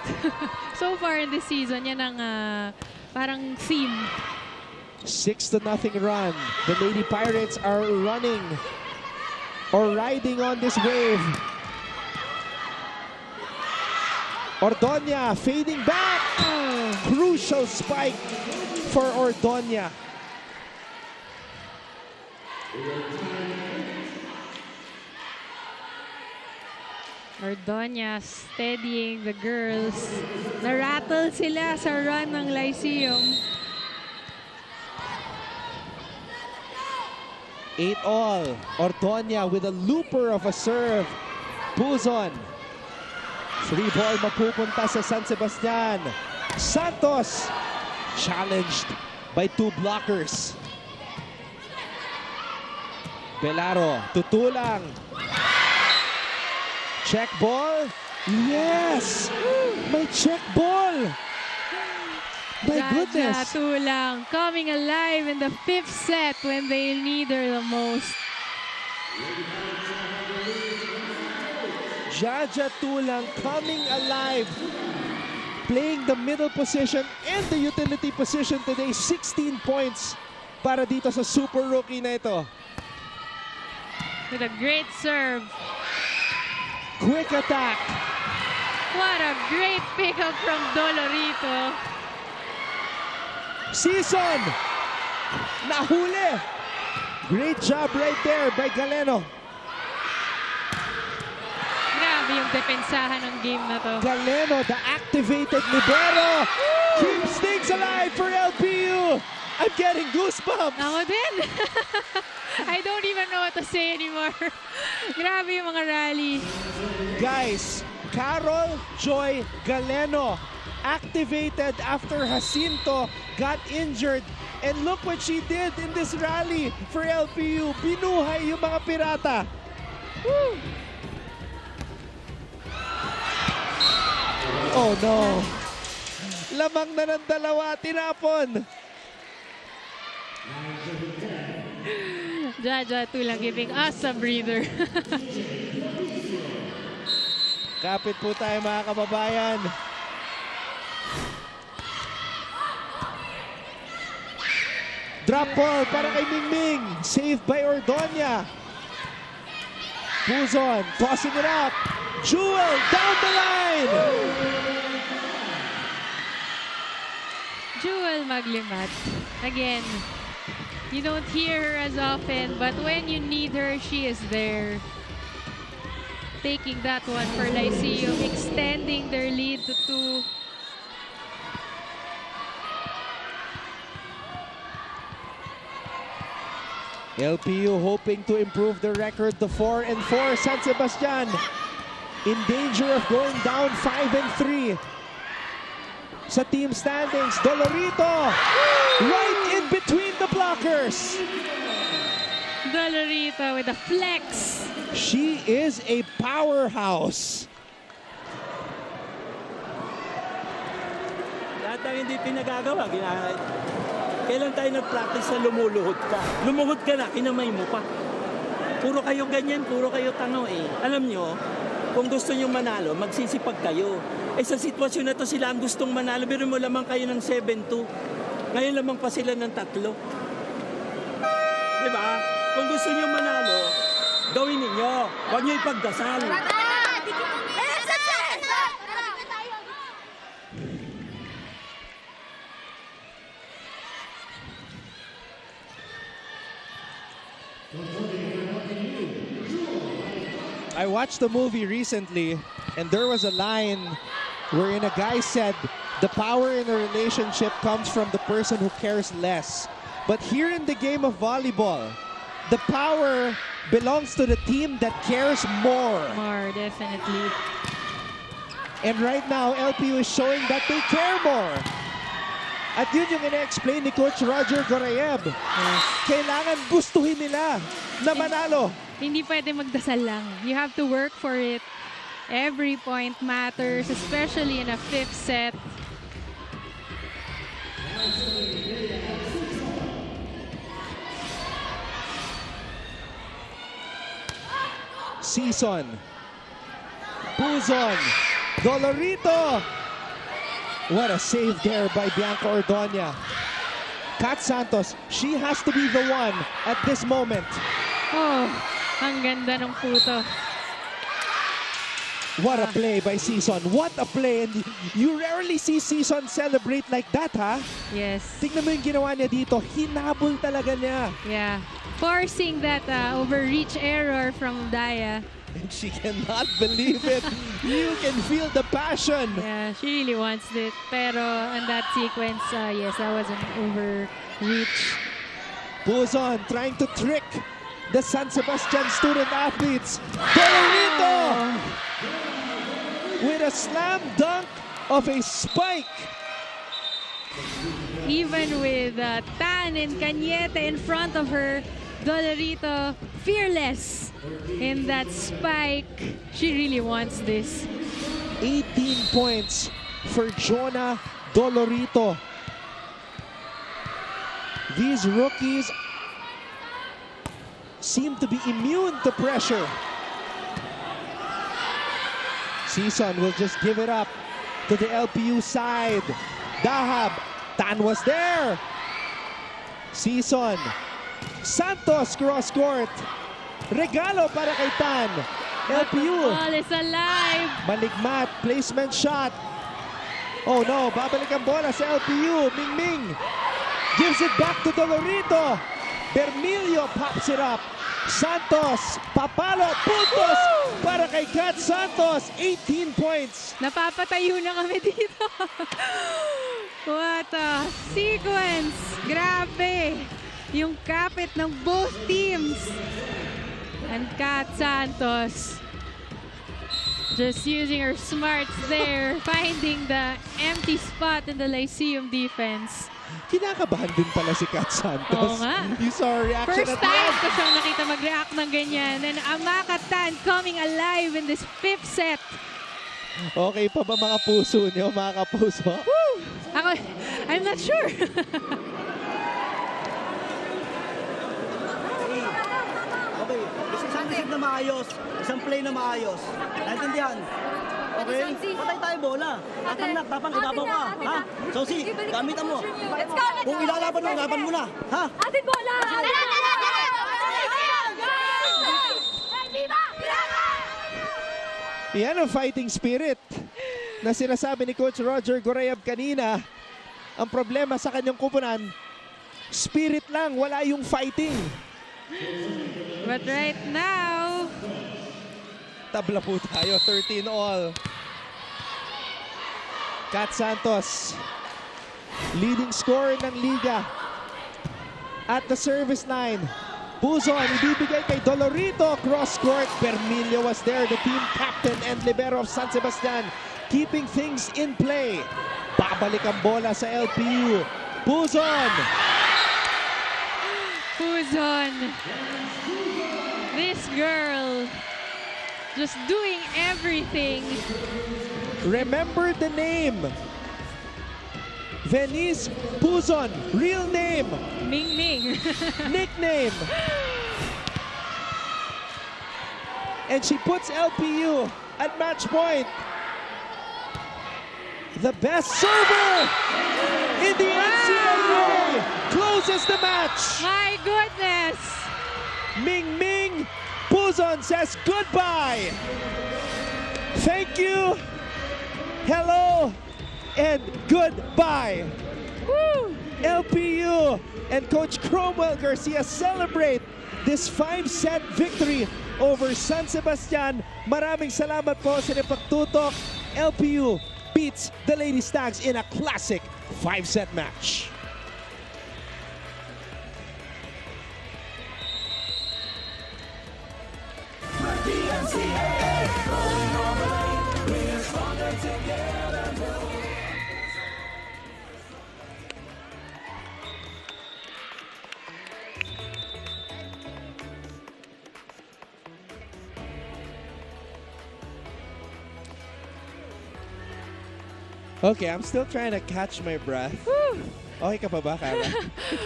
So far in this season, yan ang parang theme. 6-0 run. The Lady Pirates are running or riding on this wave. Ordoña fading back. Crucial spike for Ordoña. Ordoña steadying the girls. Narattle sila sa run ng Lyceum. 8-all. Ordoña with a looper of a serve. Buzon. Free ball mapupunta sa San Sebastian. Santos challenged by 2 blockers. Belaro, tutulang. Check ball. Yes! May check ball. My goodness. Jaja Tulang coming alive in the 5th set when they need her the most. Jaja Tulang coming alive. Playing the middle position and the utility position today. 16 points para dito sa super rookie na ito. With a great serve. Quick attack. What a great pickup from Dolorito. Season! Nahuli! Great job right there by Galeno. Grabe yung depensahan ng game na to. Galeno, the activated libero, keeps things alive for LPU. I'm getting goosebumps. Ako din. I don't even know what to say anymore. Grabe yung mga rally. Guys, Carol Joy Galeno activated after Jacinto got injured. And look what she did in this rally for LPU. Binuhay yung mga pirata. Woo! Oh no. Lamang na ng dalawa, tinapon. Jaja Tulang giving us a breather. Kapit po tayo mga kababayan. Drop ball para kay Mingming. Saved by Ordonia. Puzon tossing it up. Jewel down the line. Jewel Maglimat. Again, you don't hear her as often, but when you need her, she is there. Taking that one for Lyceum, extending their lead to 2. LPU hoping to improve their record to 4-4. San Sebastian in danger of going down 5-3. Sa team standings, Dolorito right in between the blockers. Dolorito with a flex. She is a powerhouse. Lahat ng hindi pinagagawa, kailan tayo nag-practice na lumuluhod ka? Lumuhod ka na, kinamay mo pa. Puro kayo ganyan, puro kayo tanga eh. Alam nyo, kung gusto nyo manalo, magsisipag kayo. Eh sa sitwasyon na to sila ang gustong manalo, pero mo lamang kayo ng 7-2. Ngayon lamang pa sila ng 3. Diba? Kung gusto nyo manalo, gawin ninyo. Huwag nyo ipagdasal. I watched the movie recently, and there was a line wherein a guy said, the power in a relationship comes from the person who cares less. But here in the game of volleyball, the power belongs to the team that cares more. More, definitely. And right now, LPU is showing that they care more. At yun yung ina-explain ni Coach Roger Gorayev. Kailangan gustuhin nila na manalo. Hindi pwede magdasal lang. You have to work for it. Every point matters, especially in a 5th set. Season. Puzon. Dolorito. What a save there by Bianca Ordonia. Kat Santos, she has to be the one at this moment. Oh, ang ganda ng puto. What a play by Season. What a play. And you rarely see Season celebrate like that, ha? Yes. Tignan mo yung ginawa niya dito. Hinabol talaga niya. Yeah. Forcing that overreach error from Daya. And she cannot believe it. You can feel the passion. Yeah, she really wants it. Pero in that sequence, yes, that was an overreach. Puzon trying to trick the San Sebastian student athletes. Dolorito with a slam dunk of a spike. Even with Tan and Cañete in front of her, Dolorito fearless in that spike. She really wants this. 18 points for Jonah Dolorito. These rookies seem to be immune to pressure. Season will just give it up to the LPU side. Dahab. Tan was there. Season. Santos cross court. Regalo para kay Tan. LPU. Ball is alive. Maligmat. Placement shot. Oh no, babalik ang bola sa LPU. Mingming gives it back to Dolorito. Bermilio pops it up. Santos, papalo, puntos para kay Kat Santos. 18 points. Napapatayo na kami dito. What a sequence. Grabe. Yung kapit ng both teams. And Kat Santos just using her smarts there, finding the empty spot in the Lyceum defense. Kinakabahan din pala si Kat Santos. Oo nga. You saw her reaction First at the time end. ko siyang nakita mag-react ng ganyan. And Amaka Tan coming alive in this 5th set. Okay pa ba mga puso niyo, mga kapuso? Woo! I'm not sure. Okay, isang receive na maayos, isang play na maayos. Naintindihan? Okay? Patay tayo bola. Tapang ibabaw ka. Ha? So si, gamitan mo. Kung ilalaban mo, laban mo na. Ha? Atin bola! Yan ang fighting spirit na sinasabi ni Coach Roger Gorayab kanina. Ang problema sa kanyang kupunan, spirit lang, wala yung fighting. But right now, tabla po tayo, 13 all. Kat Santos, leading scorer ng liga. At the service line, Buzon, ibibigay kay Dolorito, cross court. Bermilio was there, the team captain and libero of San Sebastian, keeping things in play. Babalik ang bola sa LPU. Buzon. Buzon. This girl just doing everything. Remember the name. Venice Buzon, real name. Ming Ming. Nickname. And she puts LPU at match point. The best server in the NCAA closes the match. My goodness. Ming Ming Buzon says goodbye. Thank you. Hello. And goodbye. Woo! LPU and Coach Cromwell Garcia celebrate this 5-set victory over San Sebastian. Maraming salamat po sa inyong pagtutok. LPU beats the Lady Stags in a classic 5-set match. Okay, I'm still trying to catch my breath. Woo! Okay ka pa ba, Kara?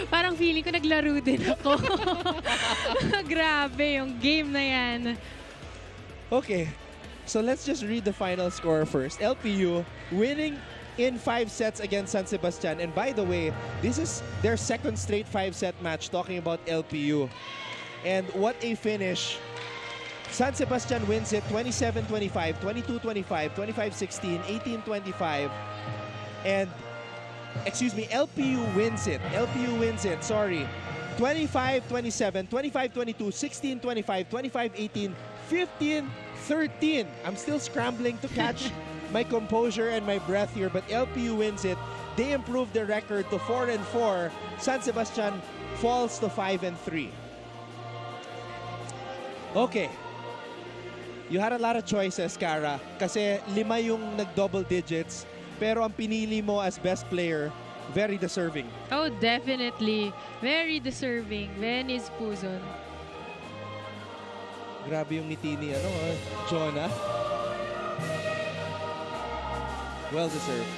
Parang feeling ko naglaro din ako. Grabe yung game na yan. Okay, so let's just read the final score first. LPU winning in 5 sets against San Sebastian. And by the way, this is their second straight 5-set match, talking about LPU. And what a finish. San Sebastian wins it 27-25, 22-25, 25-16, 18-25. And, excuse me, LPU wins it. LPU wins it, sorry. 25-27, 25-22, 16-25, 25-18, 15-13. I'm still scrambling to catch my composure and my breath here, but LPU wins it. They improved their record to 4-4. San Sebastian falls to 5-3. Okay. You had a lot of choices, Kara, kasi 5 yung nag-double digits, pero ang pinili mo as best player, very deserving. Oh, definitely. Very deserving. Venice Buzon. Grabe yung ngiti ni Jonah. Well deserved.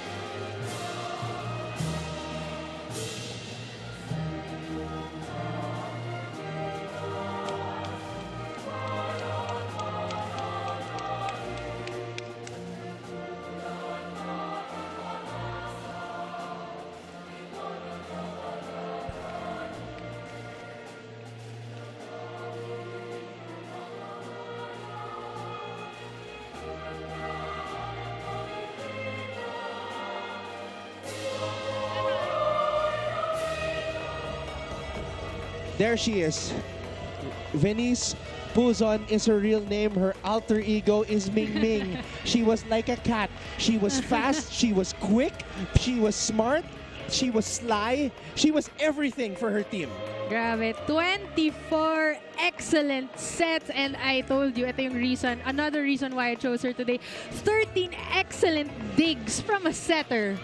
There she is. Venice Puzon is her real name. Her alter ego is Ming Ming. She was like a cat. She was fast. She was quick. She was smart. She was sly. She was everything for her team. Grabe, 24 excellent sets, and I told you, ito yung reason, another reason why I chose her today. 13 excellent digs from a setter.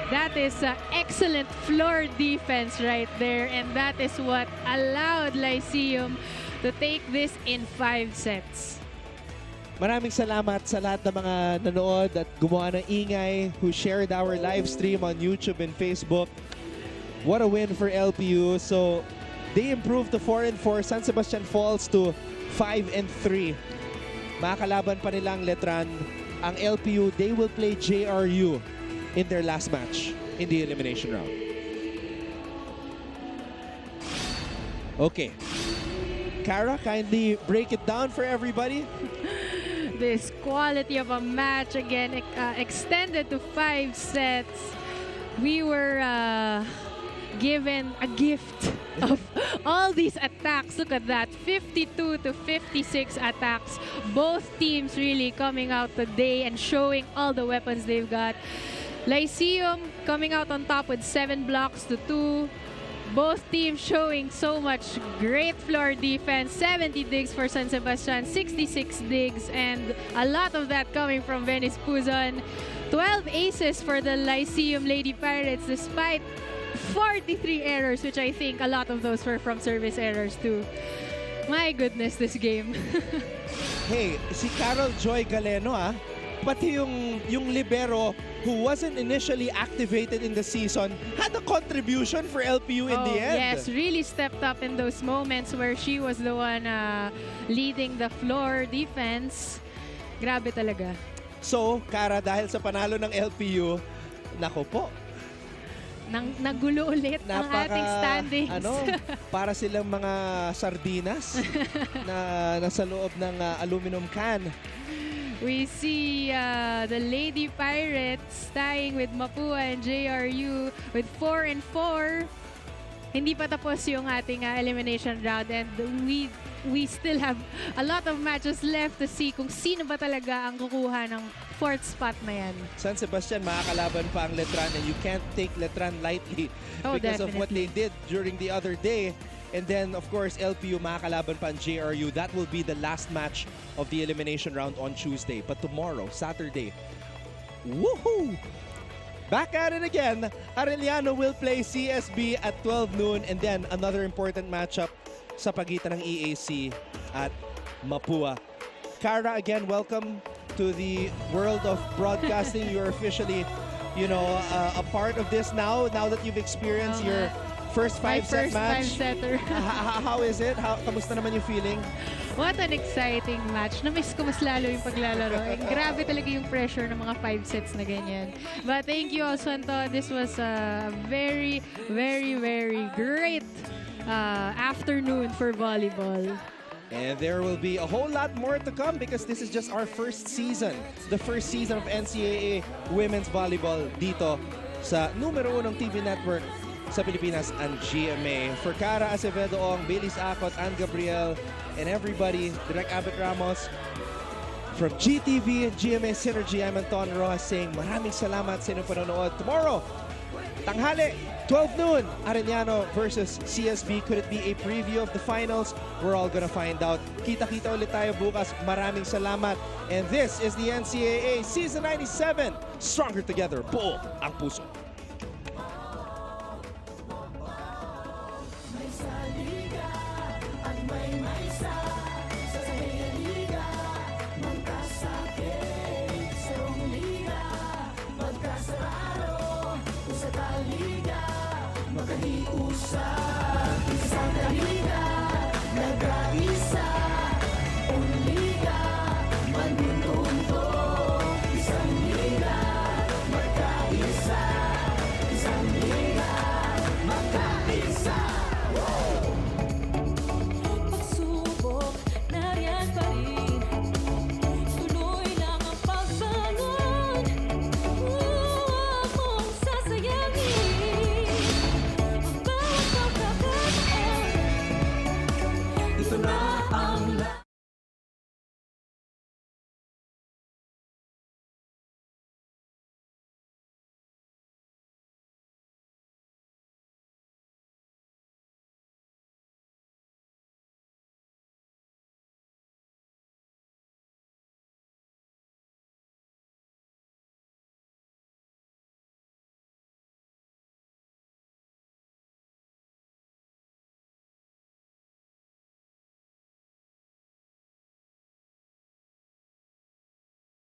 That is excellent floor defense right there, and that is what allowed Lyceum to take this in 5 sets. Maraming salamat sa lahat ng mga nanood at gumawa ng ingay, who shared our live stream on YouTube and Facebook. What a win for LPU. So they improved to 4-4. San Sebastian falls to 5-3. Makakalaban pa nilang Letran. Ang LPU, they will play JRU in their last match in the elimination round. Okay. Kara, kindly break it down for everybody. This quality of a match again extended to 5 sets. We were given a gift of all these attacks. Look at that, 52 to 56 attacks. Both teams really coming out today and showing all the weapons they've got. Lyceum coming out on top with 7 blocks to 2. Both teams showing so much great floor defense. 70 digs for San Sebastian, 66 digs, and a lot of that coming from Venice Puzon. 12 aces for the Lyceum Lady Pirates despite 43 errors, which I think a lot of those were from service errors too. My goodness, this game. Hey, si Carol Joy Galeno pati yung libero who wasn't initially activated in the season had a contribution for LPU in the end. Yes, really stepped up in those moments where she was the one leading the floor defense. Grabe talaga. So, Kara, dahil sa panalo ng LPU, nako po, nagulo ulit ang ating standings. Para silang mga sardinas na nasa loob ng aluminum can. We see the Lady Pirates tying with Mapua and JRU with 4-4. Hindi pa tapos yung ating elimination round, and we still have a lot of matches left to see kung sino ba talaga ang kukuha ng 4th spot na yan. San Sebastian, makakalaban pa ang Letran, and you can't take Letran lightly because of what they did during the other day. And then, of course, LPU makakalaban pa ang JRU. That will be the last match of the elimination round on Tuesday. But tomorrow, Saturday, woohoo! Back at it again. Arellano will play CSB at 12 noon, and then another important matchup sa pagitan ng EAC at Mapua. Kara, again, welcome to the world of broadcasting. You're officially, a part of this now that you've experienced your first 5-set match. 5-setter. How is it? Kamusta naman yung feeling? What an exciting match. Na-miss ko mas lalo yung paglalaro. And grabe talaga yung pressure ng mga 5 sets na ganyan. But thank you also, Anton. This was a very, very, very great afternoon for volleyball. And there will be a whole lot more to come because this is just our first season. The first season of NCAA Women's Volleyball dito sa numero 1 TV network sa Pilipinas, ang GMA. For Kara Acevedo, Baileys Acot, Ann Gabriel, and everybody, Direk Abet Ramos, from GTV and GMA Synergy, I'm Anton Rojas saying maraming salamat sa inyong panonood. Tomorrow, tanghali, 12 noon, Arellano versus CSB. Could it be a preview of the finals? We're all gonna find out. Kita-kita ulit tayo bukas. Maraming salamat. And this is the NCAA Season 97. Stronger together, buo ang puso. Magkahiusap, isang kaliga, nag-aisa.